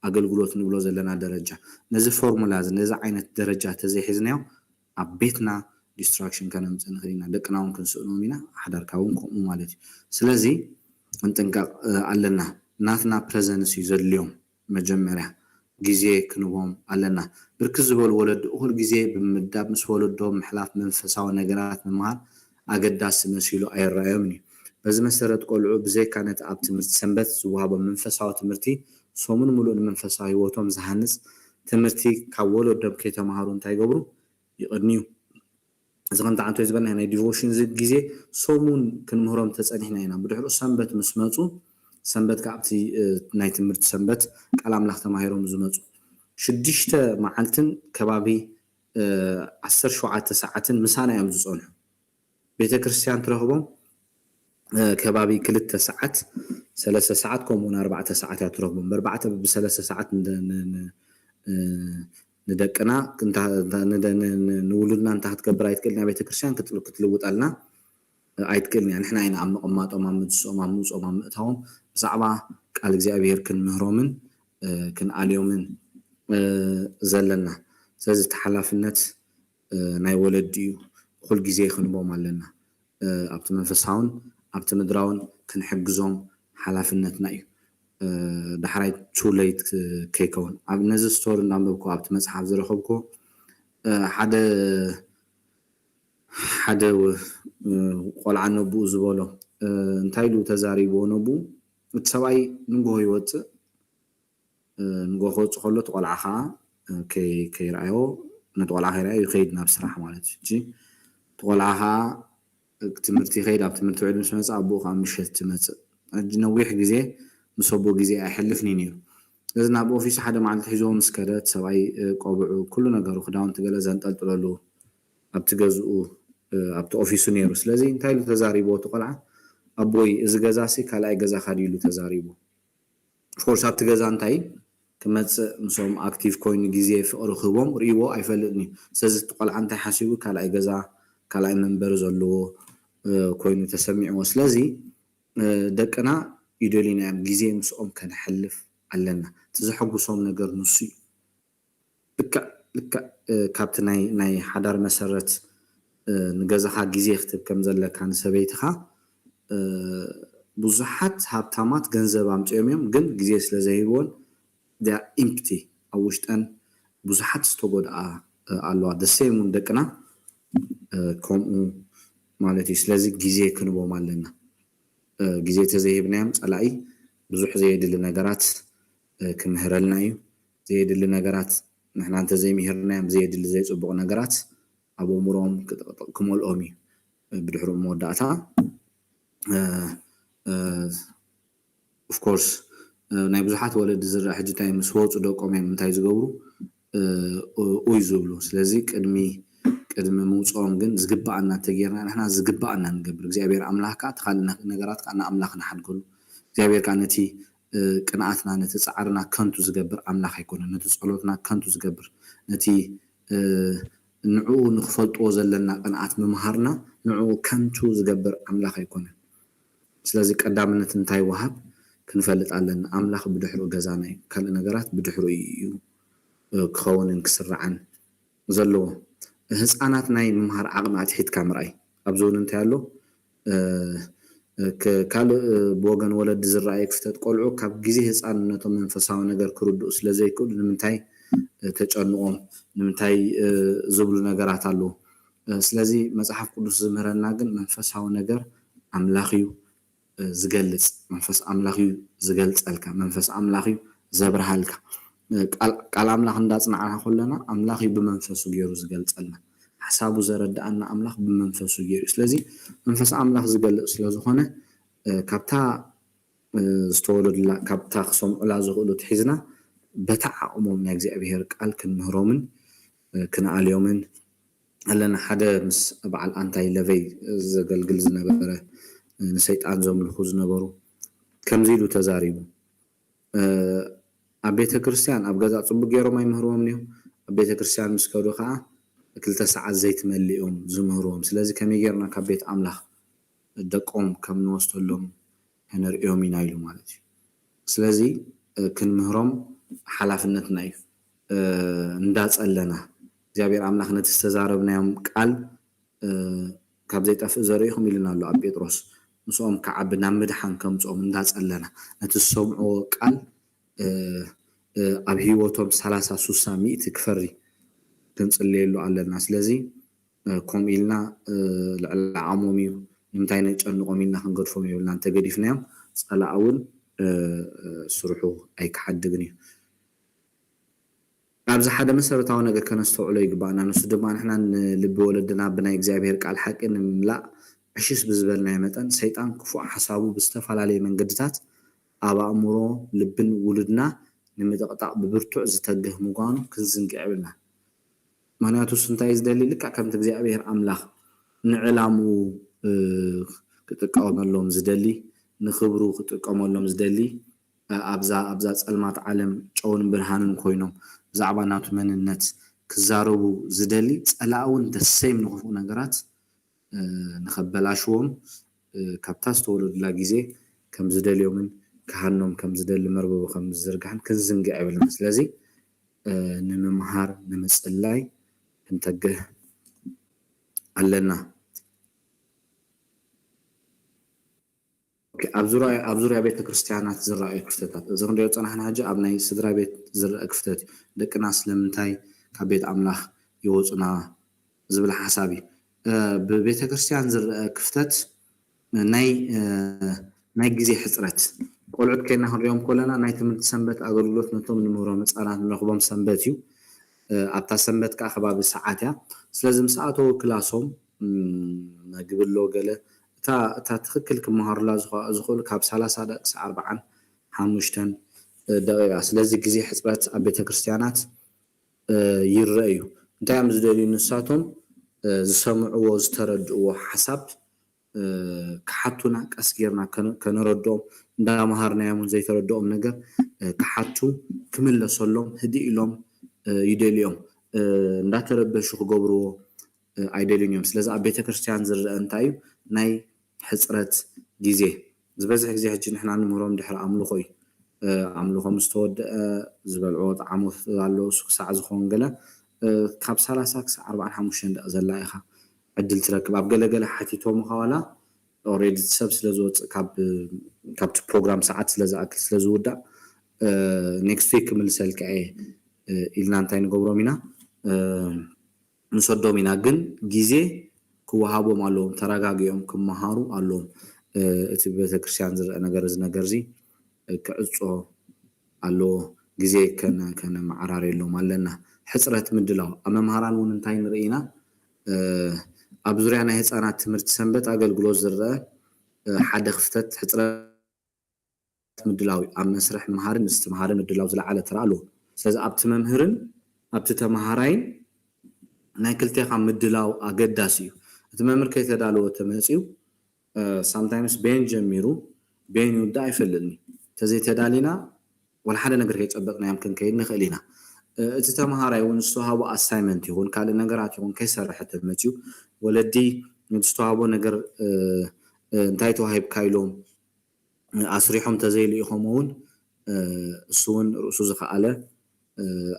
ኣገልግሎት ንብሎ ዘለና ደረጃ ነዚ ፎርሙላ ነዚ ዓይነት ደረጃ ተዘይሒዝናዮ ኣብ ቤትና ዲስትራክሽን ከነምፅእ ንኽእል ኢና ደቅና እውን ክንስእኖም ኢና ሓዳርካ እውን ከምኡ ማለት እዩ ስለዚ ክንጥንቀቕ ኣለና ናትና ፕረዘንስ እዩ ዘድልዮም መጀመርያ ግዜ ክንቦም ኣለና ብርክት ዝበሉ ወለዲ እኹል ግዜ ብምምዳብ ምስ ወለዶም ምሕላፍ መንፈሳዊ ነገራት ምምሃር ኣገዳሲ መሲሉ ኣይረኣዮም እዩ በዚ መሰረት ቆልዑ ብዘይካ ነቲ ኣብ ትምህርቲ ሰንበት ዝወሃቦም መንፈሳዊ ትምህርቲ ሶሙን ሙሉእ ንመንፈሳዊ ሂወቶም ዝሃንፅ ትምህርቲ ካብ ወለዶም ከይተምሃሩ እንታይ ገብሩ ይቕድንዩ እዚ ከምቲ ዓንቶ ዝበልና ናይ ዲቮሽን ግዜ ሶሙን ክንምህሮም ተፀኒሕና ኢና ብድሕሪኡ ሰንበት ምስ መፁ ሰንበት ካብቲ ናይ ትምህርቲ ሰንበት ቃል ኣምላኽ ተማሂሮም ዝመፁ 6 መዓልትን ከባቢ 17 ሰዓትን ምሳና እዮም ዝፀንሑ ቤተክርስትያን ትረኽቦም ከባቢ 2 ሰዓት 3 ሰዓት ከምኡውን 4 ሰዓት እያ ትረኽቦም ብ4 ብ3 ሰዓት ንደቅና ንውሉድና እንታይ ክትገብር ኣይትክእልን እያ ቤተክርስትያን ክትልውጣልና ኣይትክእልን እያ ንሕና ኢና ኣብ ምቕማጦም ኣብ ምድስኦም ኣብ ምውፅኦም ኣብ ምእታዎም ብዛዕባ ቃል እግዚኣብሔር ክንምህሮምን ክንኣልዮምን ዘለና ስለዚ እቲ ሓላፍነት ናይ ወለዲ እዩ ኩል ግዜ ክንቦም ኣለና ኣብቲ መንፈሳውን ኣብቲ ምድራውን ክንሕግዞም ሓላፍነትና እዩ ዳሕራይ ቱ ሌት ከይከውን ኣብ ነዚ ስቶሪ እንዳንበብኩ ኣብቲ መፅሓፍ ዝረኸብኩ ሓደ ቆልዓ ነብኡ ዝበሎ እንታይ ኢሉ ተዛሪቦ ነብኡ እቲ ሰብኣይ ንጎሆ ይወፅእ ንጎሆ ክወፅእ ከሎ እቲ ቆልዓ ከዓ ከይረኣዮ ነቲ ቆልዓ ከይረኣዮ ይኸይድ ናብ ስራሕ ማለት እዩ እቲ ቆልዓ ከዓ ትምህርቲ ይኸይድ ኣብ ትምህርቲ ውዒሉ ምስ መፅእ ኣቦኡ ከዓ ምሸት ትመፅእ ሕጂ ነዊሕ ግዜ ምስ ኣቦ ግዜ ኣይሕልፍኒ ነይሩ ስለዚ ናብ ኦፊስ ሓደ መዓልቲ ሒዞ ምስ ከደ እቲ ሰብኣይ ቆብዑ ኩሉ ነገሩ ክዳውንቲ ገለ ዘንጠልጥለሉ ኣብቲ ገዝኡ ኣብቲ ኦፊሱ ነይሩ ስለዚ እንታይ ኢሉ ተዛሪቦ እቲ ቆልዓ ኣቦይ እዚ ገዛሲ ካልኣይ ገዛ ካድዩ ኢሉ ተዛሪቡ ፎርስ ኣብቲ ገዛ እንታይ ክመፅእ ምሶም ኣክቲቭ ኮይኑ ግዜ ፍቅሪ ክህቦም ርእይዎ ኣይፈልጥን እዩ ስለዚ እቲ ቆልዓ እንታይ ሓሲቡ ካልኣይ ገዛ ካልኣይ መንበሪ ዘለዎ ኮይኑ ተሰሚዕዎ ስለዚ ደቅና ይደልዩና እዮም ግዜ ምስኦም ከነሕልፍ ኣለና እቲ ዘሐጉሶም ነገር ንሱ እዩ ልክዕ ካብቲ ናይ ሓዳር መሰረት ንገዛኻ ግዜ ክትብ ከም ዘለካ ንሰበይትኻ ብዙሓት ሃብታማት ገንዘብ ኣምፅኦም እዮም ግን ግዜ ስለ ዘይህብዎን they are empty ኣብ ውሽጠን ብዙሓት ዝተጎድኣ ኣለዋ ደሴም እውን ደቅና ከምኡ ማለት እዩ ስለዚ ግዜ ክንቦም ኣለና ግዜ ተዘይህብናዮም ፀላኢ ብዙሕ ዘየድሊ ነገራት ክምህረልና እዩ ዘየድሊ ነገራት ንሕና እንተዘይምሂርናዮም ዘየድሊ ዘይፅቡቕ ነገራት ኣብ ኣእምሮኦም ክመልኦም እዩ ብድሕሪ መወዳእታ of course ናይ ብዙሓት ወለዲ ዝረአ ሕጂ እንታይ ምስ ወፁ ደቆም እዮም እንታይ ዝገብሩ ኦይ ዝብሉ ስለዚ ቅድሚ ምውፅኦም ግን ዝግባአና ተገይርና ንሕና ዝግባአና ንገብር እግዚኣብሔር ኣምላኽ ከዓ ተኻልእ ነገራት ከዓ ንኣምላኽ ንሓድገሉ እግዚኣብሔር ከዓ ነቲ ቅንኣትና ነቲ ፃዕርና ከንቱ ዝገብር ኣምላኽ ኣይኮነን ነቲ ፀሎትና ከንቱ ዝገብር ነቲ ንዕኡ ንክፈልጥዎ ዘለና ቅንኣት ምምሃርና ንዕኡ ከንቱ ዝገብር ኣምላኽ ኣይኮነን ስለዚ ቀዳምነት እንታይ ወሃብ ክንፈልጥ ኣለና ኣምላኽ ብድሕሩ ገዛና እዩ ካልእ ነገራት ብድሕሩ እዩ ክኸውንን ክስራዓን ዘለዎ ህፃናት ናይ ምምሃር ዓቕሚ ኣትሒትካ ምርኣይ ኣብዚ እውን እንታይ ኣሎ ካልእ ብወገን ወለዲ ዝረኣየ ክፍተት ቆልዑ ካብ ግዜ ህፃንነቶም መንፈሳዊ ነገር ክርድኡ ስለዘይክእሉ ንምንታይ ተጨንቆም ንምንታይ ዝብሉ ነገራት ኣለዉ ስለዚ መፅሓፍ ቅዱስ ዝምህረና ግን መንፈሳዊ ነገር ኣምላኽ እዩ ዝገልፅ መንፈስ ኣምላኽ እዩ ዝገልፀልካ መንፈስ ኣምላኽ እዩ ዘብርሃልካ ቃል ኣምላኽ እንዳፅናዕና ከለና ኣምላኽ እዩ ብመንፈሱ ገይሩ ዝገልፀልና ሓሳቡ ዘረድኣና ኣምላኽ ብመንፈሱ ገይሩ ስለዚ መንፈስ ኣምላኽ ዝገልፅ ስለዝኾነ ካብታ ዝተወለዱላ ካብታ ክሰምዑላ ዝኽእሉ ትሒዝና በታ ዓቕሞም ናይ እግዚኣብሔር ቃል ክንምህሮምን ክንኣልዮምን ኣለና ሓደ ምስ በዓል ኣንታይ ለቨይ ዘገልግል ዝነበረ ንሰይጣን ዘምልኹ ዝነበሩ ከምዚ ኢሉ ተዛሪቡ ኣብ ቤተ ክርስቲያን ኣብ ገዛ ፅቡቅ ገይሮም ኣይምህርዎም እዮም ኣብ ቤተ ክርስቲያን ምስ ከዱ ከዓ 2 ሰዓት ዘይትመሊኦም ዝምህርዎም ስለዚ ከመይ ጌርና ካብ ቤት ኣምላኽ ደቆም ከም ንወስደሎም ንሪኦም ኢና ኢሉ ማለት እዩ ስለዚ ክንምህሮም ሓላፍነትና እዩ እንዳፀለና እግዚኣብሔር ኣምላኽ ነቲ ዝተዛረብናዮም ቃል ካብ ዘይጠፍእ ዘሪኢኹም ኢልና ኣሎ ኣብ ጴጥሮስ ምስኦም ከዓቢ ናብ ምድሓን ከምፅኦም እንዳፀለና ነቲ ዝሰምዕዎ ቃል ኣብ ሂወቶም 30-60 ሚእቲ ክፈሪ ክንፅልየሉ ኣለና ስለዚ ከምኡ ኢልና ልዕሊ ዓቕሞም እዩ ንምንታይ ነጨንቆም ኢልና ክንገድፎም የብልና እንተገዲፍናዮም ፀላእ እውን ስርሑ ኣይክሓድግን እዩ ኣብዚ ሓደ መሰረታዊ ነገር ከነስተውዕሎ ይግባአና ንሱ ድማ ንሕና ንልቢ ወለድና ብናይ እግዚኣብሔር ቃል ሓቂ ንምምላእ ዕሽስ ብዝበልናዮ መጠን ሰይጣን ክፉእ ሓሳቡ ብዝተፈላለየ መንገድታት ኣብ ኣእምሮ ልብን ውሉድና ንምጥቕጣቕ ብብርቱዕ ዝተግህ ምኳኑ ክንዝንግዕ የብልና ምክንያቱስ እንታይ ዝደሊ ልክዕ ከምቲ እግዚኣብሔር ኣምላኽ ንዕላምኡ ክጥቀመሎም ዝደሊ ንክብሩ ክጥቀመሎም ዝደሊ ኣብዛ ፀልማት ዓለም ጨውን ብርሃንን ኮይኖም ብዛዕባ ናቱ መንነት ክዛረቡ ዝደሊ ፀላእ እውን ደሰይም ንኽፉእ ነገራት ንኸበላሽዎም ካብታ ዝተወለዱላ ግዜ ከም ዝደልዮምን ካህኖም ከም ዝደሊ መርበቡ ከም ዝዝርጋሕን ክንዝንግዕ የብልና ስለዚ ንምምሃር ንምፅላይ ክንተግህ ኣለና ኣብ ዙርያ ቤተ ክርስቲያናት ዝረኣዩ ክፍተታት እዚ ክንሪኦ ፀናሕና ሕጂ ኣብ ናይ ስድራ ቤት ዝረአ ክፍተት እዩ ደቅና ስለምንታይ ካብ ቤት ኣምላኽ ይወፁና ዝብል ሓሳብ እዩ ብቤተ ክርስቲያን ዝረአ ክፍተት ናይ ግዜ ሕፅረት ቆልዑት ከይና ክንሪኦም ከለና ናይ ትምህርቲ ሰንበት ኣገልግሎት ነቶም ንምህሮም ህፃናት ንረኽቦም ሰንበት እዩ ኣብታ ሰንበት ከዓ ከባቢ ሰዓት እያ ስለዚ ምስ ኣተዉ ክላሶም መግብሎ ገለ እታ ትክክል ክመሃሩላ ዝኽእሉ ካብ 30 ደቂቃ 45 ደቂቃ ስለዚ ግዜ ሕፅረት ኣብ ቤተ ክርስቲያናት ይረአዩ እንታይ እዮም ዝደልዩ ንሳቶም ዝሰምዕዎ ዝተረድእዎ ሓሳብ ክሓቱና ቀስ ጌርና ከነረድኦም እንዳምሃርናዮም ዘይተረድኦም ነገር ክሓቱ ክምለሰሎም ህድእ ኢሎም ይደልዮም እንዳተረበሹ ክገብርዎ ኣይደልዩን እዮም ስለዚ ኣብ ቤተ ክርስቲያን ዝረአ እንታይ እዩ ናይ ሕፅረት ግዜ ዝበዝሕ ግዜ ሕጂ ንሕና ንምህሮም ድሕሪ ኣምልኾ እዩ ኣምልኾ ምስ ተወድአ ዝበልዕዎ ጣዕሞት ኣለዎ ክሳዕ ዝኸውን ገለ ካብ 30 ክሳብ 45 ደቂቃ ዘላ ኢኻ ዕድል ትረክብ ኣብ ገለገለ ሓቲቶም ኸዋላ already ሰብ ስለዝወፅ ካብቲ ፕሮግራም ሰዓት ስለዝኣክል ስለዝውዳእ next week ምልሰልክዐ ኢልና እንታይ ንገብሮም ኢና ንሰዶም ኢና ግን ግዜ ክወሃቦም ኣለዎም ተረጋጊኦም ክመሃሩ ኣለዎም እቲ ቤተክርስትያን ዝረአ ነገር እዚ ነገር እዚ ክዕፆ ኣሎ ግዜ ከነ ማዕራር የለውም ኣለና ሕፅረት ምድላው ኣብ መምሃራን እውን እንታይ ንርኢና ኣብ ዙርያ ናይ ህፃናት ትምህርቲ ሰንበት ኣገልግሎት ዝረአ ሓደ ክፍተት ሕፅረት ምድላው ኣብ መስርሕ ምምሃርን ምስትምሃርን ምድላው ዝለዓለ ተራ ኣሎ ስለዚ ኣብቲ መምህርን ኣብቲ ተምሃራይን ናይ ክልቴኻ ምድላው ኣገዳሲ እዩ እቲ መምህር ከይተዳለወ ተመፅዩ sometimes ቤን ጀሚሩ ቤን ይውዳእ ኣይፈልጥኒ ተዘይተዳሊና ወላ ሓደ ነገር ከይፀበቅና እዮም ክንከይድ ንኽእል ኢና እቲ ተምሃራይ እውን ዝተዋሃቦ ኣሳይመንት ይኹን ካልእ ነገራት ይኹን ከይሰርሐ ተመፅዩ ወለዲ ዝተዋሃቦ ነገር እንታይ ተዋሂብካ ኢሎም ኣስሪሖም ተዘይልኢኹም እውን እሱ እውን ርእሱ ዝኸኣለ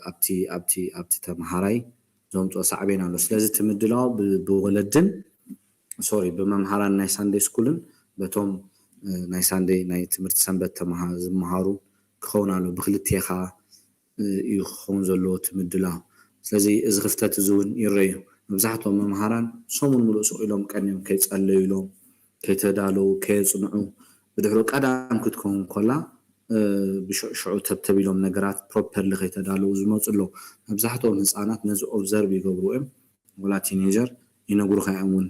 ኣብቲ ተምሃራይ ዘምፅኦ ሳዕቤን ኣሎ ስለዚ እቲ ምድላው ብወለድን ሶሪ ብመምሃራን ናይ ሳንዴይ ስኩልን በቶም ናይ ሳንዴይ ናይ ትምህርቲ ሰንበት ዝመሃሩ ክኸውን ኣሎ ብክልቴኻ እዩ ክኸውን ዘለዎ እቲ ምድላው ስለዚ እዚ ክፍተት እዚ እውን ይረአዩ መብዛሕትኦም መምሃራን ሰሙን ሙሉእ ስቕ ኢሎም ቀኒዮም ከይፀለዩ ኢሎም ከይተዳለዉ ከየፅንዑ ብድሕሪ ቀዳም ክትከውን ኮላ ብሽዑ ተብተብ ኢሎም ነገራት ፕሮፐርሊ ከይተዳለዉ ዝመፁ ኣለዉ መብዛሕትኦም ህፃናት ነዚ ኦብዘርቭ ይገብሩ እዮም ወላ ቲኔጀር ይነግሩኻ እዮም እውን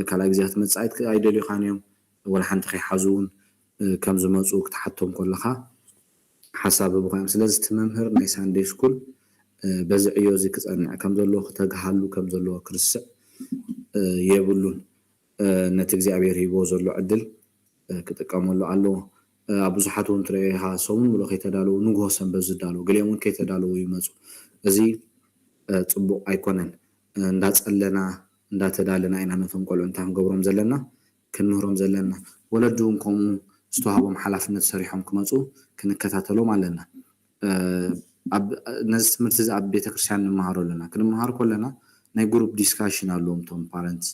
ካልኣይ ግዜያት መፃኢት ኣይደልዩኻን እዮም ወላ ሓንቲ ከይሓዙ እውን ከም ዝመፁ ክትሓቶም ከለኻ ሓሳብ ብኾዮም ስለዚ እቲ መምህር ናይ ሳንዴይ ስኩል በዚ ዕዮ እዚ ክፀንዕ ከም ዘለዎ ክተግሃሉ ከም ዘለዎ ክርስዕ የብሉን ነቲ እግዚኣብሔር ሂቦ ዘሎ ዕድል ክጥቀመሉ ኣለዎ ኣብ ብዙሓት እውን ትሪኦ ኢኻ ሰሙን ሙሉእ ከይተዳለዉ ንግሆ ሰንበት ዝዳለዉ ገሊኦም እውን ከይተዳለዉ ይመፁ እዚ ፅቡቅ ኣይኮነን እንዳፀለና እንዳተዳለና ኢና ነቶም ቆልዑ እንታይ ክንገብሮም ዘለና ክንምህሮም ዘለና ወለዱ እውን ከምኡ ዝተዋሃቦም ሓላፍነት ሰሪሖም ክመፁ ክንከታተሎም ኣለና ነዚ ትምህርቲ እዚ ኣብ ቤተክርስትያን ንመሃሮ ኣለና ክንመሃር ከለና ናይ ግሩፕ ዲስካሽን ኣለዎም ቶም ፓረንትስ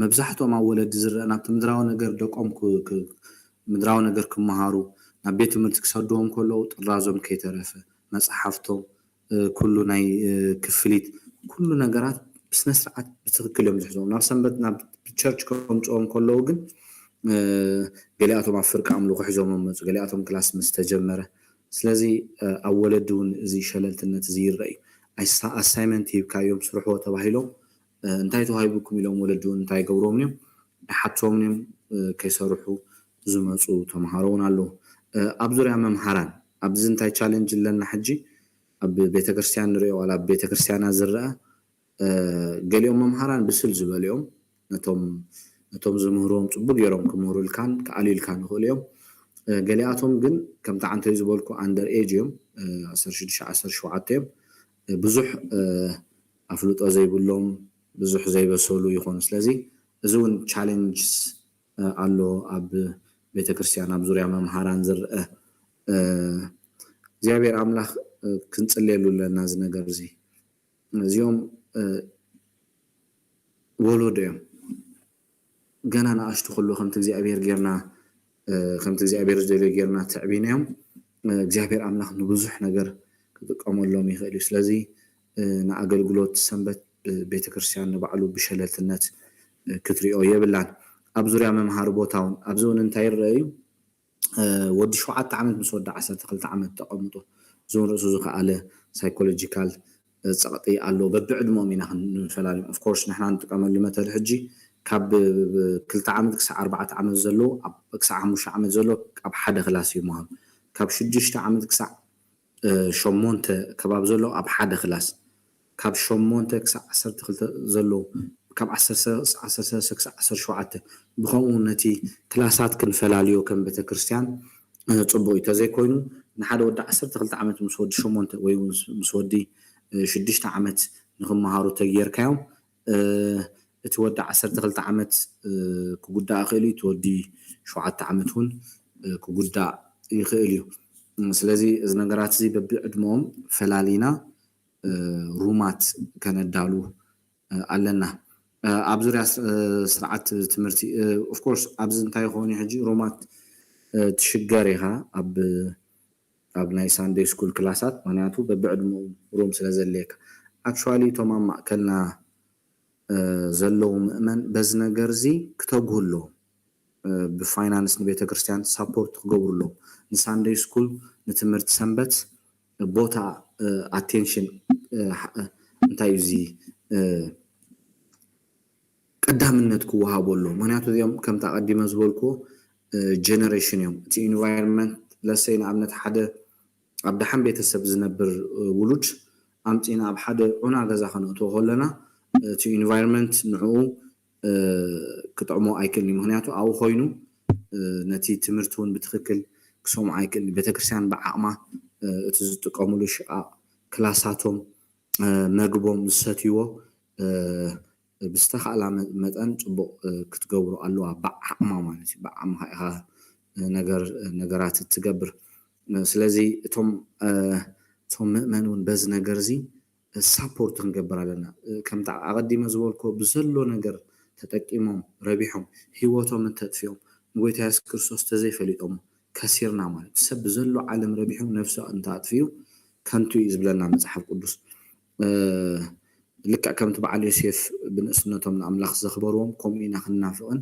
መብዛሕትኦም ኣብ ወለዲ ዝረአ ናብቲ ምድራዊ ነገር ደቆም ምድራዊ ነገር ክመሃሩ ናብ ቤት ትምህርቲ ክሰድዎም ከለዉ ጥራዞም ከይተረፈ መፅሓፍቶም ኩሉ ናይ ክፍሊት ኩሉ ነገራት ብስነ ስርዓት ብትክክል እዮም ዝሕዝዎም ናብ ሰንበት ናብ ቸርች ከምፅኦም ከለዉ ግን ገሊኣቶም ኣብ ፍርቂ ኣምልኾ ሒዞም መፁ ገሊኣቶም ክላስ ምስ ተጀመረ ስለዚ ኣብ ወለዲ እውን እዚ ሸለልትነት እዚ ይረአ እዩ ኣሳይመንት ሂብካዮም ስርሕዎ ተባሂሎም እንታይ ተዋሂብኩም ኢሎም ወለዲ እውን እንታይ ገብሮም እዮም ሓትዎም እዮም ከይሰርሑ ዝመፁ ተምሃሮ እውን ኣለዉ ኣብ ዙርያ መምሃራን ኣብዚ እንታይ ቻሌንጅ ኣለና ሕጂ ኣብ ቤተክርስትያን ንሪኦ ዋላ ኣብ ቤተክርስትያና ዝረአ ገሊኦም መምሃራን ብስል ዝበልዮም ነቶም ዝምህርዎም ፅቡቅ ገይሮም ክምህሩ ኢልካን ክኣልዩ ኢልካን ይኽእሉ እዮም ገሊኣቶም ግን ከምቲ ዓንተይ ዝበልኩ ኣንደር ኤጅ እዮም 16 17 እዮም ብዙሕ ኣፍልጦ ዘይብሎም ብዙሕ ዘይበሰሉ ይኾኑ ስለዚ እዚ እውን ቻሌንጅስ ኣሎ ኣብ ቤተክርስትያን ኣብ ዙርያ መምሃራን ዝረአ እግዚኣብሔር ኣምላኽ ክንፅልየሉ ኣለና እዚ ነገር እዚ እዚኦም ወለዶ እዮም ገና ንኣሽቱ ኩሉ ከምቲ እግዚኣብሔር ጌርና ከምቲ እግዚኣብሔር ዝደልዮ ጌርና ትዕቢናዮም እግዚኣብሔር ኣምላኽ ንብዙሕ ነገር ክጥቀመሎም ይኽእል እዩ ስለዚ ንኣገልግሎት ሰንበት ቤተክርስትያን ንባዕሉ ብሸለልትነት ክትሪኦ የብላን ኣብ ዙርያ መምሃሪ ቦታ እውን ኣብዚ እውን እንታይ ይረአ እዩ ወዲ 7 ዓመት ምስ ወዲ 12 ዓመት ተቐምጦ እዞም ርእሱ ዝኸኣለ ሳይኮሎጂካል ፀቕጢ ኣሎ በብዕድሞም ኢና ክንፈላለዩ ኦፍኮርስ ንሕና ንጥቀመሉ መተል ሕጂ ካብ 2 ዓመት ክሳብ 4 ዓመት ዘሎ ክሳብ 5 ዓመት ዘሎ ኣብ ሓደ ክላስ ይመሃሩ ካብ 6 ዓመት ክሳብ 8 ከባቢ ዘሎ ኣብ ሓደ ክላስ ካብ 8 ክሳብ 12 ዘሎ ካብ 13 ክሳብ 17 ብኸምኡ ነቲ ክላሳት ክንፈላለዮ ከም ቤተክርስትያን ፅቡቅ እዩ ተዘይኮይኑ ንሓደ ወዲ 12 ዓመት ምስ ወዲ 8 ወይ ምስ ወዲ 6 ዓመት ንክመሃሩ ተጌርካዮም እቲ ወዲ 12 ዓመት ክጉዳእ ይኽእል እዩ እቲ ወዲ 7 ዓመት እውን ክጉዳእ ይኽእል እዩ ስለዚ እዚ ነገራት እዚ በብዕድሞኦም ፈላሊና ሩማት ከነዳሉ ኣለና ኣብ ዙርያ ስርዓት ትምህርቲ ኦፍ ኮርስ ኣብዚ እንታይ ይኾን ሕጂ ሮማት ትሽገር ኢኻ ኣብ ናይ ሳንዴይ ስኩል ክላሳት ምክንያቱ በብዕድምኡ ሮም ስለ ዘለየካ ኣክቹዋሊ እቶም ኣብ ማእከልና ዘለዉ ምእመን በዚ ነገር እዚ ክተግሁ ኣለዎም ብፋይናንስ ንቤተ ክርስቲያን ሳፖርት ክገብሩ ኣለዎም ንሳንዴይ ስኩል ንትምህርቲ ሰንበት ቦታ ኣቴንሽን እንታይ እዩ እዚ ቀዳምነት ክወሃቦ ኣሎ ምክንያቱ እዚኦም ከምታ ቀዲመ ዝበልክዎ ጀነሬሽን እዮም እቲ ኢንቫይሮንመንት ለሰይ ንኣብነት ሓደ ኣብ ደሓን ቤተሰብ ዝነብር ውሉድ ኣምፂና ኣብ ሓደ ዑና ገዛ ከነእትዎ ከለና እቲ ኢንቫይሮንመንት ንዕኡ ክጥዕሞ ኣይክእልኒ ምክንያቱ ኣብኡ ኮይኑ ነቲ ትምህርቲ እውን ብትክክል ክሰምዖ ኣይክእልኒ ቤተክርስትያን ብዓቕማ እቲ ዝጥቀምሉ ሽቃቅ ክላሳቶም መግቦም ዝሰትይዎ ብዝተኸኣላ መጠን ፅቡቅ ክትገብሩ ኣለዋ ብዓቕማ ማለት እዩ ብዓቕምካ ኢኻ ነገራት ትገብር ስለዚ እቶም ምእመን እውን በዚ ነገር እዚ ሳፖርት ክንገብር ኣለና ከምታ ኣቀዲመ ዝበልክዎ ብዘሎ ነገር ተጠቂሞም ረቢሖም ሂወቶም እንተጥፊኦም ንጎይታ ኢየሱስ ክርስቶስ ተዘይፈሊጦም ከሲርና ማለት ሰብ ብዘሎ ዓለም ረቢሑ ነፍሱ እንተኣጥፊዩ ከንቱ እዩ ዝብለና መፅሓፍ ቅዱስ ልክዕ ከምቲ በዓል ዮሴፍ ብንእስነቶም ንኣምላኽ ዘኽበርዎም ከምኡ ኢና ክንናፍቕን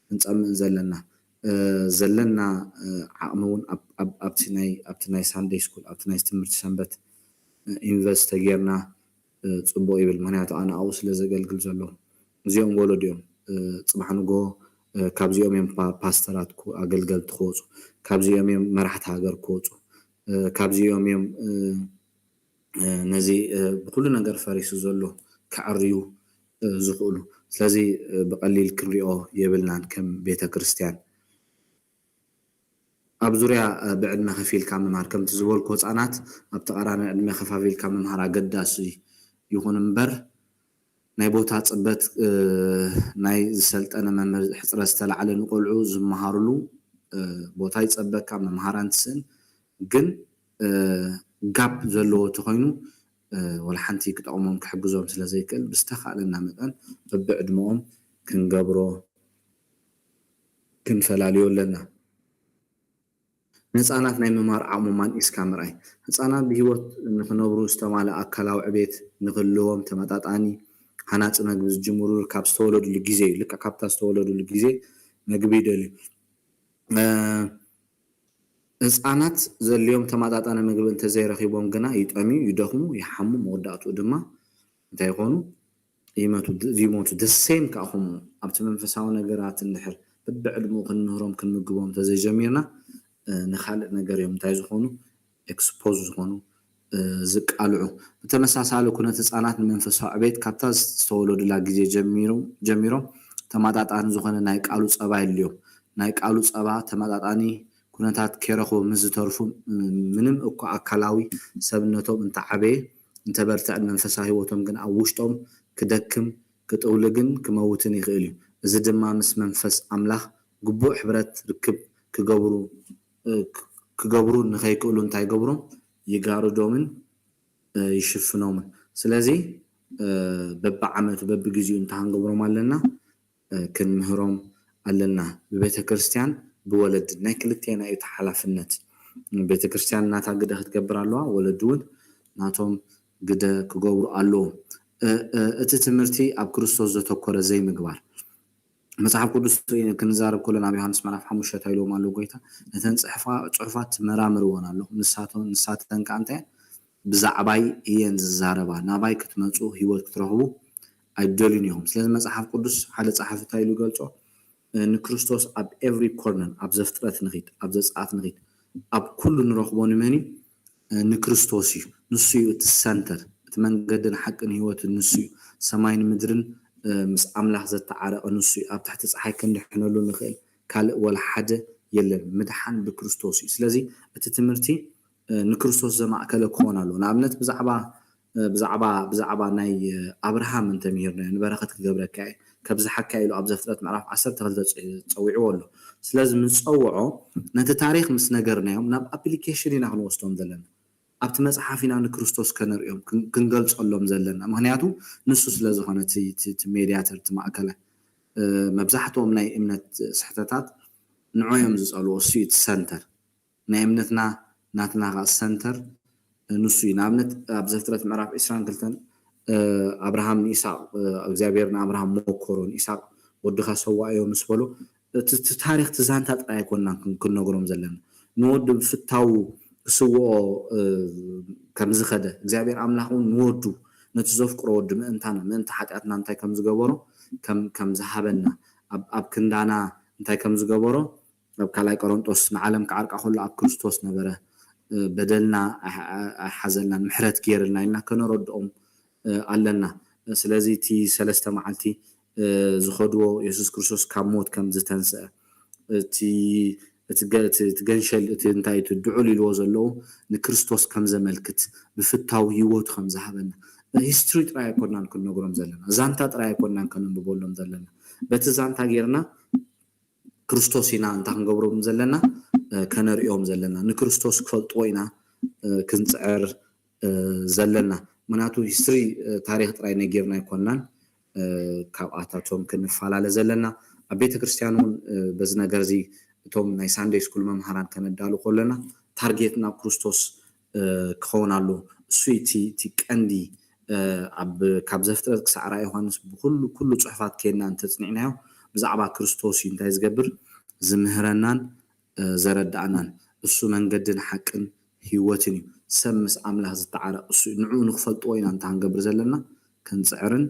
ክንፀምእን ዘለና ዓቕሚ እውን ኣብቲ ናይ ሳንዴይ ስኩል ኣብቲ ናይ ትምህርቲ ሰንበት ኢንቨስት ተጌርና ፅቡቅ ይብል ምክንያቱ ኣነ ኣብኡ ስለ ዘገልግል ዘሎ እዚኦም ወለዶ እዮም ፅባሕ ንጎ ካብዚኦም እዮም ፓስተራት ኣገልገልቲ ክወፁ ካብዚኦም እዮም መራሕቲ ሃገር ክወፁ ካብዚኦም እዮም ነዚ ብኩሉ ነገር ፈሪሱ ዘሎ ክዕርዩ ዝኽእሉ ስለዚ ብቀሊል ክንሪኦ የብልናን ከም ቤተ ክርስቲያን ኣብ ዙርያ ብዕድመ ከፊልካ ምምሃር ከምቲ ዝበልኩ ህፃናት ኣብ ተቃራኒ ዕድመ ከፋፊልካ ምምሃር ኣገዳሲ ይኹን እምበር ናይ ቦታ ፅበት ናይ ዝሰልጠነ መምህር ሕፅረት ዝተላዕለ ንቆልዑ ዝመሃርሉ ቦታ ይፀበካ መምሃር አንትስን ግን ጋብ ዘለዎ ተኮይኑ ወላ ሓንቲ ክጠቅሞም ክሕግዞም ስለ ዘይክእል ብዝተኻእለና መጠን በብዕድመኦም ክንገብሮ ክንፈላልዮ ኣለና ህፃናት ናይ ምምሃር ዓቕሞም ኢስካ ምርኣይ ህፃናት ብሂወት ንክነብሩ ዝተማልአ ኣካላዊ ዕቤት ንክህልዎም ተመጣጣኒ ሃናፂ መግቢ ዝጅምሩ ካብ ዝተወለዱሉ ግዜ እዩ ልክዕ ካብታ ዝተወለዱሉ ግዜ መግቢ ይደልዩ ህፃናት ዘልዮም ተመጣጣኒ ምግቢ እንተዘይረኺቦም ግና ይጠምዩ ይደኽሙ ይሓሙ መወዳእትኡ ድማ እንታይ ይኾኑ ይሞቱ ደሴም ካኹም ኣብቲ መንፈሳዊ ነገራት እንድሕር በብዕድምኡ ክንምህሮም ክንምግቦም ተዘይጀሚርና ንካልእ ነገር እዮም እንታይ ዝኾኑ ኤክስፖዝ ዝኾኑ ዝቃልዑ ብተመሳሳሊ ኩነት ህፃናት ንመንፈሳዊ ዕቤት ካብታ ዝተወለዱላ ግዜ ጀሚሮም ተመጣጣኒ ዝኾነ ናይ ቃሉ ፀባ የድልዮም ናይ ቃሉ ፀባ ተመጣጣኒ ኩነታት ከይረኽቡ ምዝተርፉ ምንም እኳ ኣካላዊ ሰብነቶም እንተዓበየ እንተበርትዕን መንፈሳዊ ሂወቶም ግን ኣብ ውሽጦም ክደክም ክጥውልግን ክመውትን ይኽእል እዩ እዚ ድማ ምስ መንፈስ ኣምላኽ ግቡእ ሕብረት ርክብ ክገብሩ ንኸይክእሉ እንታይ ገብሮም ይጋርዶምን ይሽፍኖምን ስለዚ በብዓመቱ በብግዚኡ እንተሃንገብሮም ኣለና ክንምህሮም ኣለና ብቤተ ክርስቲያን ብወለድ ናይ ክልቴና እዩ ተሓላፍነት ቤተ ክርስቲያን እናታ ግደ ክትገብር ኣለዋ ወለድ እውን ናቶም ግደ ክገብሩ ኣለዎም እቲ ትምህርቲ ኣብ ክርስቶስ ዘተኮረ ዘይምግባር መጽሓፍ ቅዱስ ክንዛረብ ከለና ኣብ ዮሃንስ ምዕራፍ 5 ታይሎም ኣሎ ጎይታ ነተን ጽሑፋት መራምርዎን ኣሎ ንሳተን ከዓ እንታይ ብዛዕባይ እየን ዝዛረባ ናባይ ክትመጹ ህይወት ክትረኽቡ ኣይደልዩን እዮም ስለዚ መጽሓፍ ቅዱስ ሓደ ጸሓፊ ታይሉ ገልጾ ንክርስቶስ ኣብ ኤቭሪ ኮርነር ኣብ ዘፍጥረት ንኺድ ኣብ ዘጸአት ንኺድ ኣብ ኩሉ ንረኽቦ ንመን ንክርስቶስ እዩ ንሱ እዩ እቲ ሰንተር እቲ መንገድን ሓቅን ህይወት ንሱ እዩ ሰማይን ምድርን ምስ ኣምላኽ ዘተዓረቐ ንሱ እዩ ኣብ ታሕቲ ፀሓይ ክንድሕነሉ ንኽእል ካልእ ወላ ሓደ የለን ምድሓን ብክርስቶስ እዩ ስለዚ እቲ ትምህርቲ ንክርስቶስ ዘማእከለ ክኾን ኣለዎ ንኣብነት ብዛዕባ ናይ ኣብርሃም እንተምሂርና ንበረኸት ክገብረካ እየ ከብዚ ሓካ ኢሉ ኣብ ዘፍጥረት ምዕራፍ 12 ፀዊዕዎ ኣሎ ስለዚ ምፀውዖ ነቲ ታሪክ ምስ ነገርናዮም ናብ ኣፕሊኬሽን ኢና ክንወስዶም ዘለና ኣብቲ መጽሓፍ ኢና ንክርስቶስ ከነርእዮም ክንገልጸሎም ዘለና ምክንያቱ ንሱ ስለ ዝኾነ እቲ ሜድያተር እቲ ማእከላይ መብዛሕትኦም ናይ እምነት ስሕተታት ንዖዮም ዝጸልዎ እሱ እቲ ሰንተር ናይ እምነትና ናትና ሰንተር ንሱ እዩ ንኣብነት ኣብ ዘፍጥረት ምዕራፍ 22 አብርሃም ይስሐቅ እግዚአብሔር ንአብርሃም ሞከሮን ይስሐቅ ወድኻ ሰዋዮ ምስ በሎ እቲ ታሪክ ትዛንታ ጥራይ ኮና ክንነግሮም ዘለና ንወድ ፍታው ክስዎ ከም ዝኸደ እግዚአብሔር ኣምላኹን ንወዱ ነቲ ዘፍቅሮ ወድ ምእንታ ሓጢኣትና እንታይ ከም ዝገበሮ ከም ዝሃበና ኣብ ክንዳና እንታይ ከም ዝገበሮ ኣብ ካልኣይ ቆሮንጦስ ንዓለም ክዓርቃ ከሎ ኣብ ክርስቶስ ነበረ በደልና ሓዘልና ምሕረት ገይርልና ኢልና ከነረድኦም ኣለና ስለዚ እቲ ሰለስተ መዓልቲ ዝኸድዎ ኢየሱስ ክርስቶስ ካብ ሞት ከም ዝተንስአ እቲ ገንሸል እቲ እንታይ ትድዑል ኢልዎ ዘለዎ ንክርስቶስ ከም ዘመልክት ብፍታው ህይወት ከም ዝሃበና ሂስትሪ ጥራይ ኣይኮናን ክንነግሮም ዘለና ዛንታ ጥራይ ኣይኮናን ከነንብበሎም ዘለና በቲ ዛንታ ጌርና ክርስቶስ ኢና እንታይ ክንገብሮም ዘለና ከነርእዮም ዘለና ንክርስቶስ ክፈልጥዎ ኢና ክንፅዕር ዘለና ምክንያቱ ሂስትሪ ታሪክ ጥራይ ነጌርና ኣይኮናን ካብኣታቶም ክንፈላለ ዘለና ኣብ ቤተ ክርስቲያን እውን በዚ ነገር እዚ እቶም ናይ ሳንዴይ ስኩል መምሃራን ከነዳሉ ከለና ታርጌት ናብ ክርስቶስ ክኸውን ኣሎ እሱ እቲ ቀንዲ ኣብ ካብ ዘፍጥረት ክሳዕ ራእይ ዮሃንስ ብኩሉ ፅሑፋት ከና እንተፅኒዕናዮ ብዛዕባ ክርስቶስ እንታይ ዝገብር ዝምህረናን ዘረዳእናን እሱ መንገድን ሓቅን ህይወትን እዩ ሰብ ምስ ኣምላኽ ዝተዓረቕ እሱ ንዑ ንክፈልጥዎ ኢና እንታይ ክንገብር ዘለና ክንፅዕርን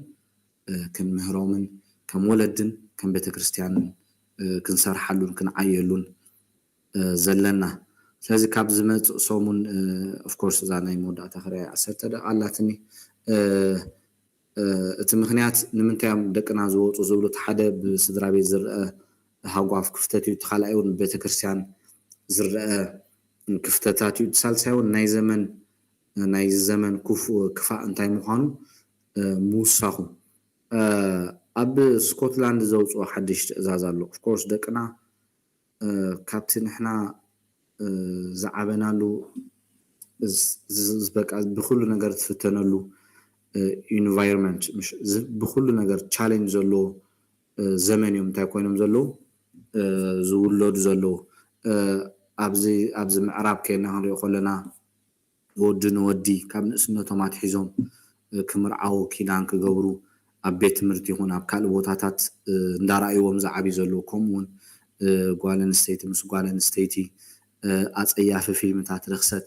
ክንምህሮምን ከም ወለድን ከም ቤተ ክርስቲያንን ክንሰርሓሉን ክንዓየሉን ዘለና ስለዚ ካብ ዝመፅእ ሰሙን ኦፍ ኮርስ እዛ ናይ መወዳእታ ክርያ 10 ደቂቃ ኣላትኒ እቲ ምክንያት ንምንታዮም ደቅና ዝወፁ ዝብሉ እቲ ሓደ ብስድራ ቤት ዝርአ ሃጓፍ ክፍተት እዩ እቲ ካልኣይ እውን ቤተ ክርስቲያን ዝርአ ክፍተታት እዩ ሳልሳይ እውን ናይ ዘመን ክፋእ እንታይ ምዃኑ ምውሳኹ ኣብ ስኮትላንድ ዘውፅኦ ሓድሽ ትእዛዝ ኣሎ ኦፍ ኮርስ ደቅና ካብቲ ንሕና ዝዓበናሉ በቃ ብኩሉ ነገር ትፍተነሉ ኢንቫይሮንመንት ብኩሉ ነገር ቻሌንጅ ዘለዎ ዘመን እዮም እንታይ ኮይኖም ዘለዉ ዝውለዱ ዘለዉ ኣብዚ ምዕራብ ከና ክንሪኦ ከለና ወዲ ንወዲ ካብ ንእስነቶም ኣትሒዞም ክምርዓው ኪዳን ክገብሩ ኣብ ቤት ትምህርቲ ይኹን ኣብ ካልእ ቦታታት እንዳረኣይዎም ዝዓብዩ ዘለዉ ከምኡውን ጓል ኣንስተይቲ ምስ ጓል ኣንስተይቲ ኣፀያፊ ፊልምታት ርክሰት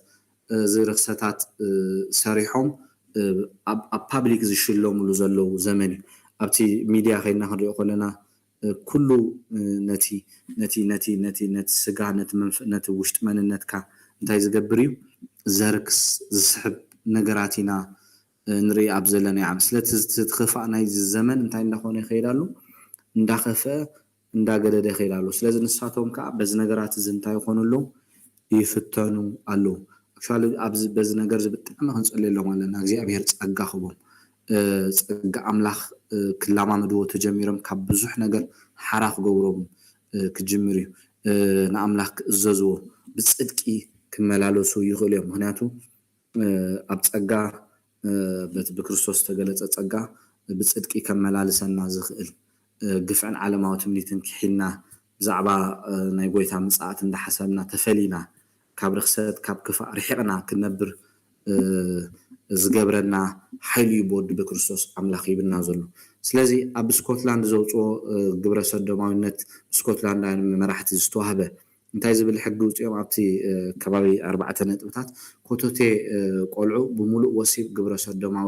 እዚ ርክሰታት ሰሪሖም ኣብ ፓብሊክ ዝሽለሙሉ ዘለዉ ዘመን እዩ ኣብቲ ሚድያ ከይና ክንሪኦ ከለና ኩሉ ነቲ ስጋ ነቲ ውሽጢ መንነትካ እንታይ ዝገብር እዩ ዘርክስ ዝስሕብ ነገራት ኢና ንርኢ ኣብ ዘለና ዓም ስለቲ ትኽፋእ ናይ ዘመን እንታይ እንዳኾነ ይኸይድ ኣሎ እንዳኸፍአ እንዳገደደ ይኸይድ ኣሎ ስለዚ ንሳቶም ከዓ በዚ ነገራት እዚ እንታይ ይኾኑ ኣለዉ ይፍተኑ ኣለዉ ኣክቹዋሊ ኣብዚ በዚ ነገር እዚ ብጣዕሚ ክንፀልየሎም ኣለና እግዚኣብሔር ፀጋ ክቦም ፀጋ ኣምላኽ ክለማመድዎ ተጀሚሮም ካብ ብዙሕ ነገር ሓራ ክገብሮም ክጅምር እዩ ንኣምላኽ ክእዘዝዎ ብፅድቂ ክመላለሱ ይኽእሉ እዮም ምክንያቱ ኣብ ፀጋ በቲ ብክርስቶስ ተገለፀ ፀጋ ብፅድቂ ከመላልሰና ዝኽእል ግፍዕን ዓለማዊ ትምኒትን ክሒልና ብዛዕባ ናይ ጎይታ ምፅኣት እንዳሓሰብና ተፈሊና ካብ ርክሰት ካብ ክፋእ ርሒቕና ክነብር ዝገብረና ሓይሉ እዩ ብወዲ ብክርስቶስ ኣምላኽ ይብና ዘሎ ስለዚ ኣብ ስኮትላንድ ዘውፅኦ ግብረ ሰዶማዊነት ስኮትላንድ መራሕቲ ዝተዋህበ እንታይ ዝብል ሕጊ ውፅኦም ኣብቲ ከባቢ 4 ነጥብታት ኮቶቴ ቆልዑ ብሙሉእ ወሲብ ግብረ ሰዶማዊ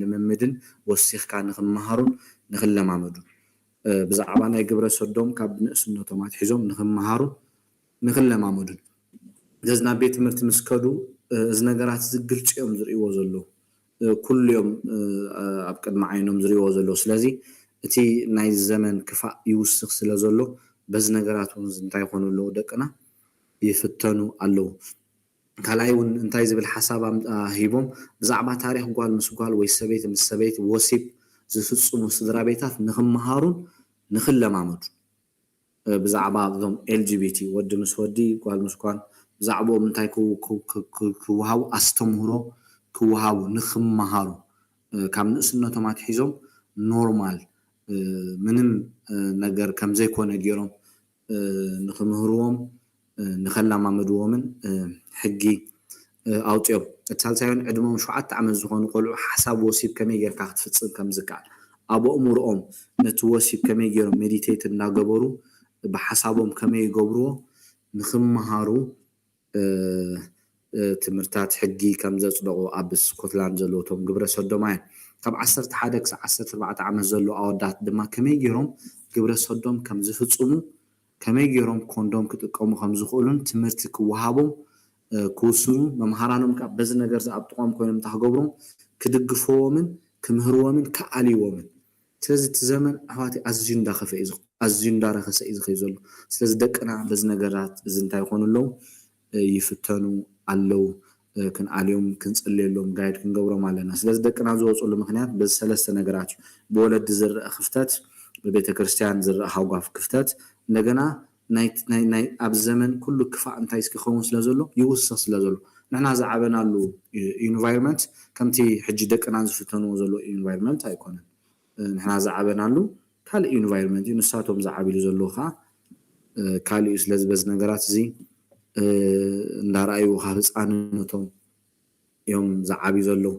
ልምምድን ወሲኽካ ንክመሃሩን ንክለማመዱን ብዛዕባ ናይ ግብረ ሰዶም ካብ ንእስነቶም ኣትሒዞም ንክመሃሩን ንክለማመዱን ገዝ ናብ ቤት ትምህርቲ ምስ ከዱ እዚ ነገራት ዝግልፅ እዮም ዝርእይዎ ዘለዉ ኩሉ ዮም ኣብ ቅድሚ ዓይኖም ዝርእይዎ ዘለዉ ስለዚ እቲ ናይ ዘመን ክፋእ ይውስኽ ስለ ዘሎ በዚ ነገራት እውን እንታይ ይኾኑ ኣለዉ ደቅና ይፍተኑ ኣለዉ ካልኣይ እውን እንታይ ዝብል ሓሳብ ሂቦም ብዛዕባ ታሪክ ጓል ምስ ጓል ወይ ሰበይቲ ምስ ሰበይቲ ወሲብ ዝፍፅሙ ስድራ ቤታት ንክመሃሩን ንክለማመዱ ብዛዕባ እዞም ኤልጂቢቲ ወዲ ምስ ወዲ ጓል ምስ ጓል ብዛዕባኦም እንታይ ክወሃቡ ኣስተምህሮ ክወሃቡ ንኽመሃሩ ካብ ንእስነቶም ኣትሒዞም ኖርማል ምንም ነገር ከም ዘይኮነ ገይሮም ንኽምህርዎም ንኸላማመድዎምን ሕጊ ኣውፅኦም እቲ ሳልሳዮን ዕድሞም 7 ዓመት ዝኾኑ ቆልዑ ሓሳብ ወሲብ ከመይ ጌርካ ክትፍፅም ከም ዝከኣል ኣብ ኣእምሮኦም ነቲ ወሲብ ከመይ ጌሮም ሜዲቴት እናገበሩ ብሓሳቦም ከመይ ይገብርዎ ንኽመሃሩ ትምህርታት ሕጊ ከም ዘፅደቑ ኣብ ስኮትላንድ ዘለዉ እቶም ግብረ ሰዶማውያን ካብ 11 ክሳብ 14 ዓመት ዘሎ ኣወዳት ድማ ከመይ ጌሮም ግብረ ሰዶም ከም ዝፍፅሙ ከመይ ጌሮም ኮንዶም ክጥቀሙ ከም ዝኽእሉን ትምህርቲ ክወሃቦም ክውስኑ መምሃራኖም ካብ በዚ ነገር ዝኣብጥቖም ኮይኖም ታክገብሮም ክድግፍዎምን ክምህርዎምን ከኣልይዎምን ስለዚ እቲ ዘመን ኣሕዋቲ ኣዝዩ እንዳኸፈ እዩ ኣዝዩ እንዳረኸሰ እዩ ዝኸይ ዘሎ ስለዚ ደቅና በዚ ነገራት እዚ እንታይ ይኾኑ ኣለዉ ይፍተኑ ኣለዉ ክንኣልዮም ክንፅልየሎም ጋይድ ክንገብሮም ኣለና ስለዚ ደቅና ዝወፅሉ ምክንያት በዚ 3 ነገራት እዩ ብወለዲ ዝርአ ክፍተት በቤተ ክርስቲያን ዝርአ ሃጓፍ ክፍተት እንደገና ናይ ኣብ ዘመን ኩሉ ክፋእ እንታይ ክኸውን ስለ ዘሎ ይውስኽ ስለ ዘሎ ንሕና ዝዓበናሉ ኢንቫይሮንመንት ከምቲ ሕጂ ደቅና ዝፍተንዎ ዘሎ ኢንቫይሮንመንት ኣይኮነን ንሕና ዝዓበናሉ ካልእ ኢንቫይሮንመንት እዩ ንሳቶም ዝዓቢሉ ዘለዉ ከዓ ካልእ እዩ ስለዚ በዚ ነገራት እዚ እንዳረኣዩ ካብ ህፃንነቶም እዮም ዝዓብዩ ዘለዉ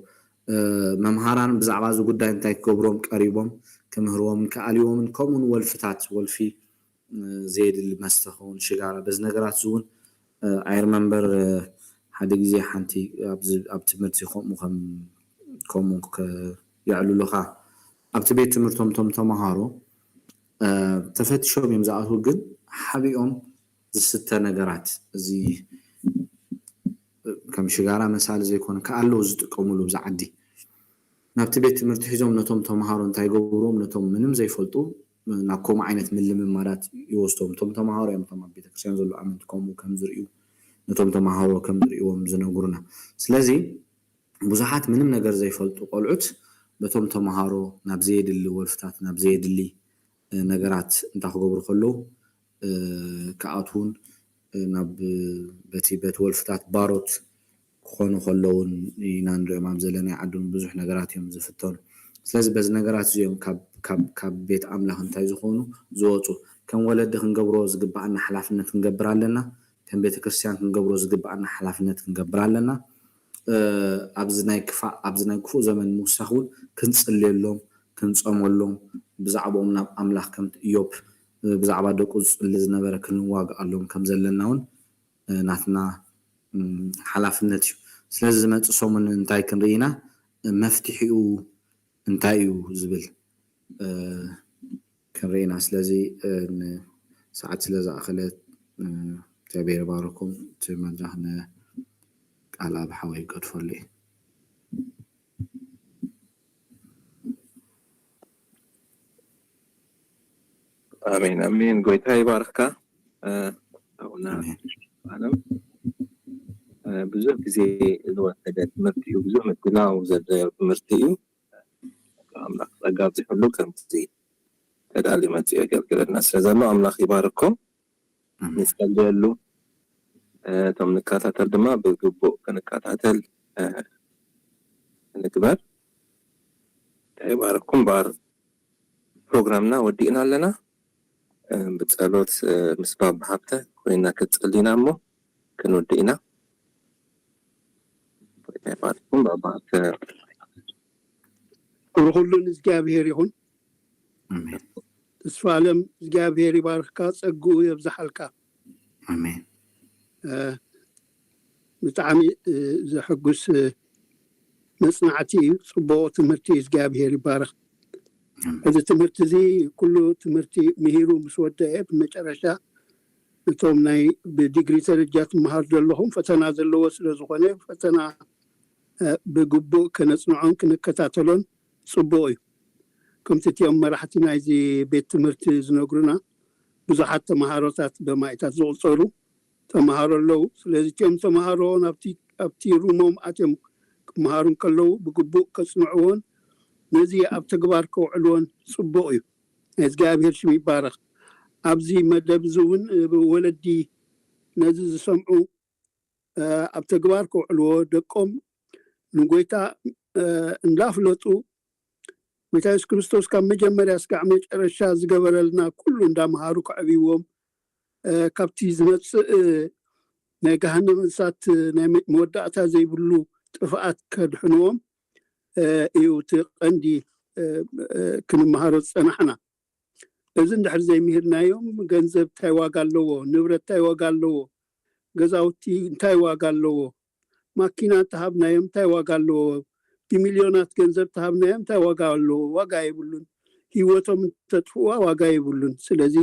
መምሃራን ብዛዕባ እዚ ጉዳይ እንታይ ክገብሮም ቀሪቦም ክምህርዎምን ከኣልይዎምን ከምኡውን ወልፍታት ወልፊ ዘየድሊ መስተ ክኸውን ሽጋራ በዚ ነገራት እውን ኣይ ሪመምበር ሓደ ግዜ ሓንቲ ኣብ ትምህርቲ ከምኡ የዕልሉኻ ኣብቲ ቤት ትምህርቶም ቶም ተምሃሮ ተፈቲሾም እዮም ዝኣትዉ ግን ሓቢኦም ዝስተ ነገራት እዚ ከም ሽጋራ መሳሊ ዘይኮነ ከኣለዉ ዝጥቀሙሉ ብዛዓዲ ናብቲ ቤት ትምህርቲ ሒዞም ነቶም ተምሃሮ እንታይ ገብሮም ነቶም ምንም ዘይፈልጡ ናብ ከምኡ ዓይነት ምልምማዳት ይወስዶም እቶም ተምሃሮ እዮም እቶም ኣብ ቤተክርስትያን ዘሎ ኣመንቲ ከምኡ ከም ዝርእዩ ነቶም ተምሃሮ ከም ዝርእዎም ዝነግሩና ስለዚ ብዙሓት ምንም ነገር ዘይፈልጡ ቆልዑት በቶም ተምሃሮ ናብ ዘየድሊ ወልፍታት ናብ ዘየድሊ ነገራት እንታይ ክገብሩ ከለዉ ከኣትውን ናብ በቲ ወልፍታት ባሮት ክኾኑ ከለውን ኢና ንሪኦም ኣብ ዘለናይ ዓዱን ብዙሕ ነገራት እዮም ዝፍተኑ ስለዚ በዚ ነገራት እዚኦም ካብ ቤት ኣምላኽ እንታይ ዝኾኑ ዝወፁ ከም ወለዲ ክንገብሮ ዝግባአና ሓላፍነት ክንገብር ኣለና ከም ቤተ ክርስቲያን ክንገብሮ ዝግባአና ሓላፍነት ክንገብር ኣለና ኣብዚ ናይ ክፉእ ዘመን ምውሳኽ እውን ክንፅልየሎም ክንፀመሎም ብዛዕባኦም ናብ ኣምላኽ ከም ኢዮብ ብዛዕባ ደቁ ዝፅሊ ዝነበረ ክንዋግኣሎም ከም ዘለና እውን ናትና ሓላፍነት እዩ ስለዚ ዝመፅእ ሰሙን እንታይ ክንርኢ ኢና መፍትሒኡ እንታይ እዩ ዝብል ክንርኢ ኢና ስለዚ ሰዓት ስለ ዝኣኸለት እግዚአብሔር ይባርኩም እቲ መድረኽ ቃል ኣብ ሓወይ ይገድፈሉ እየ አሜን አሜን ጎይታ ይባርካ አሁን ዓለም ብዙ ጊዜ ዝወሰደ ትምህርቲ እዩ ብዙ ምትላው ዘደር ትምህርቲ እዩ አምላክ ጸጋብ ዝሕሉ ከምዚ ተዳሊ መጽእ ያገልግለና ስለዘሎ አምላክ ይባርኩም ንጸልየሉ ቶም ንከታተል ድማ ብግቡእ ክንከታተል ንግበር ይባርኩም ባር ፕሮግራምና ወዲእና ኣለና بتصلوت مسباب بحبته كوينا كتصلينا مو كنودينا بيتفاتكم بابات كلهم زجابير يهون آمين تسفالم زجابير يباركا صقو يبزحلكا آمين متعامي زحقوس مصنعتي صبو تمرتي زجابير يبارك هذا تمرتي زي كله تمرتي مهيرو مسودة بمجرشة نتوم ناي بديجري درجات مهار دلهم فتنا دلوا سلزقني فتنا بجبو كنصنعون كنكتاتلون صبوي كم تتيوم مرحتي ناي زي بيت تمرتي زنقرنا بزحات تمهارات بمايتات زول صاروا تمهارو لو سلزي تيوم تمهارون أبتي رومهم أتيم مهارون كلو بجبو كصنعون نزي أبتقبار كوعلون صبوي إزجابير شمي بارخ أبزي مدبزون ولدي نزي سمعو ኣብ ተግባር ከውዕልዎ ደቆም ንጎይታ እንዳፍለጡ ጎይታ ኢየሱስ ክርስቶስ ካብ መጀመርያ እስካዕ መጨረሻ ዝገበረልና ኩሉ እንዳምሃሩ ከዕብይዎም ካብቲ ዝመጽእ ናይ ገሃነም እሳት ናይ መወዳእታ ዘይብሉ ጥፍኣት ከድሕንዎም እዩ እቲ ቀንዲ ክንመሃሮ ዝጸናሕና። እዚ እንድሕር ዘይምሂርናዮም ገንዘብ እንታይ ዋጋ ኣለዎ፣ ንብረት እንታይ ዋጋ ኣለዎ፣ ገዛውቲ እንታይ ዋጋ ኣለዎ፣ ማኪና ተሃብናዮም እንታይ ዋጋ ኣለዎ፣ ብሚልዮናት ገንዘብ ተሃብናዮም እንታይ ዋጋ ኣለዎ፣ ዋጋ የብሉን። ህይወቶም ተጥፍዋ ዋጋ የብሉን። ስለዚ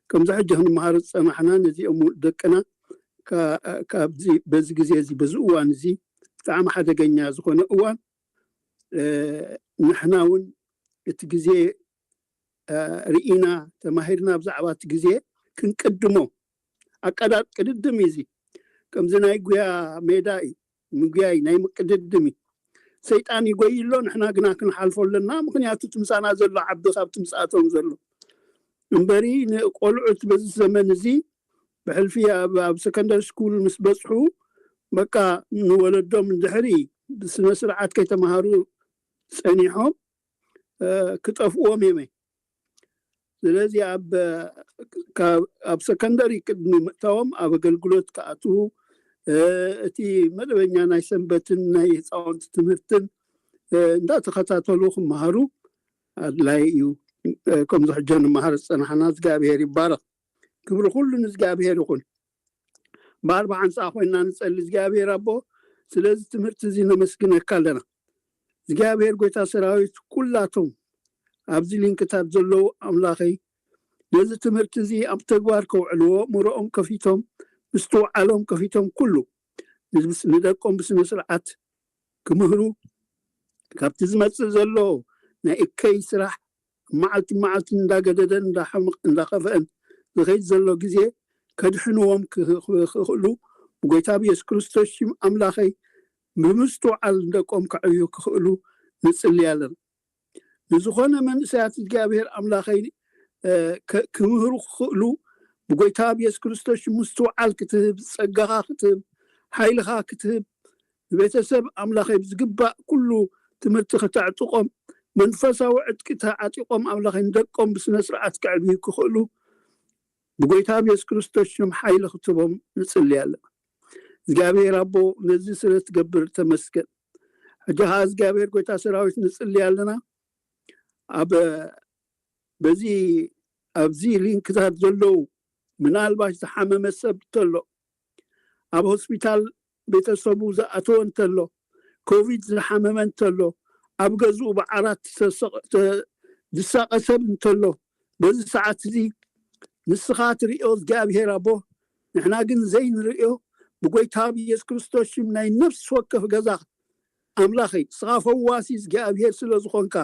ከምዚ ሕጂ ክንመሃሮ ዝጸናሕና ነዚኦም ደቅና ካብዚ በዚ ግዜ እዚ በዚ እዋን እዚ ብጣዕሚ ሓደገኛ ዝኾነ እዋን ንሕና እውን እቲ ግዜ ርኢና ተማሂርና ብዛዕባ እቲ ግዜ ክንቅድሞ ቅድድም እዩ። ከምዚ ናይ ጉያ ሜዳ እዩ፣ ምግያይ ናይ ምቅድድም እዩ። ሰይጣን ይጎይሎ፣ ንሕና ግና ክንሓልፎ ኣለና። ምክንያቱ ትምሳና ዘሎ ዓብዲ ካብቲ ምጽኣቶም ዘሎ እምበሪ ንቆልዑት በዚ ዘመን እዚ ብሕልፊ ኣብ ሰከንደሪ ስኩል ምስ በጽሑ በቃ ንወለዶም እንድሕሪ ብስነ ስርዓት ከይተማሃሩ ጸኒሖም ክጠፍዎም እዮም። ስለዚ ኣብ ሰከንደሪ ቅድሚ ምእታዎም ኣብ ኣገልግሎት ከኣትዉ እቲ መደበኛ ናይ ሰንበትን ናይ ህፃውንቲ ትምህርትን እንዳተኸታተሉ ክመሃሩ ኣድላይ እዩ። ከምዚ ሕጂ ንመሃር ዝጸናሕና እግዚኣብሔር ይባረኽ። ክብሪ ኩሉ ንእግዚኣብሔር ይኹን። ብ40 ሰዓት ኮይና ንጸሊ እግዚኣብሔር ኣቦ ስለዚ ትምህርቲ እዚ ነመስግነካ ኣለና። እግዚኣብሔር ጎይታ ሰራዊት ኩላቶም ኣብዚ ሊንክታት ዘለዉ ኣምላኸይ ነዚ ትምህርቲ እዚ ኣብ ተግባር ከውዕልዎ ምሮኦም ከፊቶም ምስትውዓሎም ከፊቶም ኩሉ ንደቆም ብስነ ስርዓት ክምህሩ ካብቲ ዝመጽእ ዘሎ ናይ እከይ ስራሕ መዓልቲ መዓልቲ እንዳገደደን እንዳኸፍአን ዝኸይድ ዘሎ ግዜ ከድሕንዎም ክኽእሉ ብጎይታ ኢየሱስ ክርስቶስ ሽም ኣምላኸይ ብምስትውዓል ደቆም ክዕብዩ ክኽእሉ ንጽልይ ኣለና። ንዝኾነ መንእሰያት እግዚኣብሔር ኣምላኸይ ክምህሩ ክኽእሉ ብጎይታ ኢየሱስ ክርስቶስ ምስትውዓል ክትህብ፣ ጸጋኻ ክትህብ፣ ሓይልኻ ክትህብ፣ ቤተሰብ ኣምላኸይ ብዝግባእ ኩሉ ትምህርቲ ከተዕጥቆም መንፈሳዊ ዕጥቂ ተዓጢቆም ኣምላኸይ ንደቆም ብስነ ስርዓት ክዕብዩ ክኽእሉ ብጎይታ ኢየሱስ ክርስቶስ ሽም ሓይሊ ክትቦም ንጽልይ ኣለና። እግዚአብሔር አቦ ነዚህ ስለ ትገብር ተመስገን። ሕጂኻ እግዚአብሔር ጎይታ ሰራዊት ንጽልይ ኣለና። በዚህ ኣብዚ ሊንክታት ዘለው ምናልባሽ ዝሓመመ ሰብ እንተሎ ኣብ ሆስፒታል ቤተሰቡ ዝኣተወ እንተሎ ኮቪድ ዝሓመመ እንተሎ ኣብ ገዝኡ ብዓራት ዝሳቀ ሰብ እንተሎ በዚ ሰዓት እዚ ንስኻ ትሪኦ እግዚአብሔር አቦ ንሕና ግን ዘይንሪኦ ብጎይታ ኢየሱስ ክርስቶስ ሽም ናይ ነፍስ ወከፍ ገዛ ኣምላኸይ ንስኻ ፈዋሲ እግዚአብሔር ስለ ዝኾንካ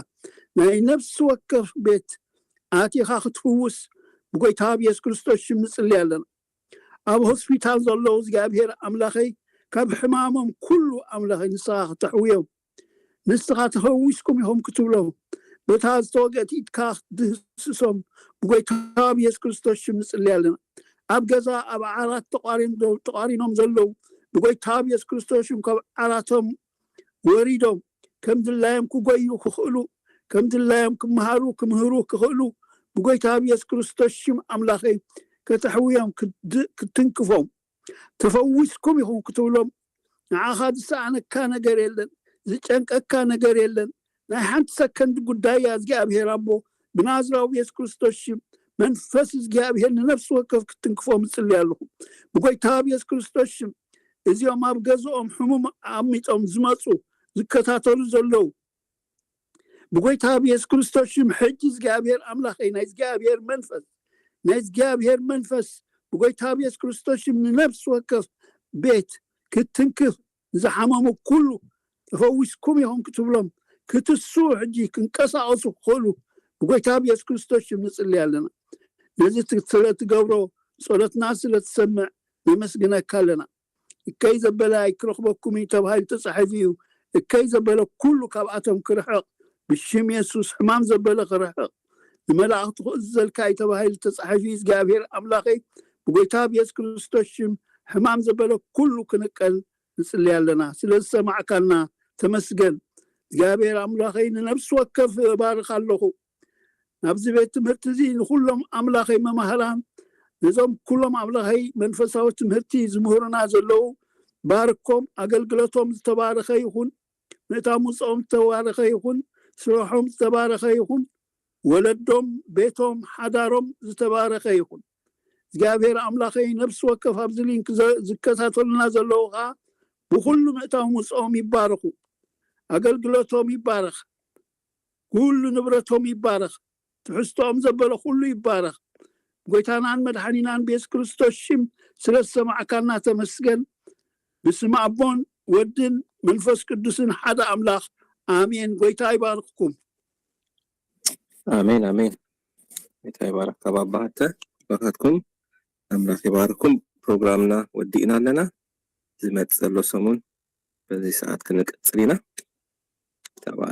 ናይ ነፍስ ወከፍ ቤት ኣቲኻ ክትፍውስ ብጎይታ ኢየሱስ ክርስቶስ ሽም ንጽልይ ኣለና። ኣብ ሆስፒታል ዘለው እግዚአብሔር ኣምላኸይ ካብ ሕማሞም ኩሉ ኣምላኸይ ንስኻ ክትሕውዮም ንስኻ ተፈዊስኩም ኢኹም ክትብሎም በታ ዝተወግአት ኢድካ ክትድህስሶም ብጎይታ ኢየሱስ ክርስቶስ ሽም ንጽልይ ኣለና። ኣብ ገዛ ኣብ ዓራት ተቋሪኖም ዘለው ብጎይታ ኢየሱስ ክርስቶስ ሽም ካብ ዓራቶም ወሪዶም ከም ድላዮም ክጎዩ ክኽእሉ ከም ድላዮም ክመሃሩ ክምህሩ ክኽእሉ ብጎይታ ኢየሱስ ክርስቶስ ሽም ኣምላኸይ ከተሕውዮም ክትንክፎም ተፈዊስኩም ኢኹም ክትብሎም ንዓኻ ዝሰኣነካ ነገር የለን ዝጨንቀካ ነገር የለን ናይ ሓንቲ ሰከንድ ጉዳይ እግዚአብሔር አቦ ብናዝራዊ ኢየሱስ ክርስቶስ ሽም መንፈስ እግዚአብሔር ንነፍስ ወከፍ ክትንክፎም ንጽልይ ኣለኹ ብጎይታ ኢየሱስ ክርስቶስ ሽም እዚኦም ኣብ ገዝኦም ሕሙም ኣሚጦም ዝመጹ ዝከታተሉ ዘለው ብጎይታ ኢየሱስ ክርስቶስ ሽም ሕጂ እግዚአብሔር ኣምላኸይ ናይ እግዚአብሔር መንፈስ ብጎይታ ኢየሱስ ክርስቶስ ሽም ንነፍስ ወከፍ ቤት ክትንክፍ ዝሓመሙ ኩሉ ተፈዊስኩም ኢኹም ክትብሎም ክትሱ ሕጂ ክንቀሳቀሱ ክኽእሉ ብጎይታ ኢየሱስ ክርስቶስ ሽም ንጽልይ ኣለና። ነዚ ትገብሮ ጸሎትና ስለ ትሰምዕ ነመስግነካ ኣለና። እከይ ዘበለ ኣይክረኽበኩም ተባሂሉ ተጻሒፉ እዩ። እከይ ዘበለ ኩሉ ካብኣቶም ክርሕቕ ብሽም ኢየሱስ ሕማም ዘበለ ክርሕቕ ንመላእኽቲ ክእዘልካ ተባሂሉ ተጻሒፉ እግዚአብሔር ኣምላኸይ ብጎይታ ኢየሱስ ክርስቶስ ሽም حمام زبله كله كنقل نصلي لنا سلسة معكنا تمسجن جابير أملاخين نفس وكف بارك الله نبز بيت مرتزي كلهم أملاخي مهران نظام كلهم أملاخي منفساو تمرتي زمهرنا زلو باركم أقلقلتهم تبارك يكون نتاموسهم تبارك يكون سروحهم تبارك يكون ولدهم بيتهم حدارهم تبارك يكون جابير أملاخي نفس وكف أبزلين زكاتنا زلوها بكل نتاموسهم يباركوا أقلقلتهم يبارك كل نبرتهم يبارك تحسهم زبلوا كله يبارك قويتانا عن مدحنين عن بيس كريستوس شم سلسة معكنا تمسجن بسم أبون ودن منفس قدسن حدا أملاخ آمين قويتا يبارككم آمين آمين قويتا يبارك تبابعته بقاتكم أملاخ يبارككم بروغرامنا ودينا لنا زي ما تسألوا سمون بذي ساعات كنك تسلينا تبارك